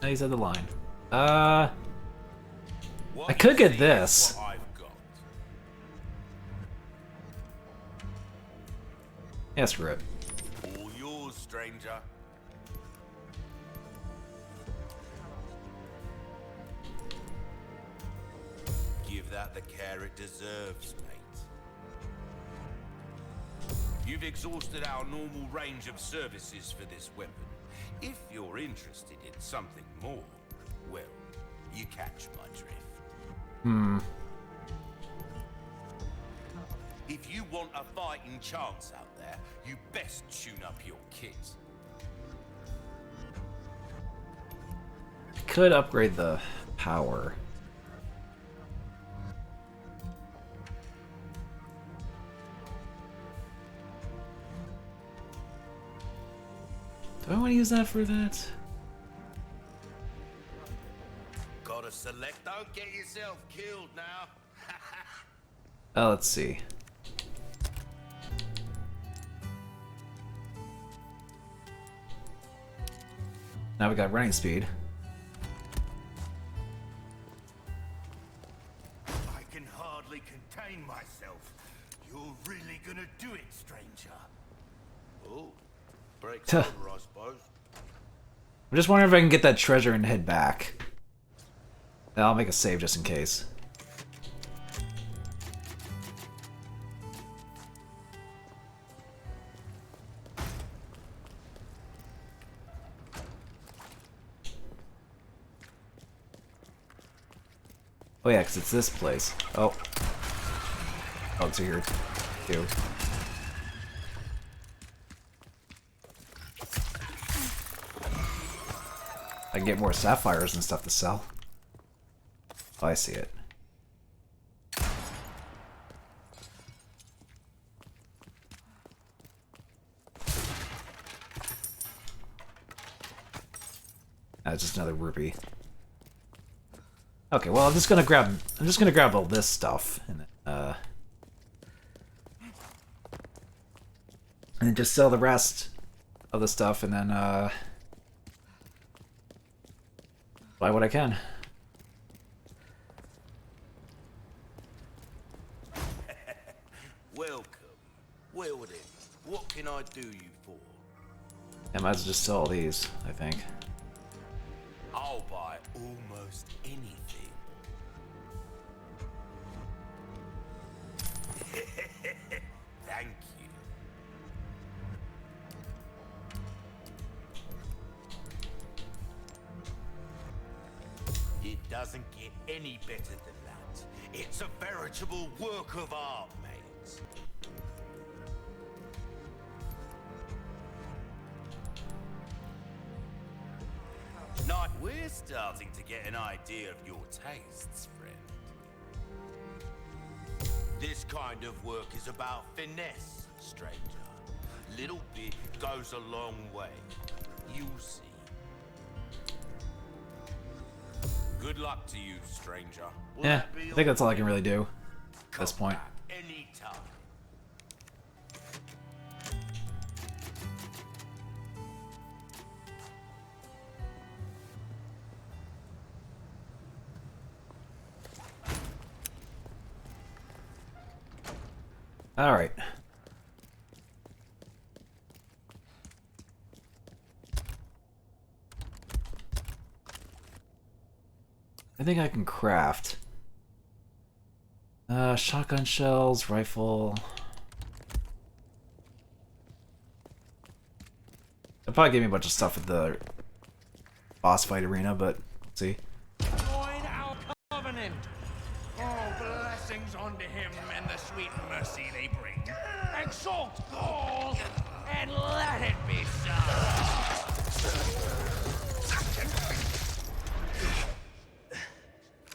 Now you said the line. I could get this. What I've got. Yeah, screw it. All yours, stranger. Give that the care it deserves, mate. You've exhausted our normal range of services for this weapon. If you're interested in something more, well, you catch my drift. If you want a fighting chance out there, you best tune up your kit. I could upgrade the power. Do I want to use that for that? Gotta select, don't get yourself killed now. Let's see. Now we got running speed. I can hardly contain myself. You're really gonna do it, stranger. Oh, breaks over, I suppose. I'm just wondering if I can get that treasure and head back. I'll make a save just in case. Oh yeah, because it's this place. Oh. Oh, it's here too. I can get more sapphires and stuff to sell. Oh, I see it. That's just another rupee. Okay, well I'm just gonna grab all this stuff and just sell the rest of the stuff and then buy what I can. Welcome. Well then, what can I do you for? I might as well just sell all these, I think. I'll buy almost anything. Thank you. It doesn't get any better than that. It's a veritable work of art, mate. Night We're starting to get an idea of your tastes, friend. This kind of work is about finesse, stranger. Little bit goes a long way. You'll see. Good luck to you, stranger. Will Yeah, that be I think that's all I right? can really do at this point. Anytime. All right. I think I can craft. Shotgun shells, rifle. They'll probably give me a bunch of stuff at the boss fight arena, but let's see. Join our covenant. Oh, blessings unto him and the sweet mercy they bring. Exalt all, and let it be so.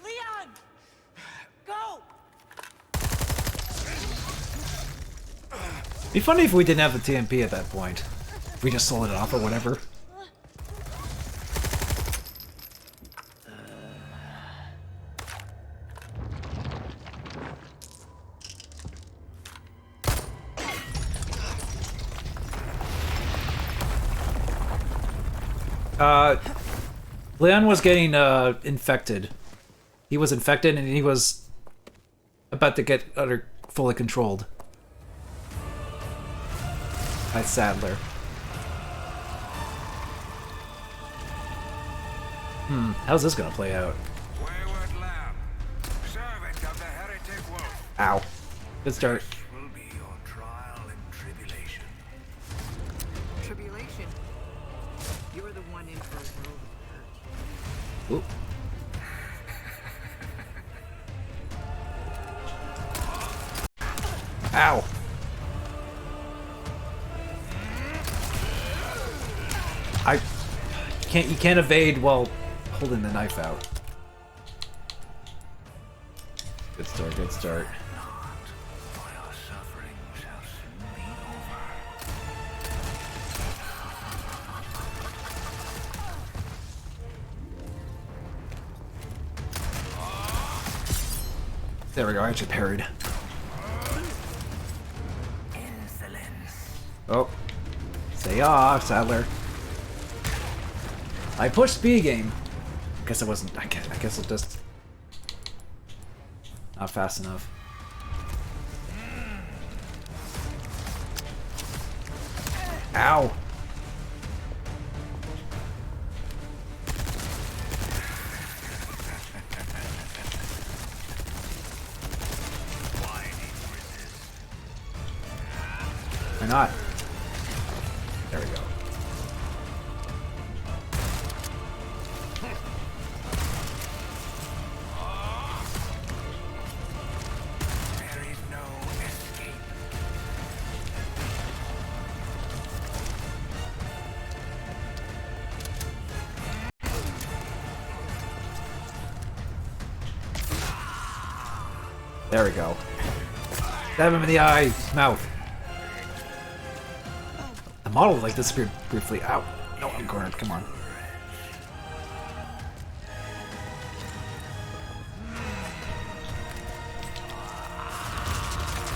Leon! Go! It'd be funny if we didn't have the TMP at that point. We just sold it off or whatever. Leon was getting infected. He was infected and he was about to get fully controlled by Sadler. How's this gonna play out? Wayward lamb, servant of the heretic wolf. Ow. Good start. Will be your trial and tribulation. Tribulation. You're the one in for a world of hurt. Oop. Ow. You can't evade while holding the knife out. Good start, good start. There we go, I actually parried. Oh. Stay off, Sadler. I pushed B game. Guess it wasn't. I guess it just not fast enough. Ow. Why not? There we go. There is no escape. There we go. Stab him in the eye, mouth. The model like disappeared briefly. Ow. No, I'm cornered. Come on.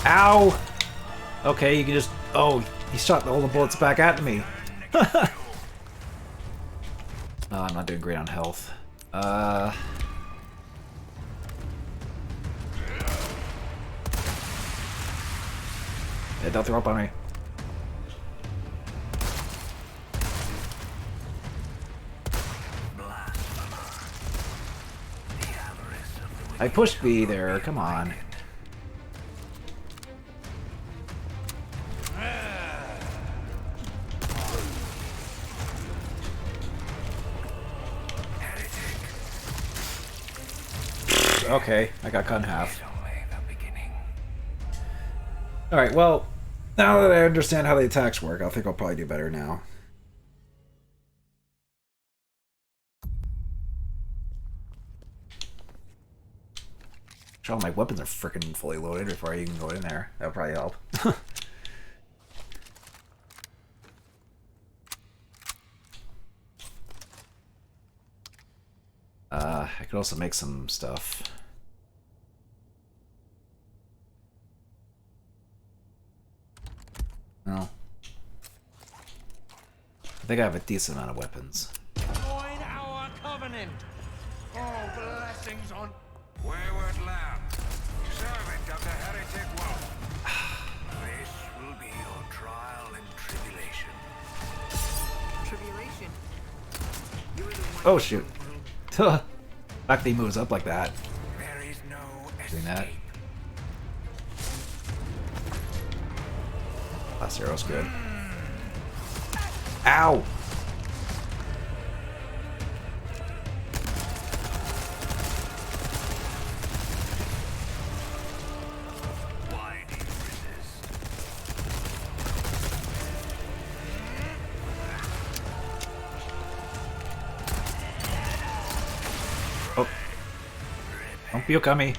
Ow! Okay, you can just... Oh, he shot all the bullets back at me. Oh, I'm not doing great on health. Yeah, don't throw up on me. I pushed B there, come on. Okay, I got cut in half. Alright, well, now that I understand how the attacks work, I think I'll probably do better now. sure all my weapons are freaking fully loaded before I even go in there. That would probably help. I could also make some stuff. No. I think I have a decent amount of weapons. Join our covenant. Oh, blessings on Wayward lamb, servant of the heretic wolf. This will be your trial and tribulation. Tribulation. You're the one. Oh shoot. The fact that he moves up like that. There is no Doing that. escape. Last arrow's good. Ow! Why do you resist? Oh. Don't puke on me.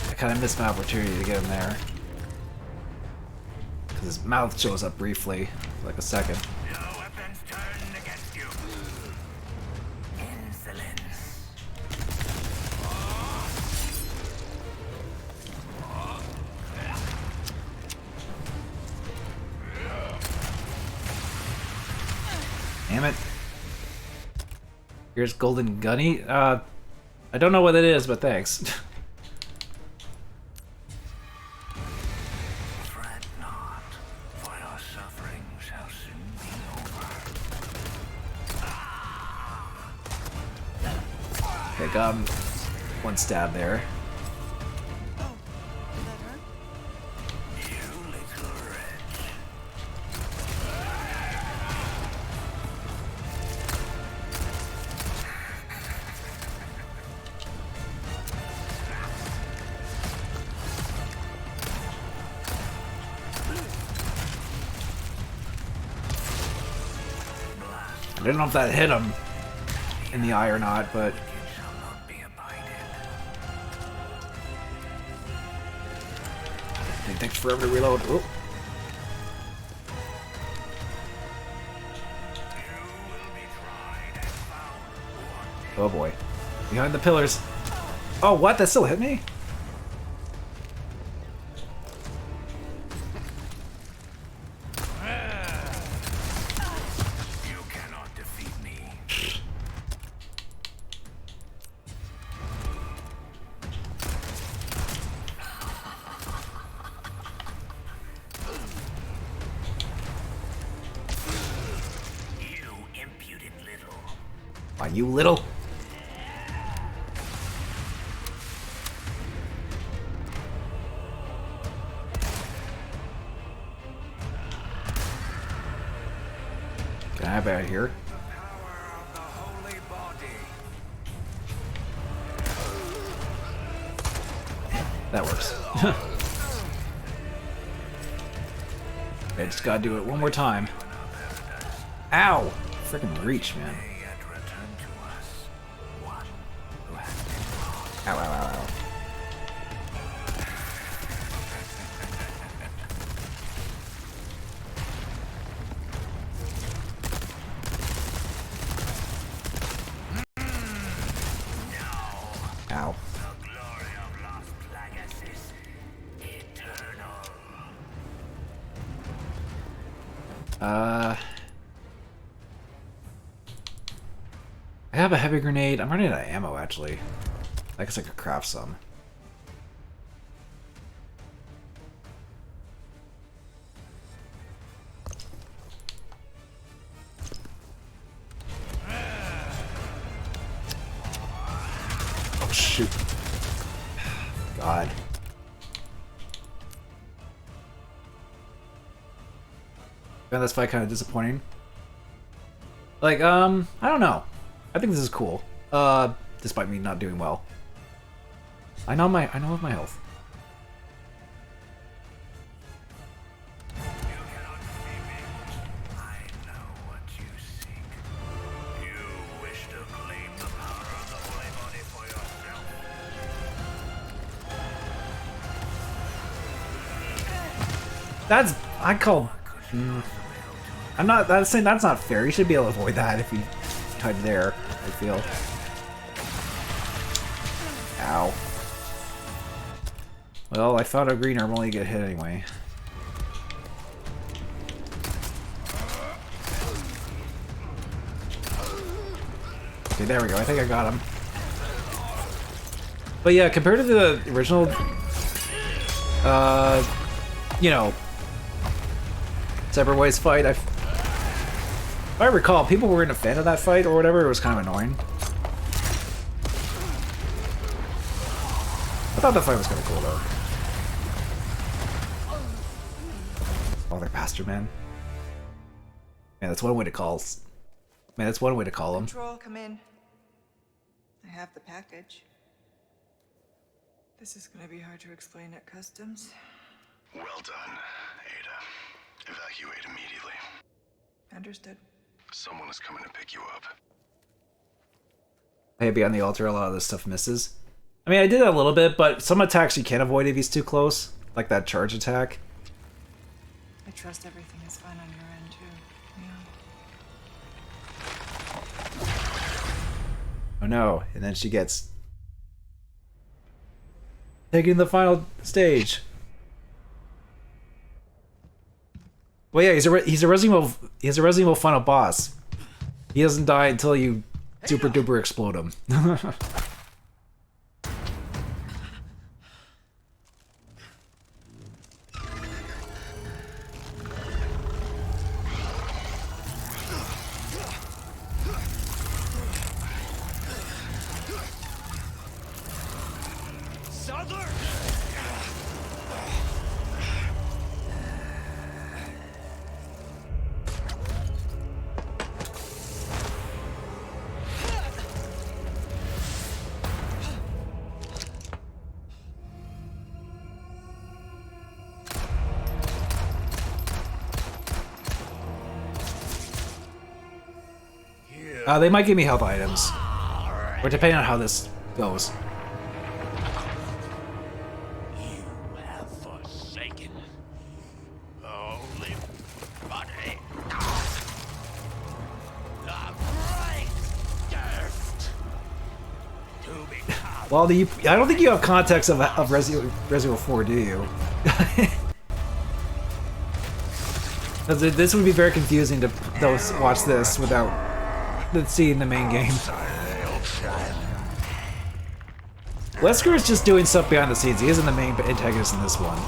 I kind of missed my opportunity to get him there. Because his mouth shows up briefly, for like a second. No weapons turned against you. Insolence. Damn it. Here's Golden Gunny. I don't know what it is, but thanks. Fret not, for your suffering shall soon be over. Okay, got him. One stab there. Oh, did that hurt? You little wretch. I don't know if that hit him in the eye or not, but It shall not be abided. it takes forever to reload. Oh. You will be tried and found wanting. Oh boy. Behind the pillars. Oh, what? That still hit me? You cannot defeat me. You impudent little. Are you little? Can I have out of here? Power of the holy body. That works. I just gotta do it one more time. Ow! Freaking reach, man. May yet return to us one who has been lost. Ow, ow, ow, ow. Ow. The glory of Las Plagas is eternal. I have a heavy grenade. I'm running out of ammo, actually. I guess I could craft some. Oh, shoot. God. Found this fight kind of disappointing. Like, I don't know. I think this is cool. Despite me not doing well. I know of my health. You cannot defeat me. I know what you seek. You wish That's I call. I'm not. That's saying that's not fair. You should be able to avoid that if you tried there. I feel. Ow. Well, I thought a green arm only get hit anyway. Okay, there we go. I think I got him. But yeah, compared to the original, you know, Separate Ways fight, if I recall, people weren't a fan of that fight or whatever. It was kind of annoying. I thought the fight was kind of cool though. Father Pastor Man. Man, that's one way to call. Man, that's one way to call him. Control, come in. I have the package. This is gonna be hard to explain at customs. Well done, Ada. Evacuate immediately. Understood. Someone is coming to pick you up. Hey, beyond the altar, a lot of this stuff misses. I mean, I did a little bit, but some attacks you can't avoid if he's too close. Like that charge attack. I trust everything is fine on your end, too. Yeah. Oh no, and then she gets taken to the final stage. Well, yeah, he's a Resident Evil final boss. He doesn't die until you super duper explode him. They might give me health items, or depending on how this goes. You have forsaken only body. The bright gift to become. Well, I don't think you have context of Resident Evil 4, do you? Because this would be very confusing to those watch this without seeing the main game. Wesker is just doing stuff behind the scenes. He isn't the main antagonist in this one.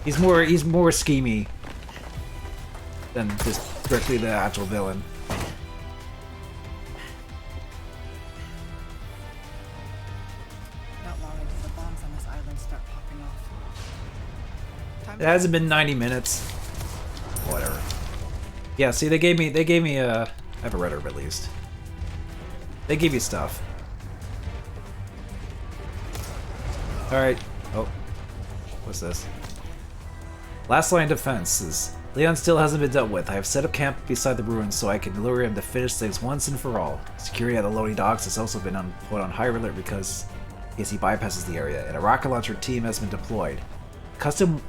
He's more schemy than just strictly the actual villain. Not long until the bombs on this island start popping off. It hasn't been 90 minutes. Whatever. Yeah, see, they gave me I have a red herb at least. They gave you stuff. Alright. Oh. What's this? Last line of defense is Leon still hasn't been dealt with. I have set up camp beside the ruins so I can lure him to finish things once and for all. Security at the loading docks has also been put on high alert because in case he bypasses the area, and a rocket launcher team has been deployed. Custom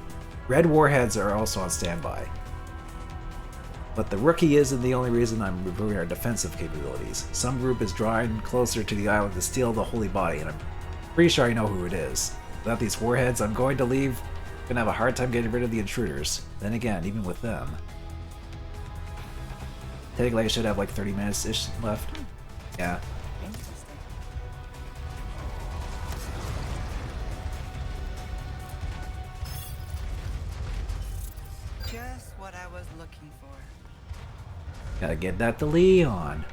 red warheads are also on standby. But the rookie isn't the only reason I'm reviewing our defensive capabilities. Some group is drawing closer to the island to steal the holy body, and I'm pretty sure I know who it is. Without these warheads, I'm going to leave. I'm gonna have a hard time getting rid of the intruders. Then again, even with them. Technically, I should have like 30 minutes-ish left. Yeah. Just what I was looking for. Gotta get that to Leon.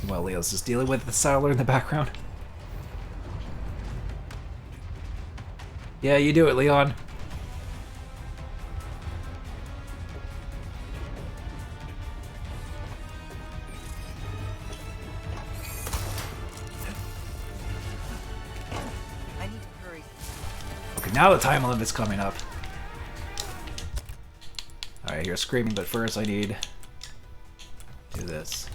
Well, Leo's just dealing with the Siler in the background. Yeah, you do it, Leon. I need to hurry. Okay, now the time limit's coming up. Alright, you're screaming, but first I need to do this.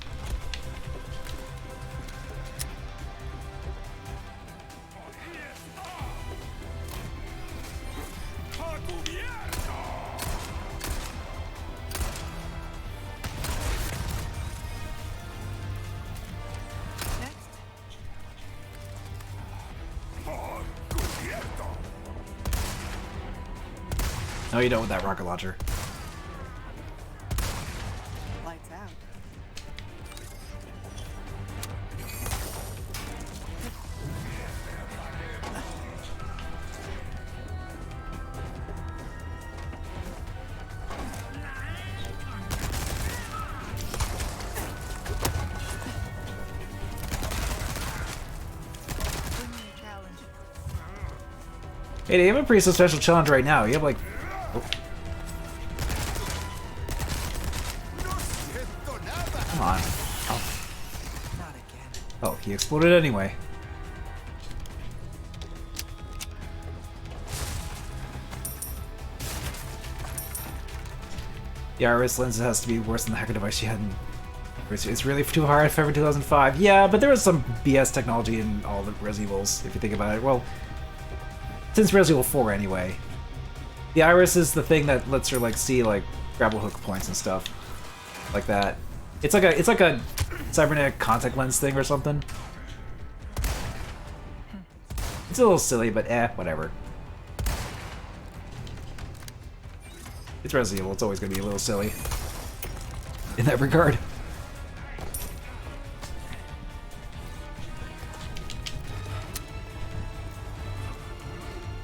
No, you don't with that rocket launcher. Lights out. Bring me a challenge. Hey, they have a pretty special challenge right now. You have like... Oh. Come on. Oh. Not again. Oh, he exploded anyway. The iris lens has to be worse than the hacker device she had in... It's really too hard for 2005. Yeah, but there was some BS technology in all the Res Evils, if you think about it. Well, since Resident Evil 4 anyway. The iris is the thing that lets her like see like grapple hook points and stuff. Like that. It's like a cybernetic contact lens thing or something. It's a little silly, but whatever. It's Resident Evil, it's always gonna be a little silly. In that regard.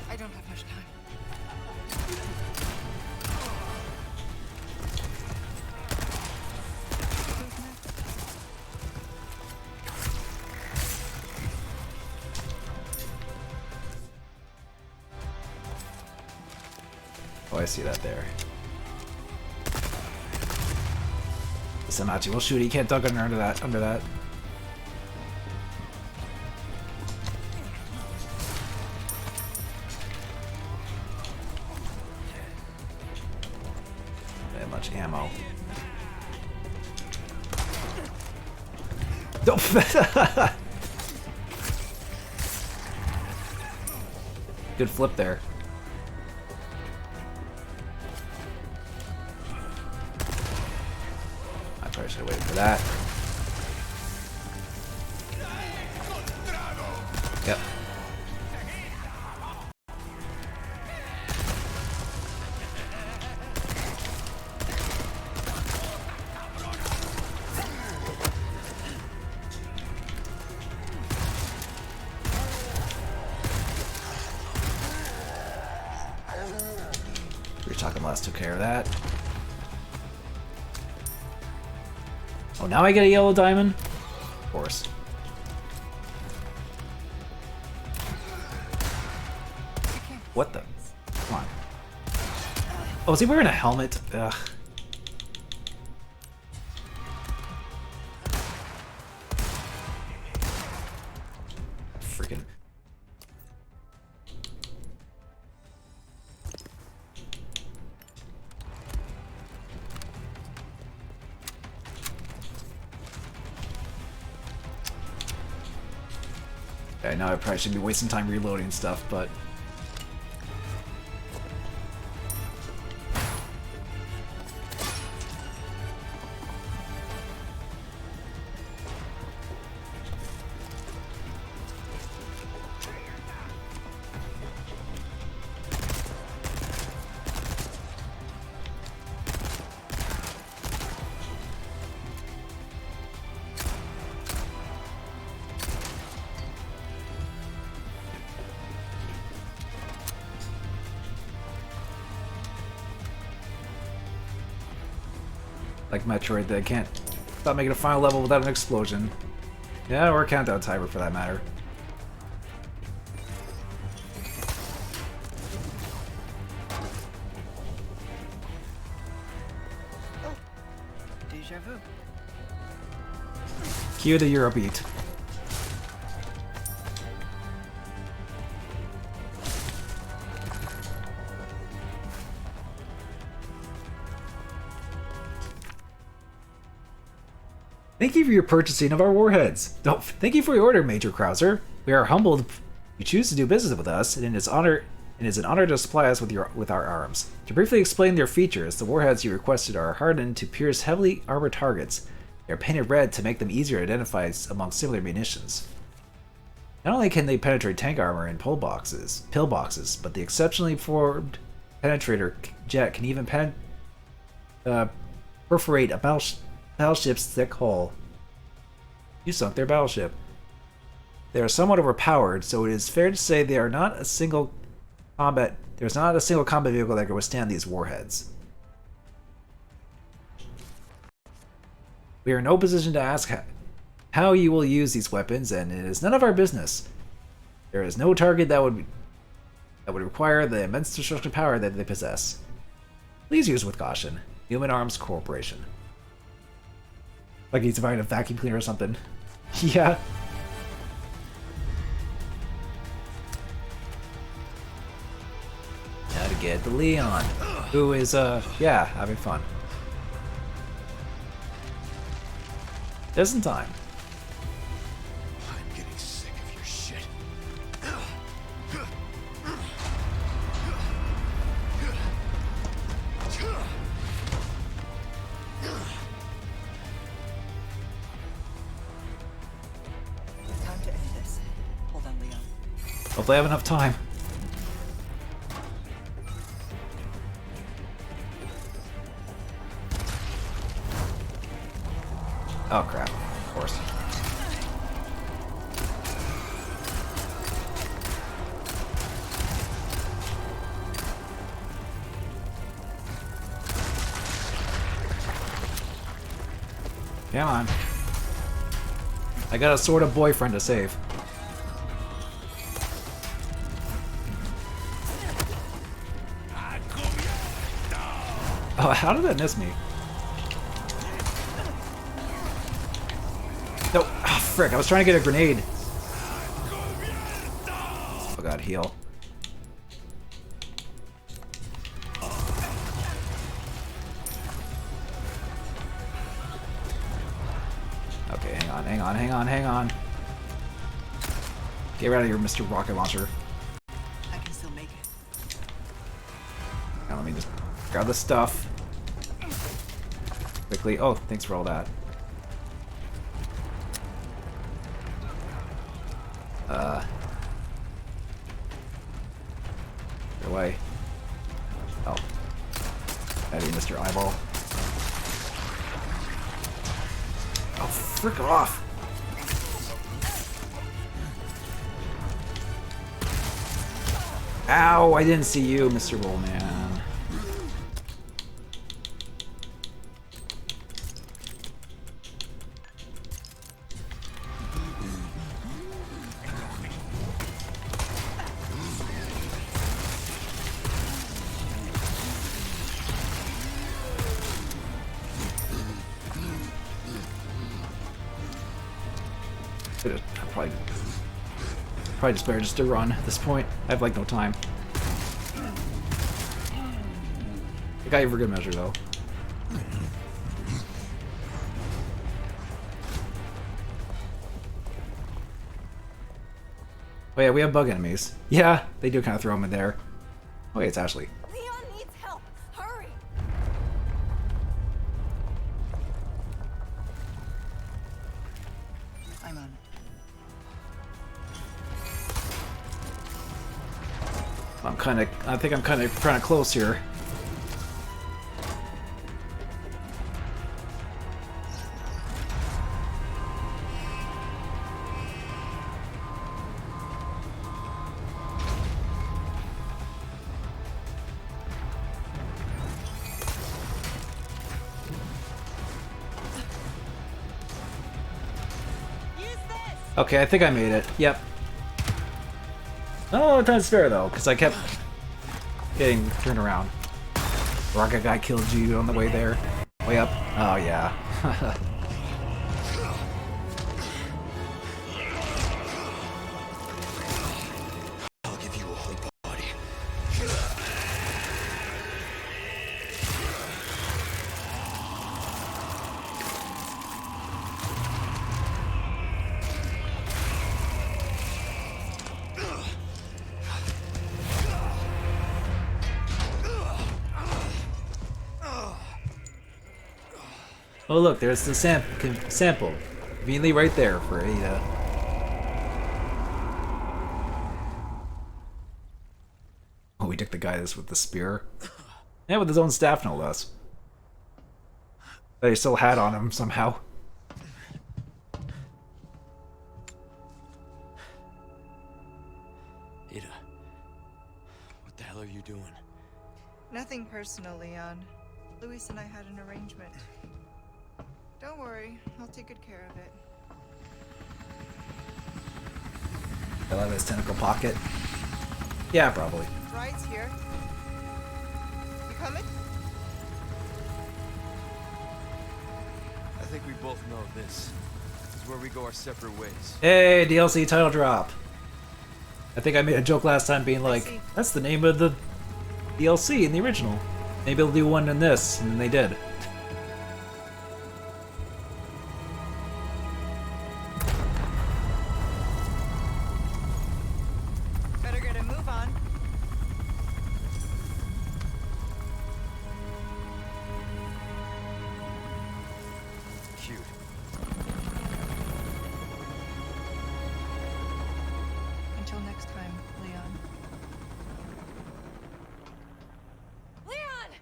I don't have much time. Oh, I see that there. Samachi will shoot. He can't dunk under that. Under that. That much ammo. Good flip there. I probably should have waited for that. Yep. Talking last took care of that. Oh, now I get a yellow diamond? Of course. What the? Come on. Oh, is he wearing a helmet? Ugh. Freaking. Okay, now I probably should be wasting time reloading stuff, but... like Metroid, they can't stop making a final level without an explosion. Yeah, or a countdown timer for that matter. Oh, deja vu. Cue the Eurobeat. Thank you for your purchasing of our warheads. Oh, thank you for your order, Major Krauser. We are humbled you choose to do business with us, and it is an honor to supply us with our arms. To briefly explain their features, the warheads you requested are hardened to pierce heavily armored targets. They are painted red to make them easier to identify among similar munitions. Not only can they penetrate tank armor and pillboxes, but the exceptionally formed penetrator jet can even perforate a battleship's thick hull. You sunk their battleship. They are somewhat overpowered, so it is fair to say they are not a single combat. There's not a single combat vehicle that can withstand these warheads. We are in no position to ask how you will use these weapons, and it is none of our business. There is no target that would require the immense destructive power that they possess. Please use with caution. Human Arms Corporation. Like he's buying a vacuum cleaner or something. Yeah. Now to get to Leon, who is, yeah, having fun. Just in time. I'm getting sick of your shit. Time to end this. Hold on, Leon. Hopefully I have enough time. Oh crap, of course. Come on. I got a sort of boyfriend to save. Oh, how did that miss me? No, oh, frick, I was trying to get a grenade. Oh god, heal. Okay, hang on. Get out of here, Mr. Rocket Launcher. I can still make it. Now let me just grab the stuff. Quickly. Oh, thanks for all that. Get away. Oh. Out of here, Mr. Eyeball. Oh, frick off! Ow, I didn't see you, Mr. Rollman. Probably just better just to run at this point. I have like no time. I got you for good measure though. Oh yeah, we have bug enemies. Yeah, they do kind of throw them in there. Oh wait, it's Ashley. Leon needs help. Hurry. I'm on it. I think I'm kind of close here. Okay, I think I made it. Yep. Oh, time to spare though, because I kept getting turned around. Rocket guy killed you on the way there. Way up. Oh yeah. I'll give you a whole body. Oh look, there's the sample. Conveniently right there for Ada. Oh, we kick the guy with the spear. And with his own staff, no less. But he still had on him somehow. Ada, what the hell are you doing? Nothing personal, Leon. Luis and I had an arrangement. Don't worry, I'll take good care of it. I love his tentacle pocket. Yeah, probably. Ride's here. You coming? I think we both know this is where we go our separate ways. Hey, DLC title drop. I think I made a joke last time being like, that's the name of the DLC in the original. Maybe they'll do one in this, and then they did. Better get a move on. Cute. Until next time, Leon. Leon!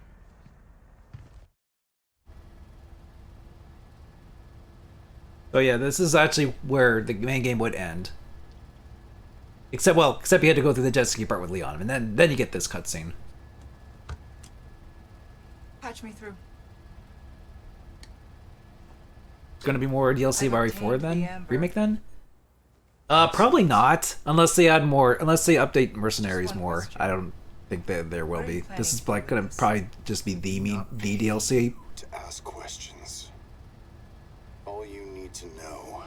So yeah, this is actually where the main game would end. Except you had to go through the jet ski part with Leon, and then you get this cutscene. Patch me through. It's gonna be more DLC of I've RE4 obtained then? the Amber. Remake then? Probably not. Unless they add more, unless they update Mercenaries Just one more. question. I don't think that there will What are you be. This is planning like to do gonna with this? probably just be the DLC. To ask questions. All you need to know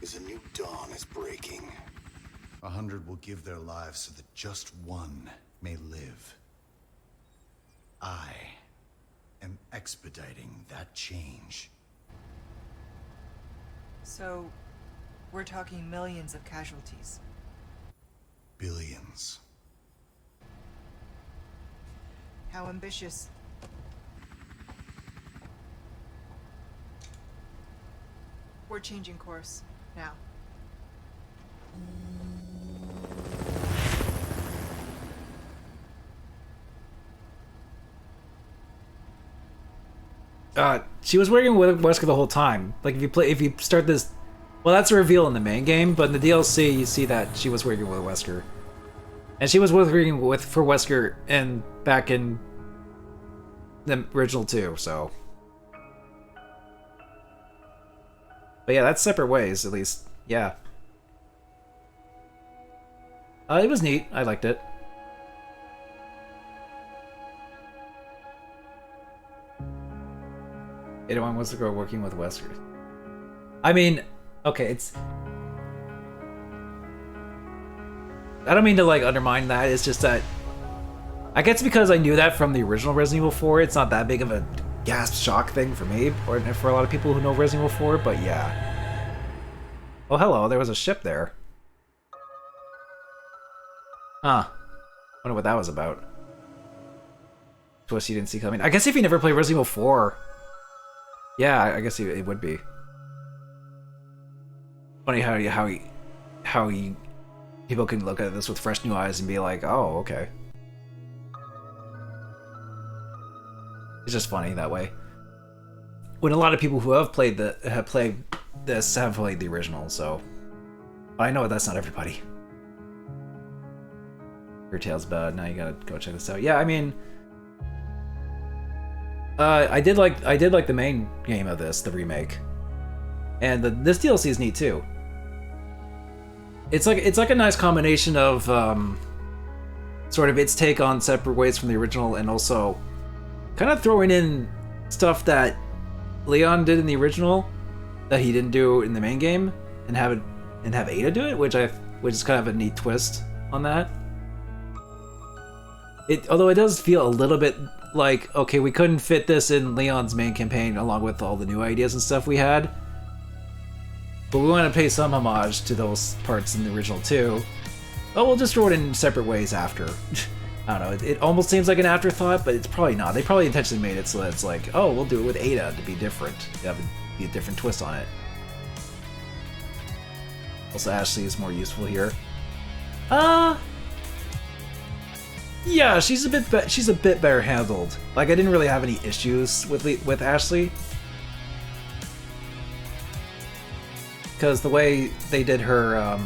is a new dawn is breaking. 100 will give their lives so that just one may live. I am expediting that change. So, we're talking millions of casualties. Billions. How ambitious. We're changing course now. She was working with Wesker the whole time. Like if you start this, well, that's a reveal in the main game, but in the DLC you see that she was working with Wesker, and she was working for Wesker and back in the original too. So, but yeah, that's separate ways at least. Yeah, it was neat. I liked it. Anyone wants to go working with Wesker. I mean, okay, it's... I don't mean to, like, undermine that, it's just that... I guess because I knew that from the original Resident Evil 4, it's not that big of a gasp shock thing for me, or for a lot of people who know Resident Evil 4, but yeah. Oh, hello, there was a ship there. Huh. Wonder what that was about. Twist you didn't see coming. I guess if you never played Resident Evil 4... Yeah, I guess it would be. Funny how people can look at this with fresh new eyes and be like, oh, okay. It's just funny that way. When a lot of people who have played this have played the original, so I know that's not everybody. Your tail's bad. Now you gotta go check this out. Yeah, I mean. I did like the main game of this, the remake, and this DLC is neat too. It's like a nice combination of sort of its take on Separate Ways from the original, and also kind of throwing in stuff that Leon did in the original that he didn't do in the main game, and have Ada do it, which is kind of a neat twist on that. Although it does feel a little bit like, okay, we couldn't fit this in Leon's main campaign along with all the new ideas and stuff we had, but we want to pay some homage to those parts in the original too. Oh, we'll just throw it in Separate Ways after. I don't know, it almost seems like an afterthought, but it's probably not. They probably intentionally made it so that it's like, oh, we'll do it with Ada to be different, to be a different twist on it. Also, Ashley is more useful here. Yeah, she's a bit better handled. Like, I didn't really have any issues with Ashley, because the way they did her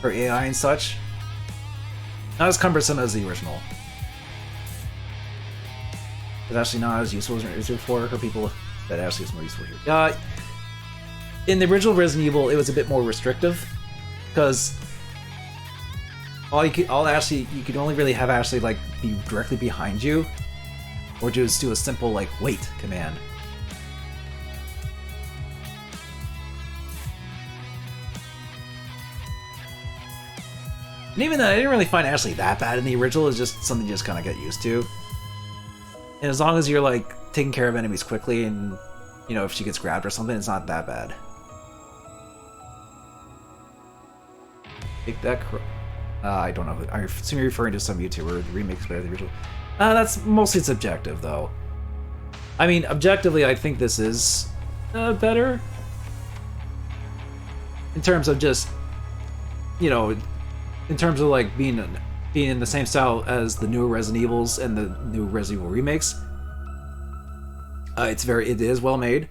her AI and such, not as cumbersome as the original. It's actually not as useful as before. Her people that Ashley is more useful here. In the original Resident Evil, it was a bit more restrictive, because you could only really have Ashley like be directly behind you, or just do a simple like wait command. And even then, I didn't really find Ashley that bad in the original. It's just something you just kind of get used to. And as long as you're like taking care of enemies quickly, and you know if she gets grabbed or something, it's not that bad. Take that. I don't know. I assume you're referring to some YouTuber. The remake's better than the original. That's mostly subjective, though. I mean, objectively, I think this is better in terms of just, you know, in terms of like being in the same style as the newer Resident Evils and the new Resident Evil remakes. It is well made,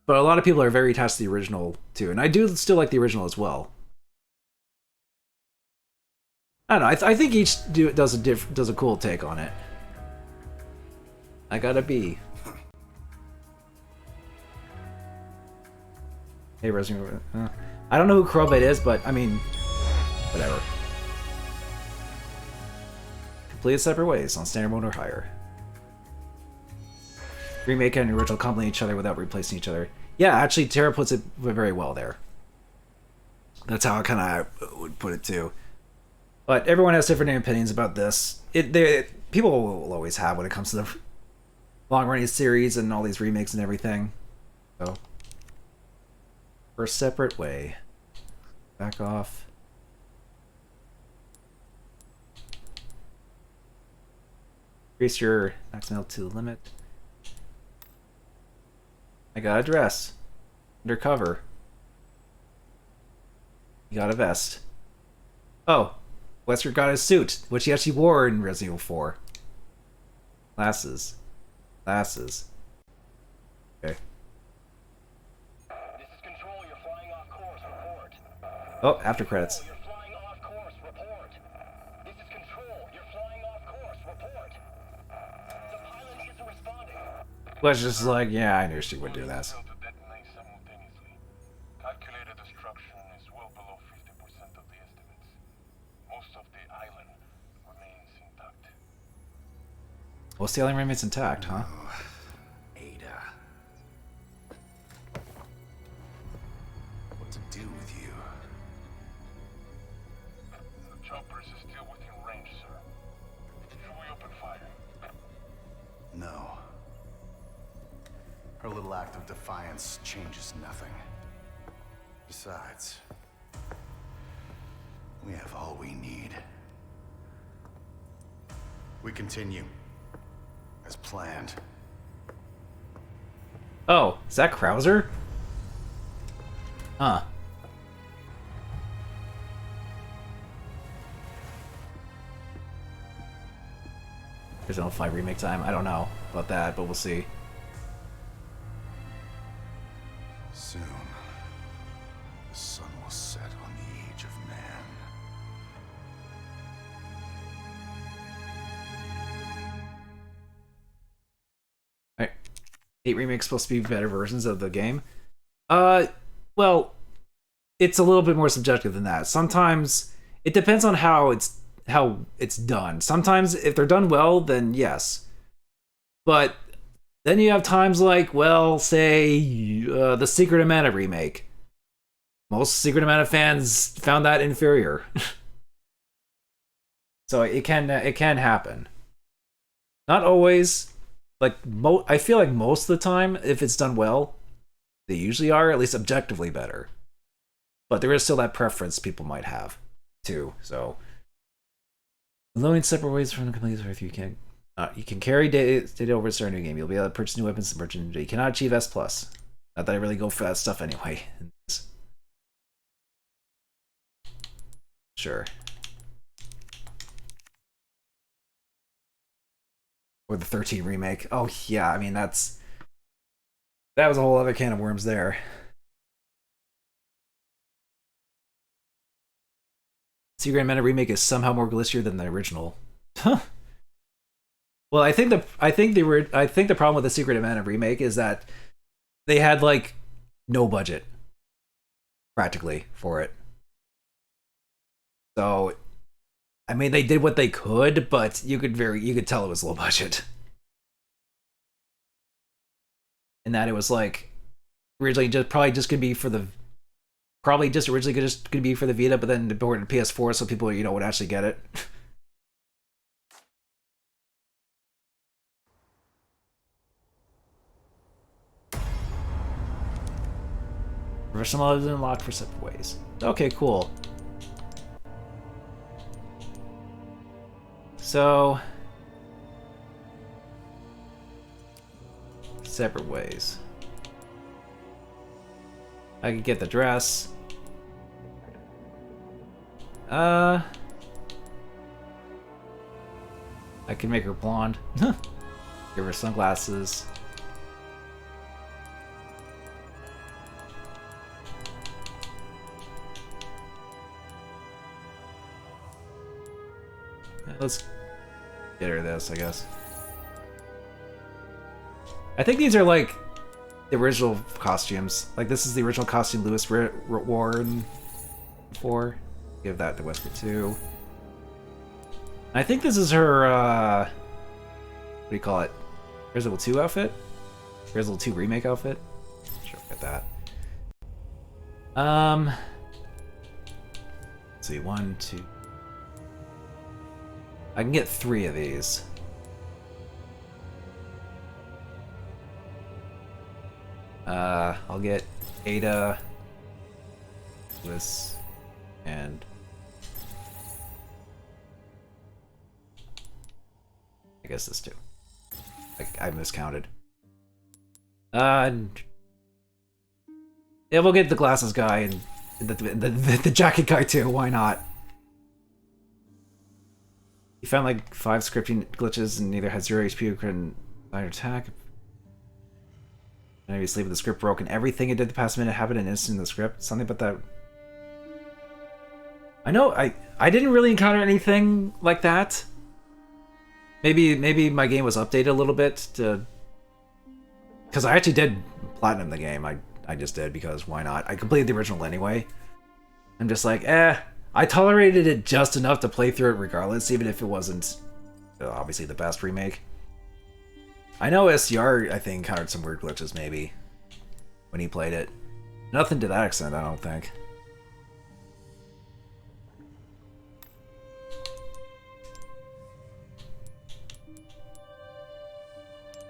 but a lot of people are very attached to the original too, and I do still like the original as well. I don't know. I think each does a cool take on it. I gotta be. Hey, Resident Evil. I don't know who Crowbait is, but I mean, whatever. Completed separate ways on standard mode or higher. Remake and original complement each other without replacing each other. Yeah, actually, Tara puts it very well there. That's how I kind of would put it too. But everyone has different opinions about this. People will always have when it comes to the long-running series and all these remakes and everything. So, for a separate way. Back off. Increase your maximum to the limit. I got a dress. Undercover. You got a vest. Oh. Wesker got his suit, which he actually wore in Resident Evil 4. Glasses. Glasses. Okay. This is Control. You're flying off course. Report. Oh, after credits. You're flying off course. Report. This is Control. You're flying off course. Report. The pilot isn't responding. Was just like, yeah, I knew she would do that. Calculated destruction is well below 50% of the estimates. Most of the island remains intact. Well, the island remains intact, huh? Ada. What to do with you? The choppers is still within range, sir. Should we open fire? No. Her little act of defiance changes nothing. Besides, we have all we need. We continue. As planned. Oh, is that Krauser? Huh. There's no 5 remake time. I don't know about that, but we'll see. Soon, the sun will set on the age of man. Alright. 8 remakes supposed to be better versions of the game. Well, it's a little bit more subjective than that. Sometimes it depends on how it's done. Sometimes if they're done well, then yes. But then you have times like, well, say the Secret of Mana remake. Most Secret of Mana fans found that inferior. So it can happen. Not always. Like I feel like most of the time, if it's done well, they usually are at least objectively better. But there is still that preference people might have too. So, allowing separate ways from the complete if you can. You can carry data over to start a new game. You'll be able to purchase new weapons and merchant. You cannot achieve S+. Not that I really go for that stuff anyway. Sure. Or the 13 remake. Oh yeah, I mean that was a whole other can of worms there. Secret of Mana remake is somehow more glitchier than the original. Huh. Well, I think the problem with the Secret of Mana remake is that they had like no budget practically for it. So I mean they did what they could, but you could tell it was low budget. And that it was like originally probably just gonna be for the Vita, but then they ported to PS4 so people would actually get it. Professional is unlocked for separate ways. Okay, cool. So separate ways. I could get the dress. I can make her blonde. Give her sunglasses. Let's get her this, I guess. I think these are like the original costumes. Like this is the original costume Lewis wore for. Give that to Wesker too. I think this is her what do you call it? Resident Evil 2 outfit? Resident Evil 2 remake outfit? Sure, get that. Let's see, 1, 2. I can get 3 of these. I'll get Ada, Lewis, and I guess this too. I miscounted. Yeah, we'll get the glasses guy and the jacket guy too. Why not? He found like 5 scripting glitches and neither had 0 HP or couldn't attack. Maybe sleep with the script broken. Everything it did the past minute happened in instant in the script. Something about that. I know I didn't really encounter anything like that. Maybe my game was updated a little bit to, because I actually did platinum the game. I just did because why not? I completed the original anyway. I'm just like, I tolerated it just enough to play through it regardless, even if it wasn't obviously the best remake. I know SCR, I think, encountered some weird glitches, maybe, when he played it. Nothing to that extent, I don't think.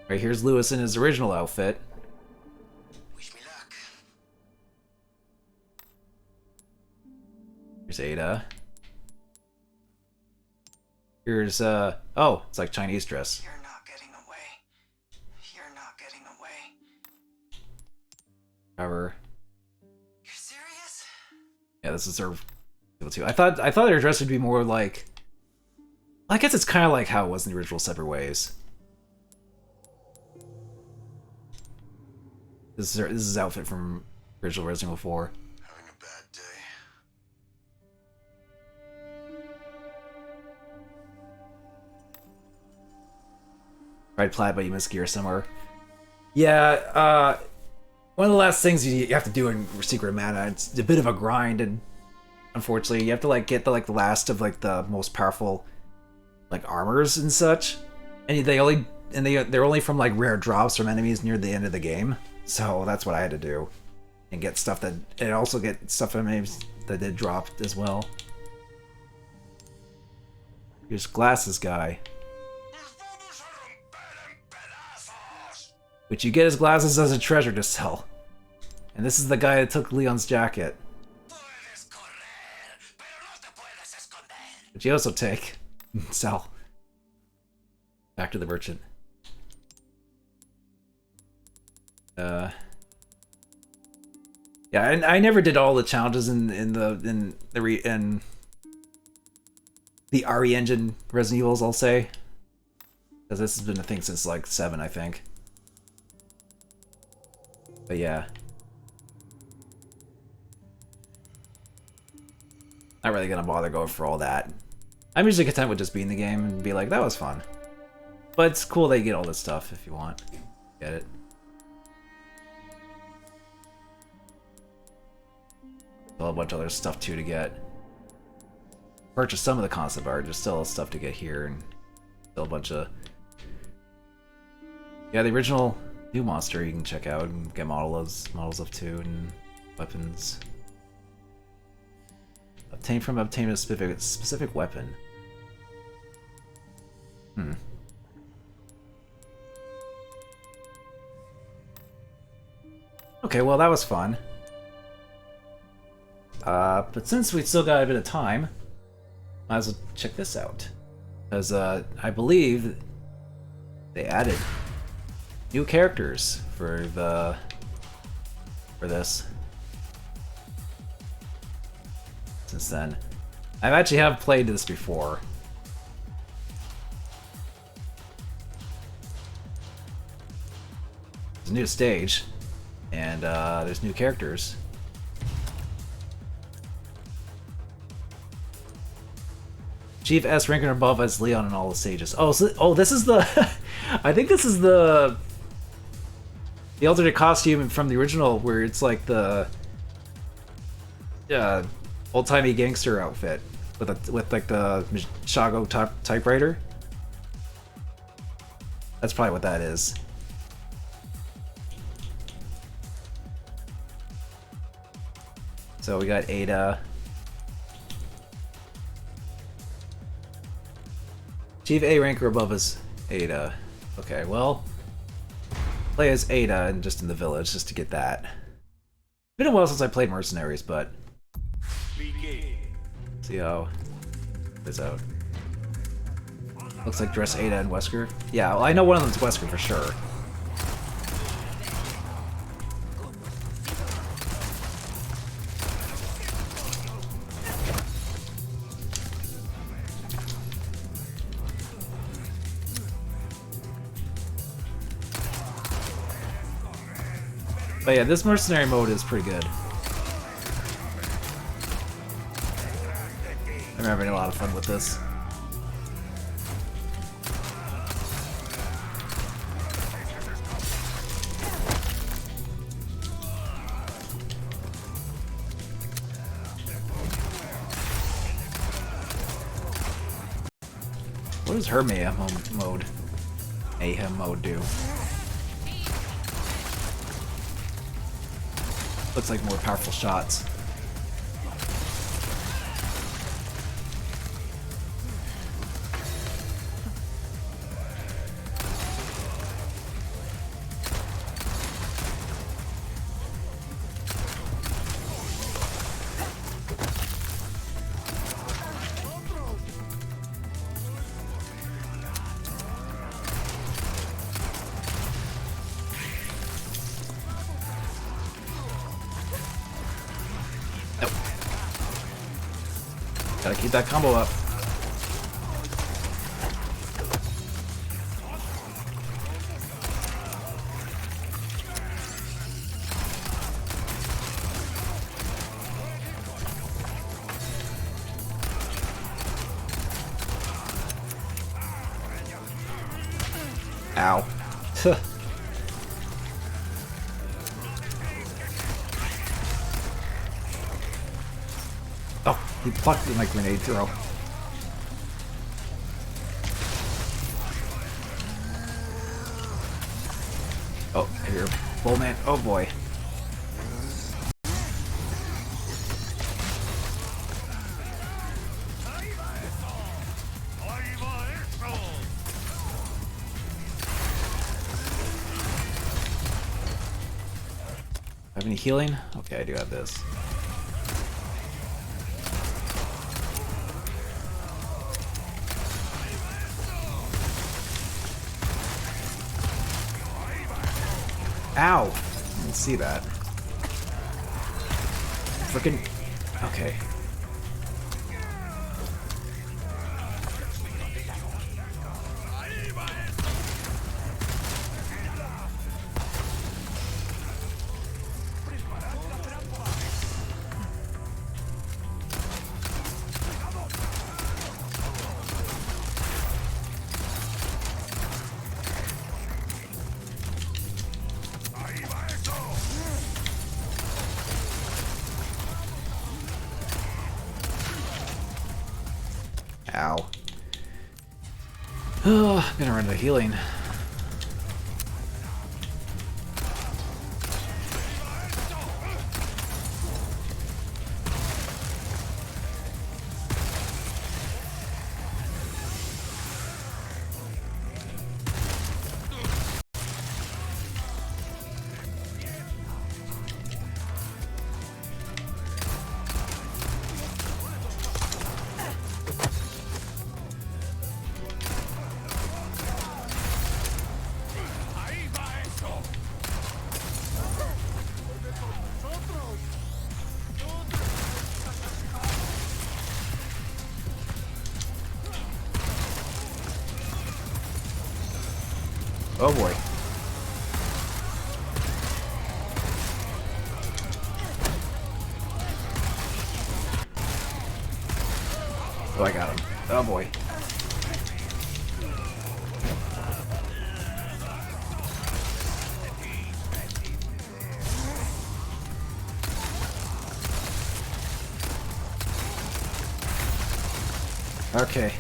Right, here's Lewis in his original outfit. Wish me luck. Here's Ada. Here's, oh, it's like Chinese dress. You're not getting away. You're not getting away. Cover. You're serious? Yeah, this is her too. I thought her dress would be more like, I guess it's kind of like how it was in the original Separate Ways. This is his outfit from original Resident Evil 4. Having a bad day. Right, plaid, but you miss gear somewhere. Yeah, one of the last things you have to do in Secret of Mana, it's a bit of a grind, and unfortunately, you have to like get the last of like the most powerful like armors and such, and they're only from like rare drops from enemies near the end of the game. So that's what I had to do, and get stuff and also get stuff from enemies that did drop as well. Here's Glasses Guy. Which you get his glasses as a treasure to sell. And this is the guy that took Leon's jacket. Which you also take and sell. Back to the merchant. Yeah, and I never did all the challenges in the RE engine Resident Evils, I'll say. Because this has been a thing since like 7, I think. But yeah. Not really gonna bother going for all that. I'm usually content with just being the game and be like, that was fun. But it's cool that you get all this stuff if you want. Get it. Still a bunch of other stuff too to get. Purchase some of the concept art, there's still stuff to get here, and still a bunch of... Yeah, the original new monster you can check out and get models of too, and weapons. Obtain a specific weapon. Okay, well that was fun. But since we still got a bit of time, might as well check this out. Because I believe they added new characters for this. Since then, I've actually have played this before. There's a new stage, and there's new characters. Chief S ranking above as Leon in all the stages. Oh, this is the. I think this is the alternate costume from the original, where it's like the old-timey gangster outfit with like the Shago typewriter. That's probably what that is. So we got Ada. Chief A ranker above is Ada. Okay, well, play as Ada and just in the village just to get that. Been a while since I played Mercenaries, but see how it's out. Looks like dress Ada and Wesker. Yeah, well, I know one of them's Wesker for sure. But yeah, this mercenary mode is pretty good. I'm having a lot of fun with this. What does her mayhem mode do? Looks like more powerful shots. Gotta keep that combo up. Ow. Oh, he plucked my grenade throw. Oh, here, Bullman. Oh boy. Have any healing? Okay, I do have this. Ow! I didn't see that. Frickin'. Okay. Ow. Oh, I'm gonna run out of healing. Oh boy. Oh, I got him. Oh boy. Okay.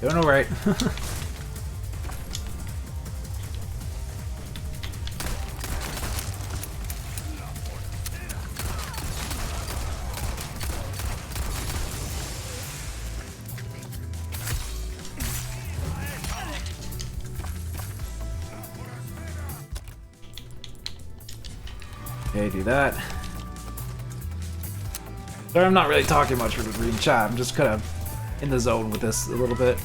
Doing alright. Okay, do that. Sorry, I'm not really talking much for the reading chat. I'm just kind of in the zone with this a little bit.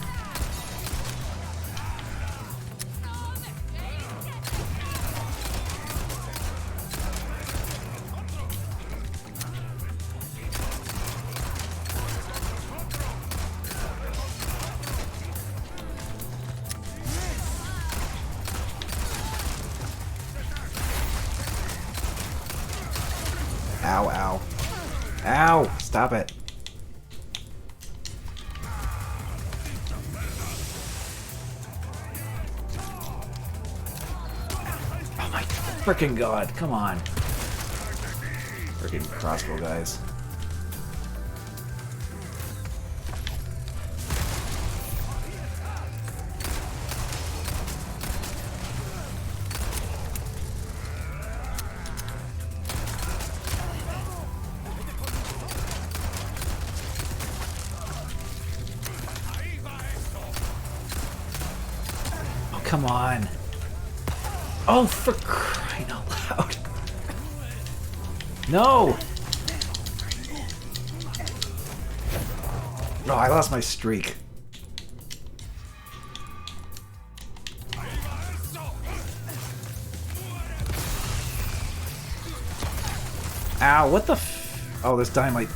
Ow, ow. Ow! Stop it. Oh my freaking god, come on. Freaking crossbow guys. Come on. Oh, for crying out loud. No! No, I lost my streak. Ow, what the f— oh, there's dynamite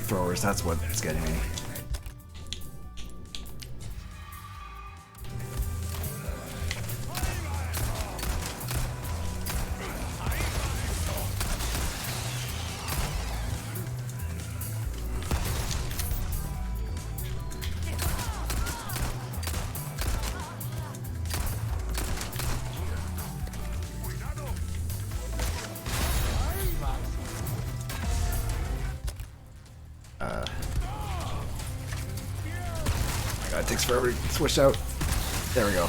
throwers, that's what's getting me. God, it takes forever to switch out. There we go.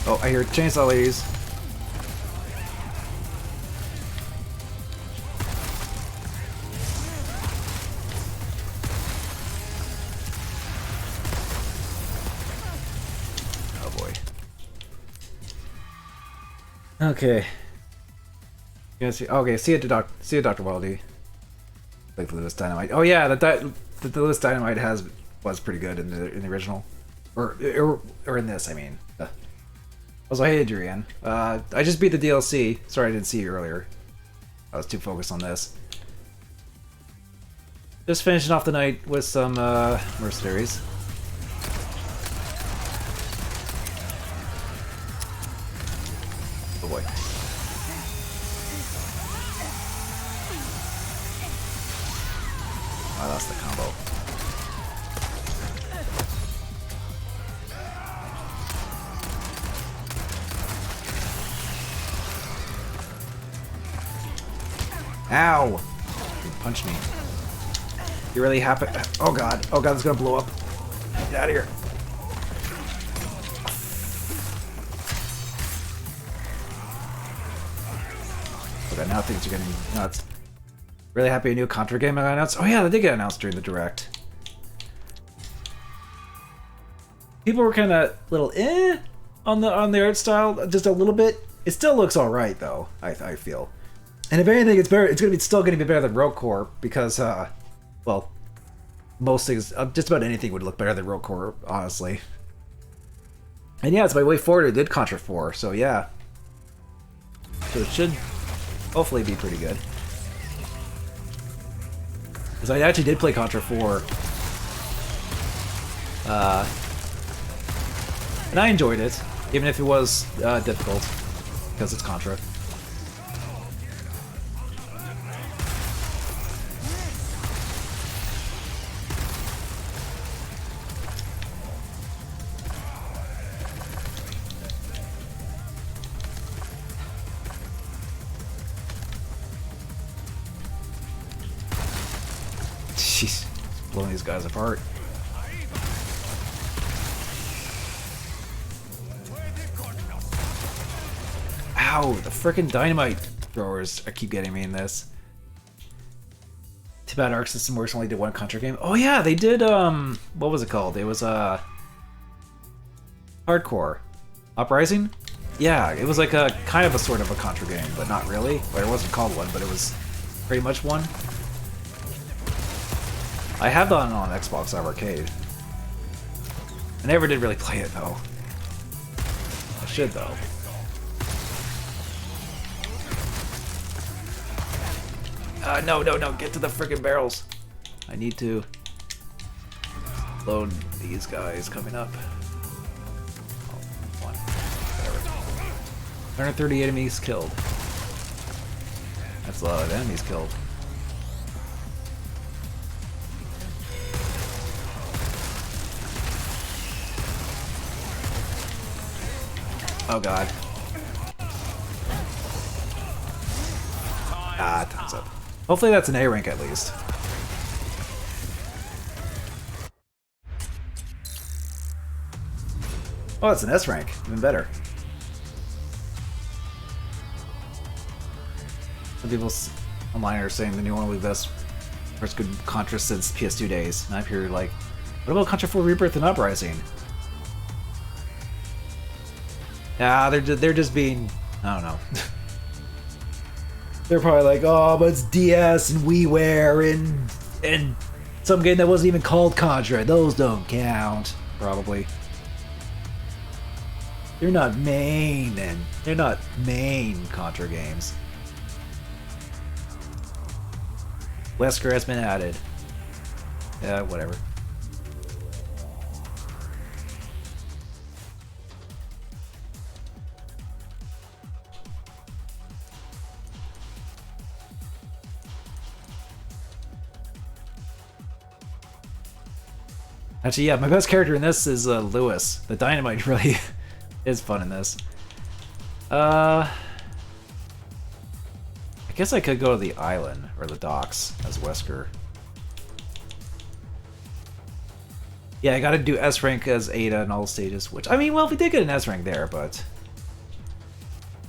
Oh, I hear chainsaw ladies. Okay. You see? Okay, see you, Dr. Wildy. Like for Lewis Dynamite. Oh yeah, the Lewis Dynamite was pretty good in the original, or in this. I mean. Also, hey Adrian. I just beat the DLC. Sorry I didn't see you earlier. I was too focused on this. Just finishing off the night with some Mercenaries. Oh boy. Oh, that's the combo. Ow! You punched me. You really happy? Oh god. Oh god, it's gonna blow up. Get out of here. Okay, now things are getting nuts. Really happy a new Contra game got announced? Oh yeah, they did get announced during the Direct. People were kind of little on the art style, just a little bit. It still looks all right though. I feel, and if anything, it's better. It's still going to be better than Rogue Core because, well, most things, just about anything would look better than Rogue Core, honestly. And yeah, it's my way forward. It did Contra 4, so yeah. So it should hopefully be pretty good. Because I actually did play Contra 4. And I enjoyed it, even if it was difficult, because it's Contra. Jeez, blowing these guys apart. Ow, the frickin' dynamite throwers keep getting me in this. Too bad Arc System Works only did one Contra game. Oh yeah, they did, what was it called? It was, Hardcore. Uprising? Yeah, it was like a, kind of a sort of a Contra game, but not really. Well, it wasn't called one, but it was pretty much one. I have that on Xbox Live Arcade. I never did really play it, though. I should, though. No, get to the frickin' barrels. I need to load these guys coming up. Oh, one. Whatever. 130 enemies killed. That's a lot of enemies killed. Oh god. Ah, time's up. Hopefully that's an A rank at least. Oh, it's an S rank. Even better. Some people online are saying the new one will be the best first good Contra since PS2 days. And I'm here like, what about Contra 4 Rebirth and Uprising? Nah, they're just being, I don't know. They're probably like, oh, but it's DS and WiiWare and some game that wasn't even called Contra. Those don't count. Probably. They're not main, then. They're not main Contra games. Wesker has been added. Yeah, whatever. Actually, yeah, my best character in this is Lewis. The Dynamite really is fun in this. I guess I could go to the island, or the docks, as Wesker. Yeah, I gotta do S rank as Ada in all stages, which, I mean, well, we did get an S rank there, but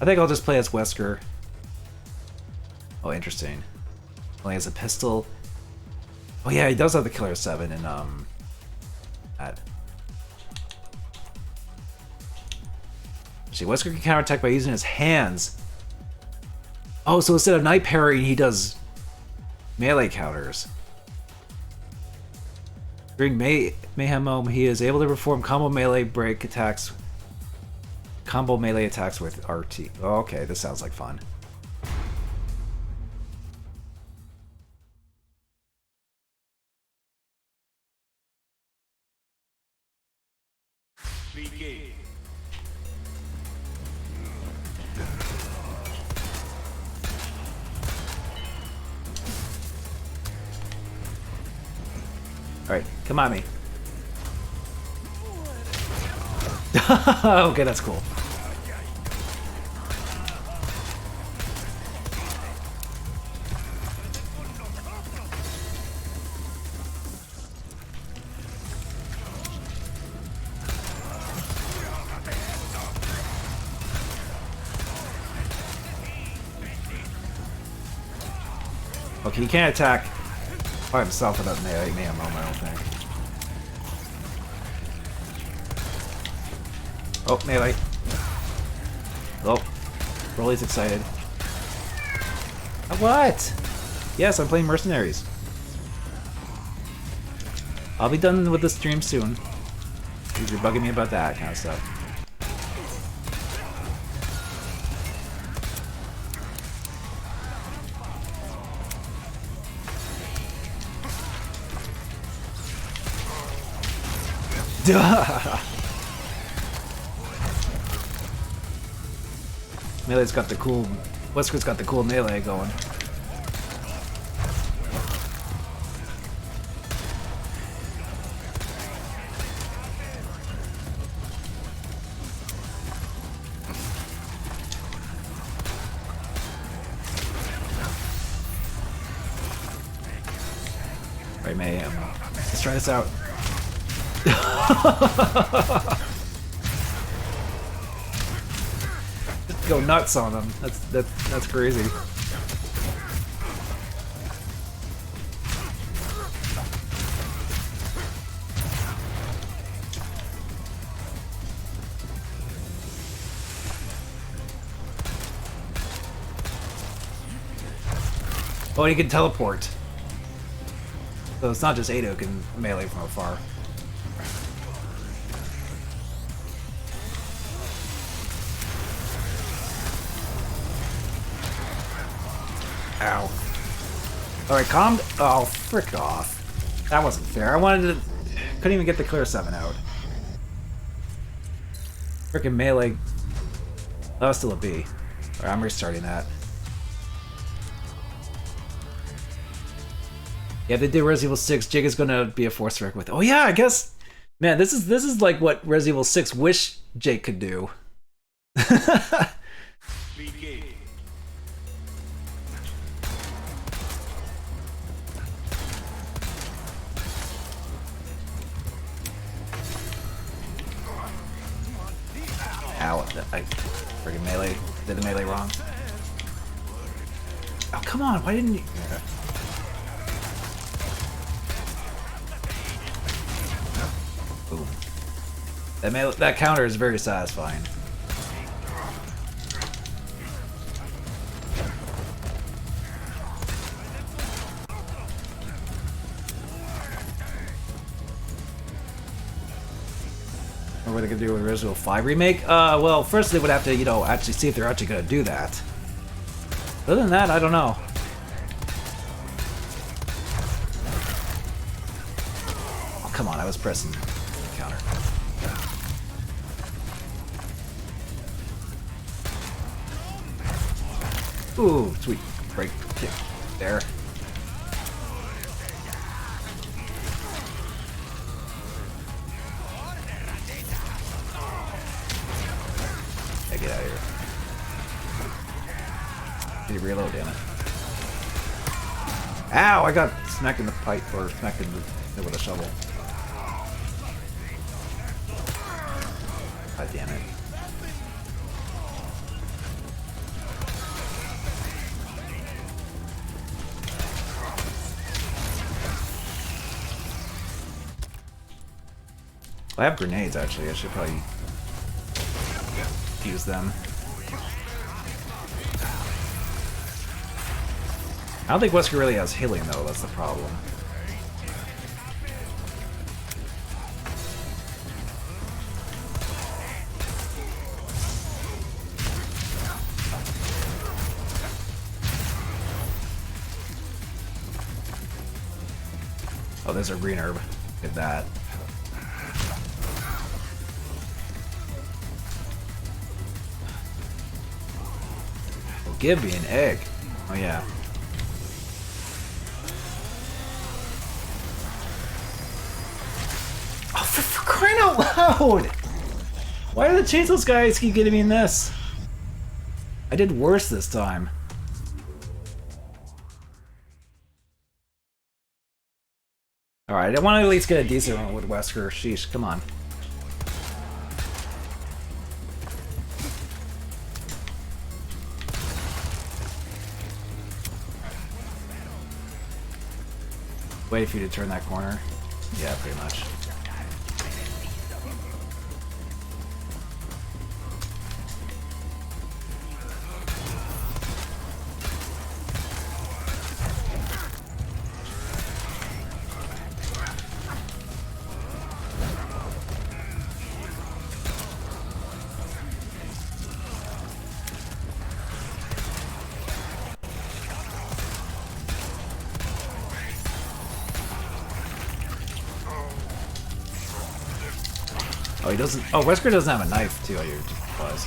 I think I'll just play as Wesker. Oh, interesting. Only has a pistol. Oh yeah, he does have the Killer 7 in, See, Wesker can counterattack by using his hands. Oh, so instead of knight parrying, he does melee counters. During Mayhem Mode, he is able to perform combo melee attacks with RT. Oh, okay, this sounds like fun. Begin. Alright, come on me. Okay, that's cool. he can't attack by himself without melee me a moment, I don't think. Oh, melee. Oh, Broly's excited. What? Yes, I'm playing Mercenaries. I'll be done with the stream soon. Because you're bugging me about that kind of stuff. Melee's got the cool... Wesker's got the cool melee going. Right, May. Let's try this out. Just go nuts on them. That's crazy. Oh, and he can teleport. So it's not just Ada who can melee from afar. Ow. Alright, calm. Oh, frick off. That wasn't fair. I wanted to. Couldn't even get the clear 7 out. Frickin' melee. That was still a B. Alright, I'm restarting that. Yeah, if they do Resident Evil 6, Jig is gonna be a force strike with. Oh yeah, I guess. Man, this is like what Resident Evil 6 wish Jake could do. Ow, I friggin' melee. Did the melee wrong. Oh, come on, why didn't you... Boom. That counter is very satisfying. What are they gonna do with Resident Evil 5 Remake? Well, first they would have to, you know, actually see if they're actually gonna do that. Other than that, I don't know. Oh, come on, I was pressing counter. Ooh, sweet break kick there. Hey, get out of here. Need to reload, damn it. Ow! I got smacked in the pipe, or smacked in the with a shovel. God damn it. I have grenades, actually. I should probably use them. I don't think Wesker really has healing, though. That's the problem. Oh, there's a green herb. Get that. Oh, give me an egg. Oh, yeah. Oh, for crying out loud! Why do the Chainsaw guys keep getting me in this? I did worse this time. Alright, I want to at least get a decent one with Wesker. Sheesh, come on. Wait for you to turn that corner. Yeah, pretty much. Oh, he doesn't. Oh, Wesker doesn't have a knife, too. Oh, you was.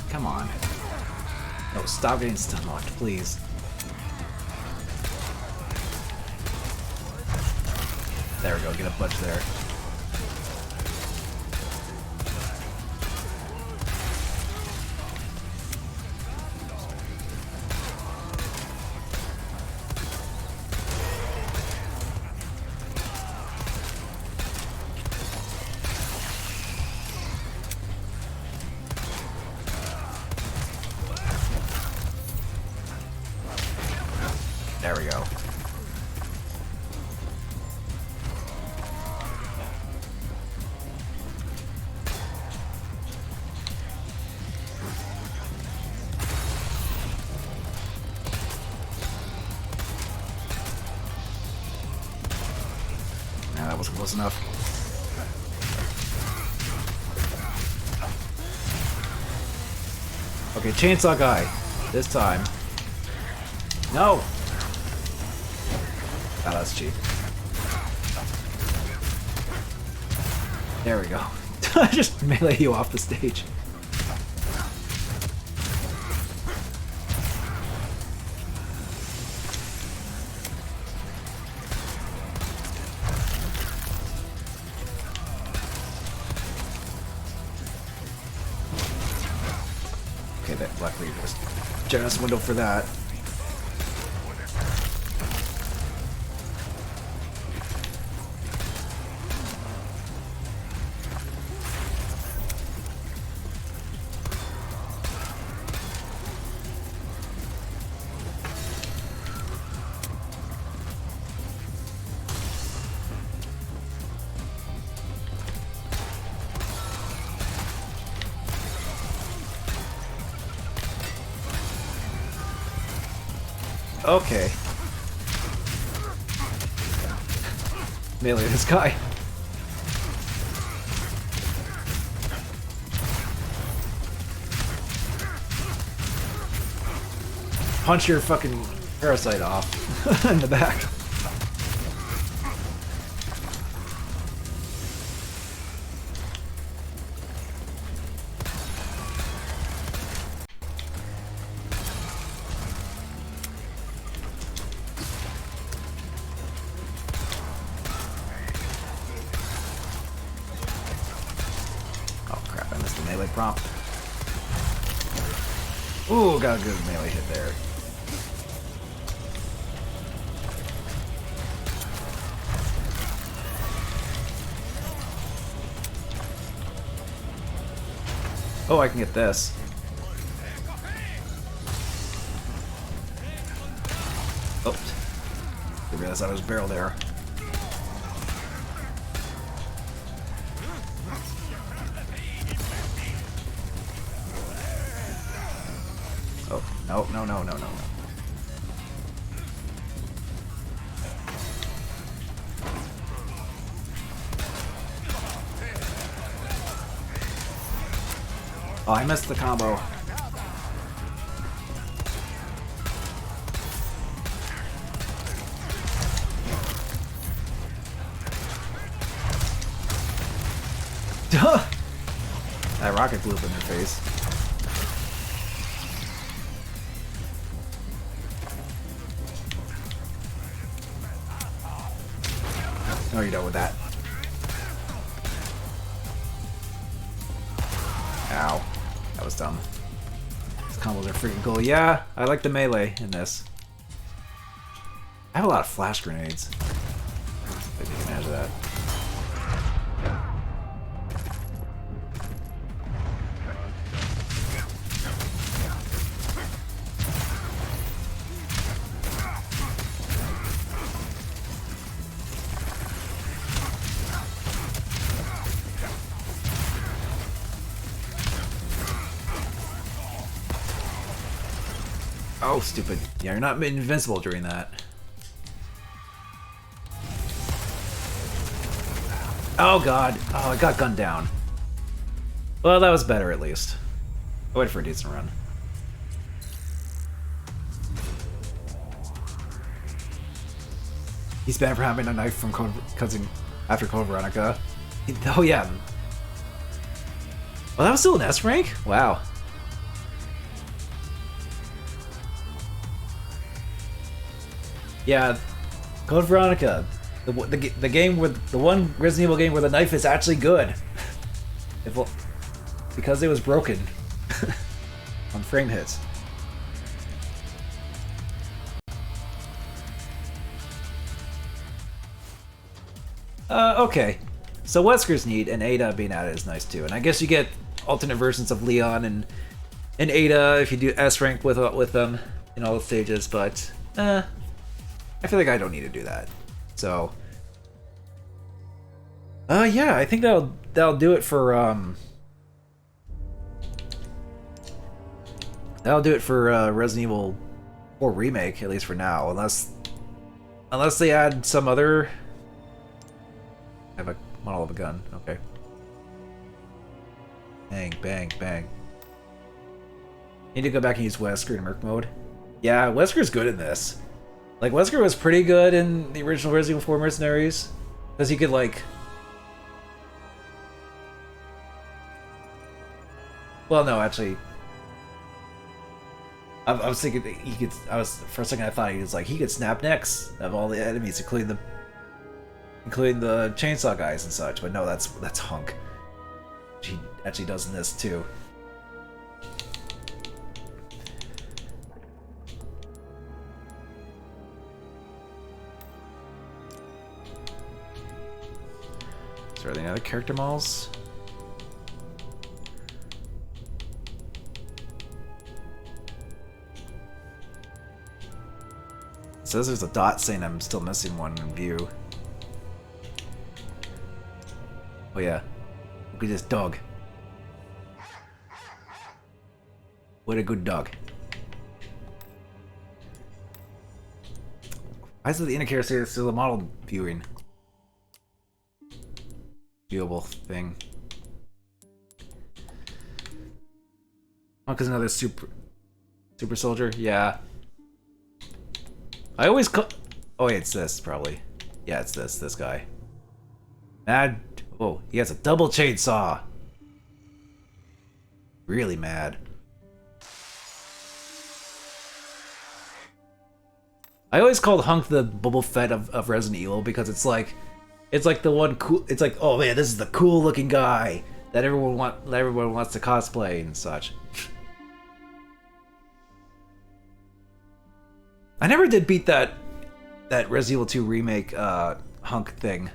Come on. No, stop getting stun locked, please. There we go, get a bunch there. There we go. Nah, that wasn't close enough. Okay, chainsaw guy. This time. No! Oh, that's cheap. There we go. Just melee you off the stage. Okay, that luckily there's a generous window for that. Okay. Melee this guy. Punch your fucking parasite off in the back. Melee prompt. Ooh, got a good melee hit there. Oh, I can get this. Oh, didn't realize I was barrel there. Oh, no, no, no, no, no, no. Oh, I missed the combo. Duh! That rocket blew up in their face. No, you're done with that. Ow. That was dumb. These combos are freaking cool. Yeah, I like the melee in this. I have a lot of flash grenades. I take advantage of that. Oh, stupid. Yeah, you're not invincible during that. Oh god. Oh, I got gunned down. Well, that was better at least. I waited for a decent run. He's banned for having a knife from after Code Veronica. Oh yeah. Well, that was still an S rank? Wow. Yeah, Code Veronica, the game with the one Resident Evil game where the knife is actually good, because it was broken on frame hits. Okay, so Wesker's neat, and Ada being added is nice too, and I guess you get alternate versions of Leon and Ada if you do S rank with them in all the stages, but I feel like I don't need to do that. So, yeah, I think that'll do it for Resident Evil 4 Remake, at least for now, unless they add some other. I have a model of a gun. Okay. Bang, bang, bang. Need to go back and use Wesker in Merc mode. Yeah, Wesker's good in this. Like, Wesker was pretty good in the original Resident Evil 4 Mercenaries, because he could, like... Well, no, actually... I was thinking that he could... for a second I thought he could snap necks of all the enemies, including the chainsaw guys and such, but no, that's Hunk. He actually does in this, too. Are there any other character models? It says there's a dot saying I'm still missing one in view. Oh yeah. Look at this dog. What a good dog. Why is it the indicator say it's still a model viewing? Viewable thing. Oh, because another super soldier? Yeah. I always call... Oh, wait, it's this, probably. Yeah, it's this guy. Mad... Oh, he has a double chainsaw! Really mad. I always called Hunk the Boba Fett of Resident Evil because it's like the one cool... It's like, oh man, this is the cool looking guy that everyone wants to cosplay and such. I never did beat that Resident Evil 2 remake Hunk thing,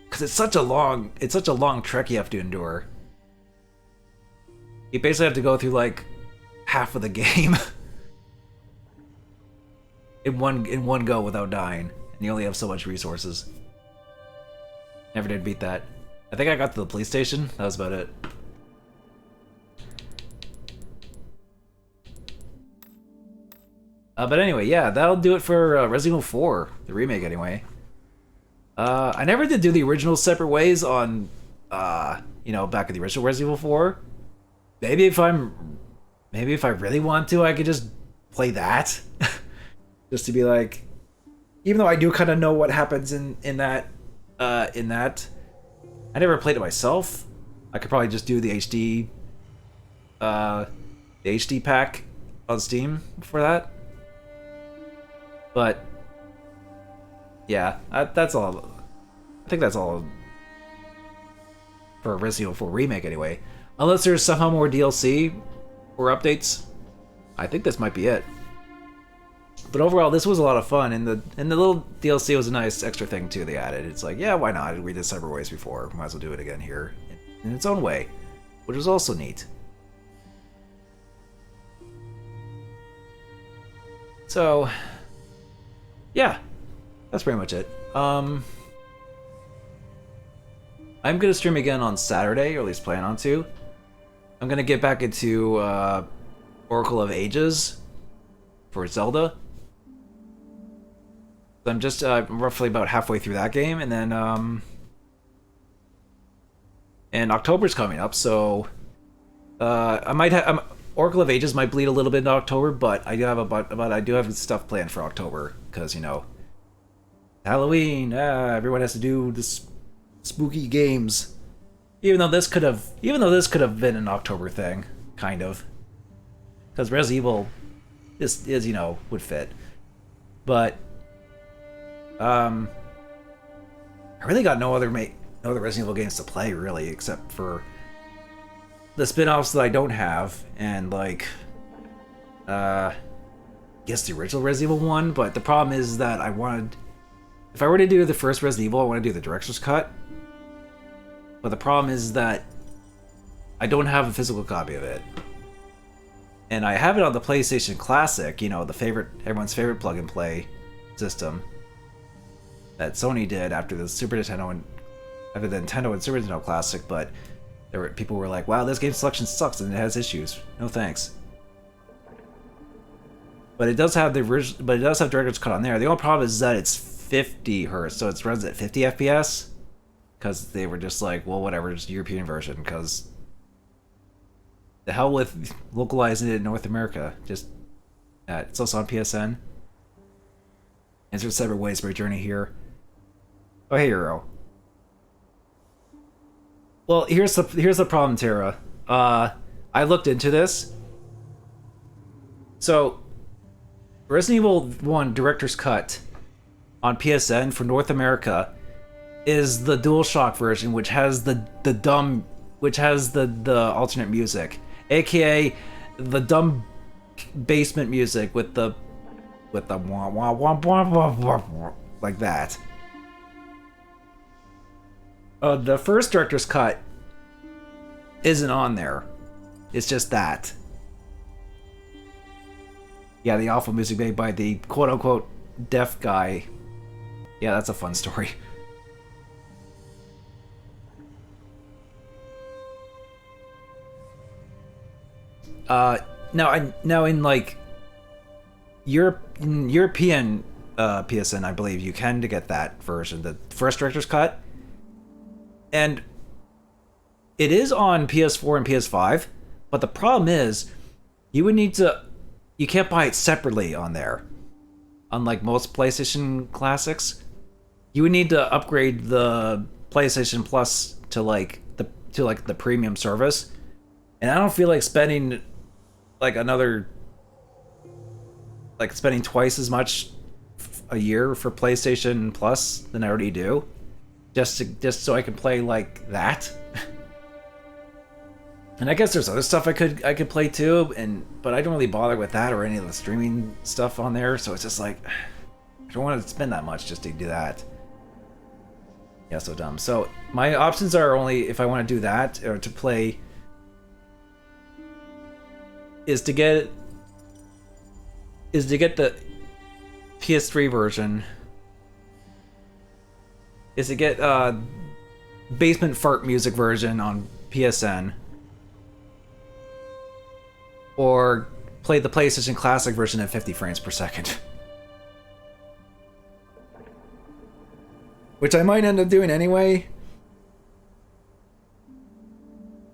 because it's such a long trek you have to endure. You basically have to go through like half of the game in one go without dying, and you only have so much resources. Never did beat that. I think I got to the police station. That was about it. But anyway, yeah, that'll do it for Resident Evil 4, the remake anyway. I never did do the original Separate Ways on, you know, back in the original Resident Evil 4. Maybe if I really want to, I could just play that. Just to be like, even though I do kind of know what happens in that, I never played it myself. I could probably just do the HD pack on Steam for that. But yeah, that's all. think that's all for Resident Evil 4 Remake anyway. Unless there's somehow more DLC or updates, I think this might be it. But overall, this was a lot of fun, and the little DLC was a nice extra thing too they added. It's like, yeah, why not? We did Separate Ways before, might as well do it again here in its own way, which is also neat. So, yeah, that's pretty much it. I'm gonna stream again on Saturday, or at least plan on to. I'm gonna get back into Oracle of Ages for Zelda. I'm just roughly about halfway through that game, and then and October's coming up, so I might have Oracle of Ages might bleed a little bit in October, but I do have stuff planned for October because, you know, Halloween. Everyone has to do this spooky games. Even though this could have been an October thing, kind of, because Resident Evil is you know, would fit, but I really got no other Resident Evil games to play really, except for the spin-offs that I don't have, and like I guess the original Resident Evil 1, but the problem is that if I were to do the first Resident Evil, I want to do the director's cut. But the problem is that I don't have a physical copy of it. And I have it on the PlayStation Classic, you know, everyone's favorite plug-and-play system that Sony did after the Nintendo and Super Nintendo Classic, but people were like, wow, this game selection sucks and it has issues. No thanks. But it does have director's cut on there. The only problem is that it's 50 Hz, so it runs at 50 FPS. Because they were just like, well, whatever, it's the European version, because the hell with localizing it in North America. Just, it's also on PSN. And there's Separate Ways for a journey here. Oh, hey, Euro. Well, here's the problem, Tara. I looked into this. So, Resident Evil 1 Director's Cut on PSN for North America is the DualShock version, which has the alternate music, aka the dumb basement music with the wah wah wah wah wah wah like that. The first director's cut isn't on there. It's just that. Yeah, the awful music made by the quote-unquote deaf guy. Yeah, that's a fun story. Now in like European PSN, I believe you can get that version, the first director's cut, and it is on PS4 and PS5. But the problem is, you can't buy it separately on there. Unlike most PlayStation classics, you would need to upgrade the PlayStation Plus to the premium service, and I don't feel like spending spending twice as much a year for PlayStation Plus than I already do, just so I can play like that. And I guess there's other stuff I could play too, but I don't really bother with that or any of the streaming stuff on there, so it's just like, I don't want to spend that much just to do that. Yeah, so dumb. So my options are only, if I want to do that or to play, is to get the PS3 version, is to get basement fart music version on PSN, or play the PlayStation Classic version at 50 frames per second. Which I might end up doing anyway.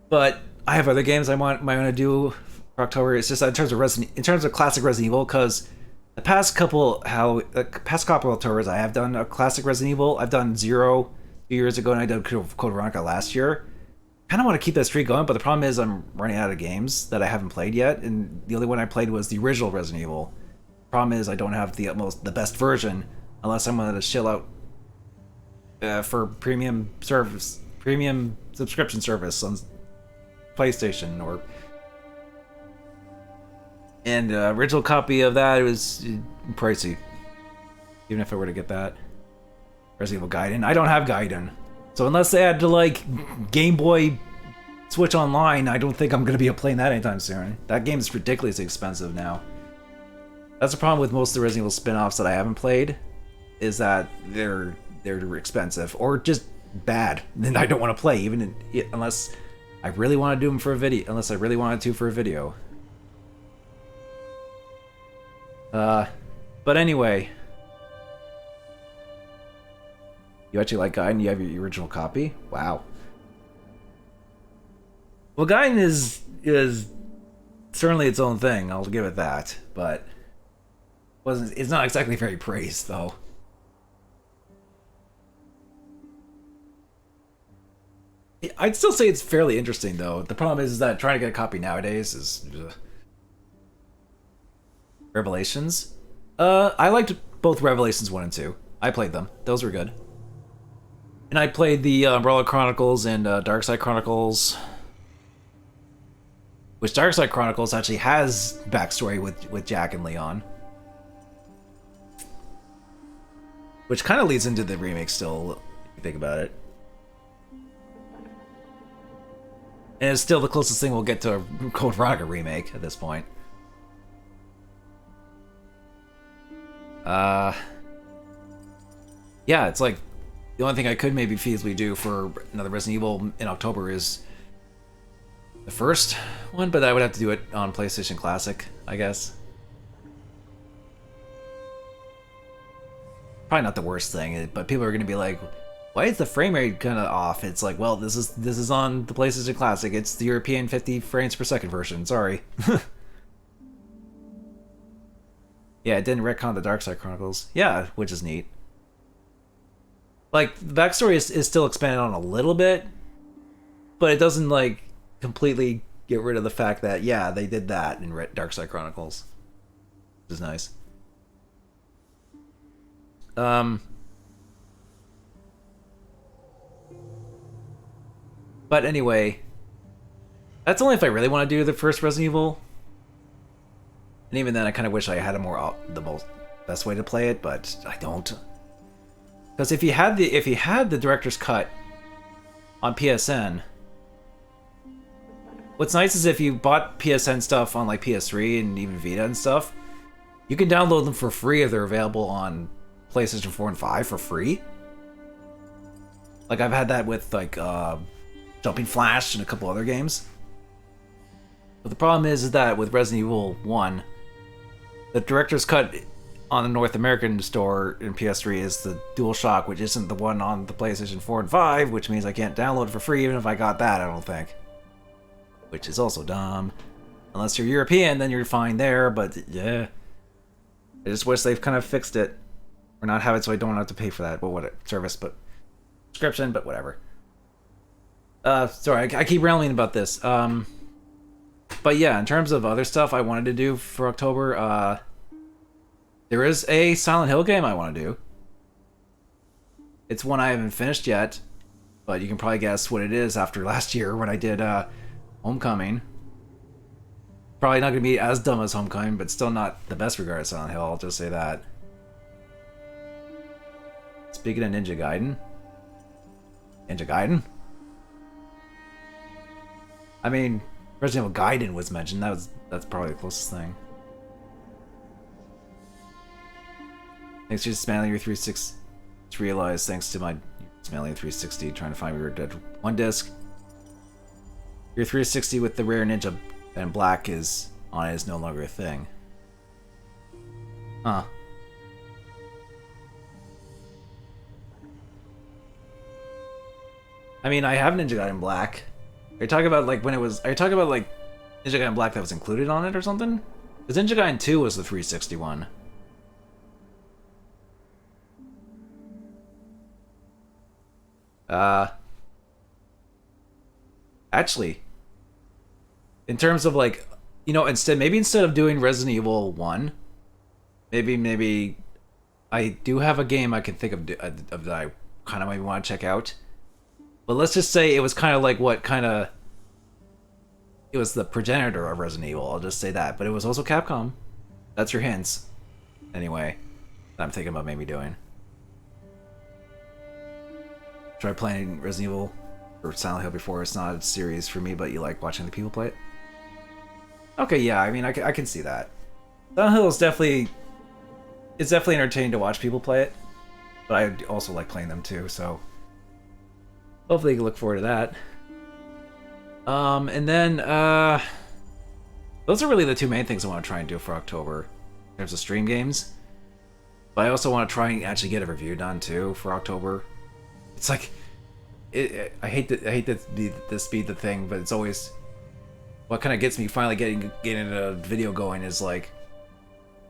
But I have other games I might want to do for October. It's just in terms of classic Resident Evil, because the past couple Octobers I have done a classic Resident Evil. I've done 0 2 years ago, and I did Code Veronica last year. Kind of want to keep that streak going, but the problem is I'm running out of games that I haven't played yet, and the only one I played was the original Resident Evil. Problem is I don't have the best version, unless I'm going to shell out for premium subscription service on PlayStation, and original copy of that was pricey, even if I were to get that. Resident Evil Gaiden. I don't have Gaiden, so unless they had to like Game Boy Switch Online, I don't think I'm gonna be playing that anytime soon. That game is ridiculously expensive now. That's the problem with most of the Resident Evil spin-offs that I haven't played, is that they're expensive or just bad. Then I don't want to play, unless I really want to do them for a video. Unless I really wanted to for a video. But anyway, you actually like Gaiden? You have your original copy? Wow. Well, Gaiden is certainly its own thing. I'll give it that, but it's not exactly very praised though. I'd still say it's fairly interesting though. The problem is that trying to get a copy nowadays is Revelations. I liked both Revelations 1 and 2. I played them. Those were good. And I played the Umbrella Chronicles and Darkside Chronicles. Which Darkside Chronicles actually has backstory with Jack and Leon. Which kind of leads into the remake still, if you think about it. And it's still the closest thing we'll get to a Code Veronica remake at this point. Yeah, it's like the only thing I could maybe feasibly do for another Resident Evil in October is the first one, but I would have to do it on PlayStation Classic, I guess. Probably not the worst thing, but people are going to be like, why is the frame rate kind of off? It's like, well, this is on the PlayStation Classic. It's the European 50 frames per second version. Sorry. Yeah, it didn't retcon the Darkside Chronicles. Yeah, which is neat. Like, the backstory is still expanded on a little bit, but it doesn't, like, completely get rid of the fact that, yeah, they did that in Darkside Chronicles. Which is nice. But anyway, that's only if I really want to do the first Resident Evil. And even then, I kind of wish I had the best way to play it, but I don't. Because if you had the director's cut on PSN, what's nice is if you bought PSN stuff on like PS3 and even Vita and stuff, you can download them for free if they're available on PlayStation 4 and 5 for free. Like I've had that with like Jumping Flash and a couple other games. But the problem is that with Resident Evil 1, the director's cut on the North American store in PS3 is the DualShock, which isn't the one on the PlayStation 4 and 5, which means I can't download it for free even if I got that, I don't think. Which is also dumb. Unless you're European, then you're fine there, but yeah. I just wish they've kind of fixed it. Or not have it so I don't have to pay for that. Well, what service, but subscription, but whatever. Sorry, I keep rambling about this. But yeah, in terms of other stuff I wanted to do for October, there is a Silent Hill game I want to do. It's one I haven't finished yet, but you can probably guess what it is after last year when I did Homecoming. Probably not going to be as dumb as Homecoming, but still not the best regarded Silent Hill, I'll just say that. Speaking of Ninja Gaiden. Ninja Gaiden? I mean, Resident Evil Gaiden was mentioned. That's probably the closest thing. Thanks for dismantling your 360. Just realized thanks to my dismantling 360, trying to find Rare Dead 1 disc. Your 360 with the rare Ninja and Black is on it is no longer a thing. Huh. I mean, I have Ninja Gaiden Black. Are you talking about like when it was? Are you talking about like Ninja Gaiden Black that was included on it or something? Because Ninja Gaiden 2 was the 360 one. Actually, in terms of like, you know, maybe instead of doing Resident Evil 1, maybe I do have a game I can think of that I kind of might want to check out. But let's just say it was kind of like what kind of... It was the progenitor of Resident Evil, I'll just say that. But it was also Capcom. That's your hints. Anyway, that I'm thinking about maybe doing. Tried playing Resident Evil or Silent Hill before. It's not a series for me, but you like watching the people play it? Okay, yeah, I mean, I can see that. Silent Hill is definitely... It's definitely entertaining to watch people play it. But I also like playing them too, so... Hopefully you can look forward to that. And then, those are really the two main things I want to try and do for October. In terms of stream games. But I also want to try and actually get a review done too for October. It's like... I hate to speed the thing, but it's always... What kind of gets me finally getting a video going is like...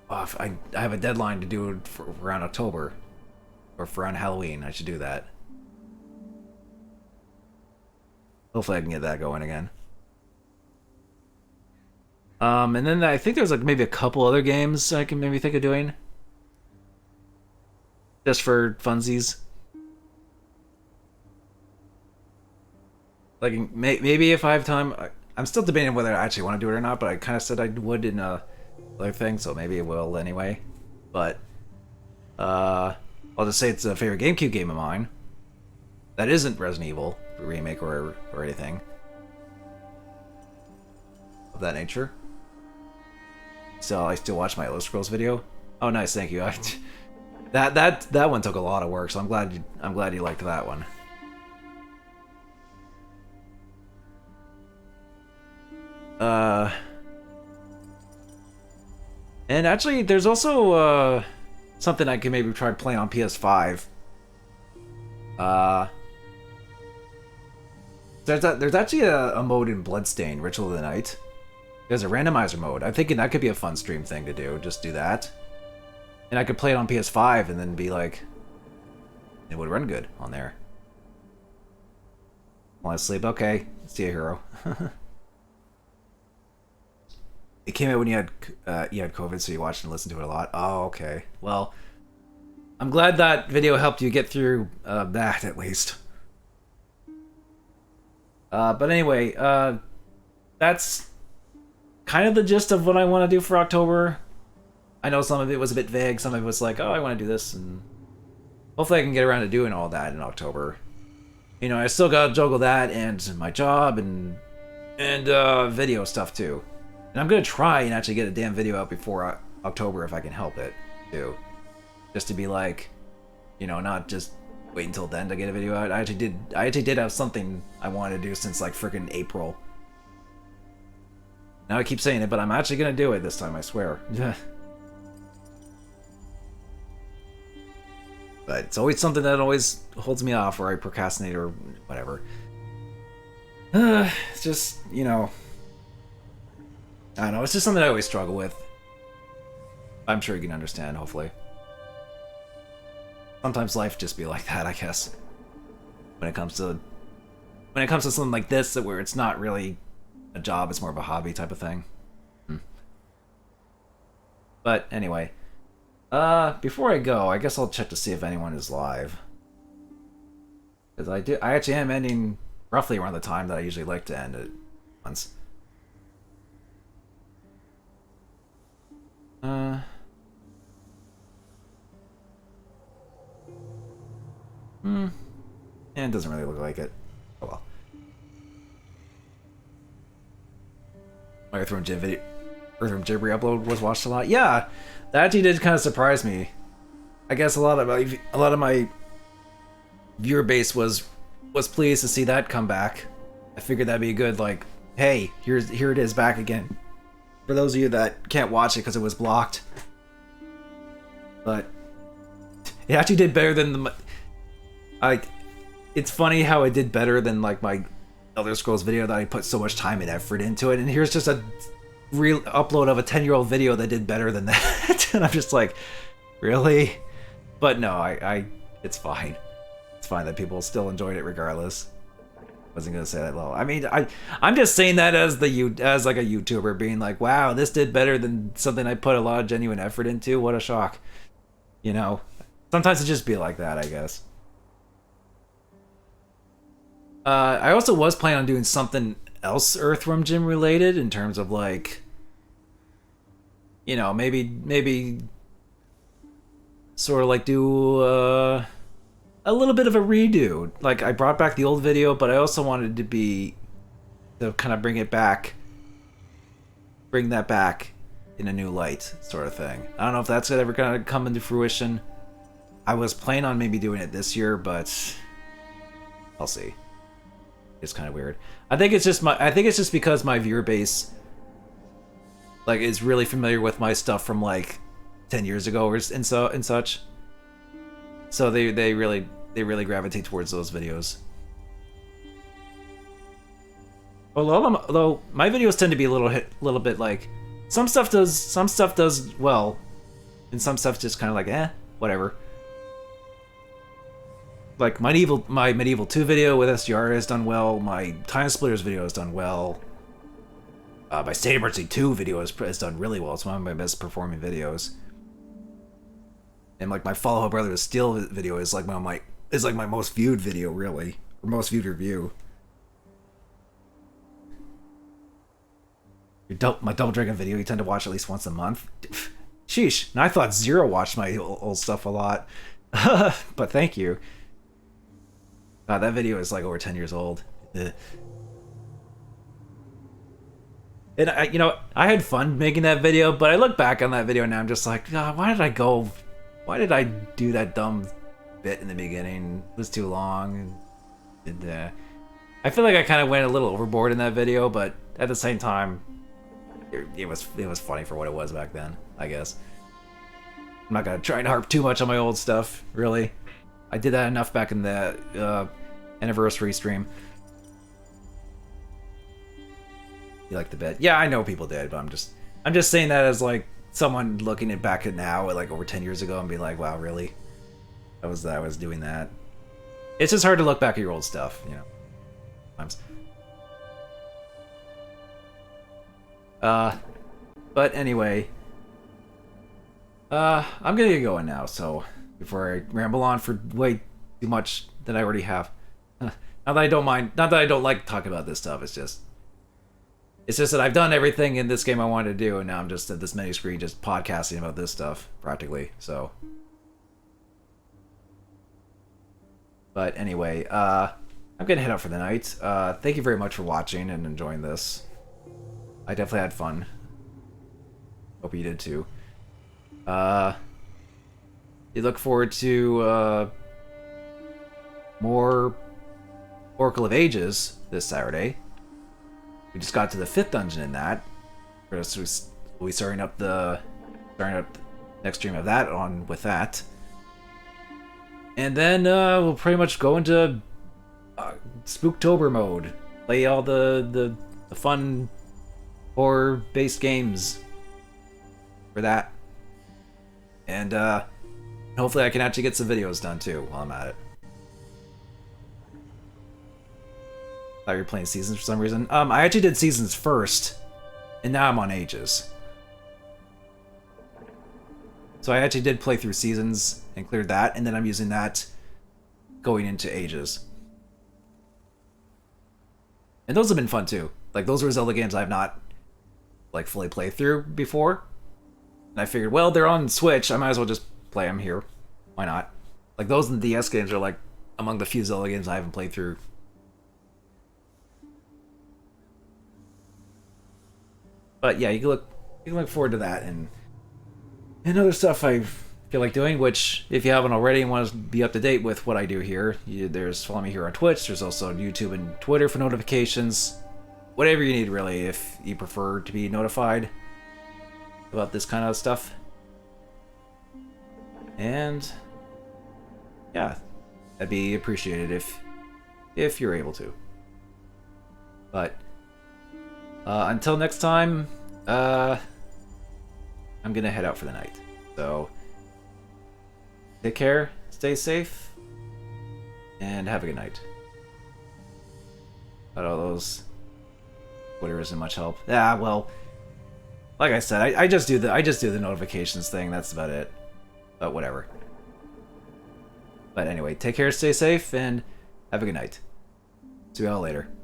Oh, if I have a deadline to do it for around October. Or for around Halloween, I should do that. Hopefully I can get that going again. And then I think there's like maybe a couple other games I can maybe think of doing. Just for funsies. Like, maybe if I have time... I'm still debating whether I actually want to do it or not, but I kind of said I would in a other thing, so maybe it will anyway. But, I'll just say it's a favorite GameCube game of mine. That isn't Resident Evil Remake or anything of that nature. So I still watch my Elder Scrolls video. Oh, nice, thank you. That one took a lot of work, so I'm glad you liked that one. And actually, there's also something I can maybe try playing on PS5. There's actually a mode in Bloodstain, Ritual of the Night. There's a randomizer mode. I'm thinking that could be a fun stream thing to do. Just do that. And I could play it on PS5 and then be like... It would run good on there. Want to sleep? Okay. See you, hero. It came out when you had COVID, so you watched and listened to it a lot. Oh, okay. Well, I'm glad that video helped you get through that, at least. But anyway, that's kind of the gist of what I want to do for October. I know some of it was a bit vague. Some of it was like, oh, I want to do this, and hopefully I can get around to doing all that in October. You know, I still gotta juggle that and my job and video stuff too. And I'm gonna try and actually get a damn video out before October if I can help it, too. Just to be like, you know, not just wait until then to get a video out. I actually did have something I wanted to do since like freaking April. Now I keep saying it, but I'm actually gonna do it this time, I swear. But it's always something that always holds me off, or I procrastinate, or whatever. It's just, you know... I don't know, it's just something I always struggle with. I'm sure you can understand, hopefully. Sometimes life just be like that, I guess. When it comes to something like this, where it's not really a job, it's more of a hobby type of thing. But anyway, before I go, I guess I'll check to see if anyone is live. Because I actually am ending roughly around the time that I usually like to end it once. Yeah, it doesn't really look like it. Oh well. My Earthworm Jim Jibbery upload was watched a lot. Yeah, that actually did kind of surprise me. I guess a lot of my viewer base was pleased to see that come back. I figured that'd be a good, like, hey, here it is back again. For those of you that can't watch it because it was blocked. But it actually did better than the... It's funny how it did better than like my Elder Scrolls video that I put so much time and effort into it, and here's just a real upload of a 10-year-old video that did better than that. And I'm just like, really? But no, it's fine. It's fine that people still enjoyed it regardless. Wasn't gonna say that low. I mean, I'm just saying that as like a YouTuber being like, wow, this did better than something I put a lot of genuine effort into. What a shock. You know, sometimes it just be like that, I guess. I also was planning on doing something else Earthworm Jim related in terms of like, you know, maybe sort of like do a little bit of a redo. Like I brought back the old video, but I also wanted to kind of bring that back in a new light, sort of thing. I don't know if that's ever gonna come into fruition. I was planning on maybe doing it this year, but I'll see. It's kind of weird. I think it's just because my viewer base like is really familiar with my stuff from like 10 years ago and such. So they really gravitate towards those videos. Although my videos tend to be a little bit like some stuff does well, and some stuff just kind of like whatever. Like my Medieval 2 video with SGR has done well. My Time Splitters video has done well. My State of Emergency 2 video has done really well. It's one of my best performing videos. And like my Follow Brother of Steel video is like my most viewed video, really, or most viewed review. My Double Dragon video you tend to watch at least once a month. Sheesh. And I thought Zero watched my old stuff a lot. But thank you. God, that video is like over 10 years old. Ugh. And I had fun making that video, but I look back on that video now, I'm just like, God, why did I do that dumb bit in the beginning? It was too long. And I feel like I kind of went a little overboard in that video, but at the same time, it was funny for what it was back then, I guess. I'm not gonna try and harp too much on my old stuff, really. I did that enough back in the anniversary stream. You like the bit? Yeah, I know people did, but I'm just saying that as like someone looking at back at now, like over 10 years ago, and be like, wow, really? I was doing that. It's just hard to look back at your old stuff, you know. Sometimes. But anyway, I'm gonna get going now. So before I ramble on for way too much that I already have, not that I don't mind, not that I don't like talking about this stuff. It's just that I've done everything in this game I wanted to do, and now I'm just at this menu screen just podcasting about this stuff practically. So, but anyway, I'm gonna head out for the night. Thank you very much for watching and enjoying this. I definitely had fun. Hope you did too. You look forward to more Oracle of Ages this Saturday. We just got to the 5th dungeon in that. We'll be starting up the next stream of that on with that. And then we'll pretty much go into Spooktober mode. Play all the fun horror-based games for that. And hopefully I can actually get some videos done too while I'm at it. Thought you were playing Seasons for some reason. I actually did Seasons first, and now I'm on Ages. So I actually did play through Seasons and cleared that, and then I'm using that going into Ages. And those have been fun too. Like, those were Zelda games I have not like fully played through before. And I figured, well, they're on Switch, I might as well just play them here. Why not? Like, those and the DS games are like among the few Zelda games I haven't played through. But yeah, you can look forward to that and other stuff I feel like doing, which, if you haven't already and want to be up to date with what I do here, there's follow me here on Twitch, there's also YouTube and Twitter for notifications. Whatever you need, really, if you prefer to be notified about this kind of stuff. And yeah, that'd be appreciated if you're able to. But until next time, I'm gonna head out for the night. So take care, stay safe, and have a good night. But all those Twitter isn't much help. Yeah, well, like I said, I just do the notifications thing. That's about it. But whatever. But anyway, take care, stay safe, and have a good night. See y'all later.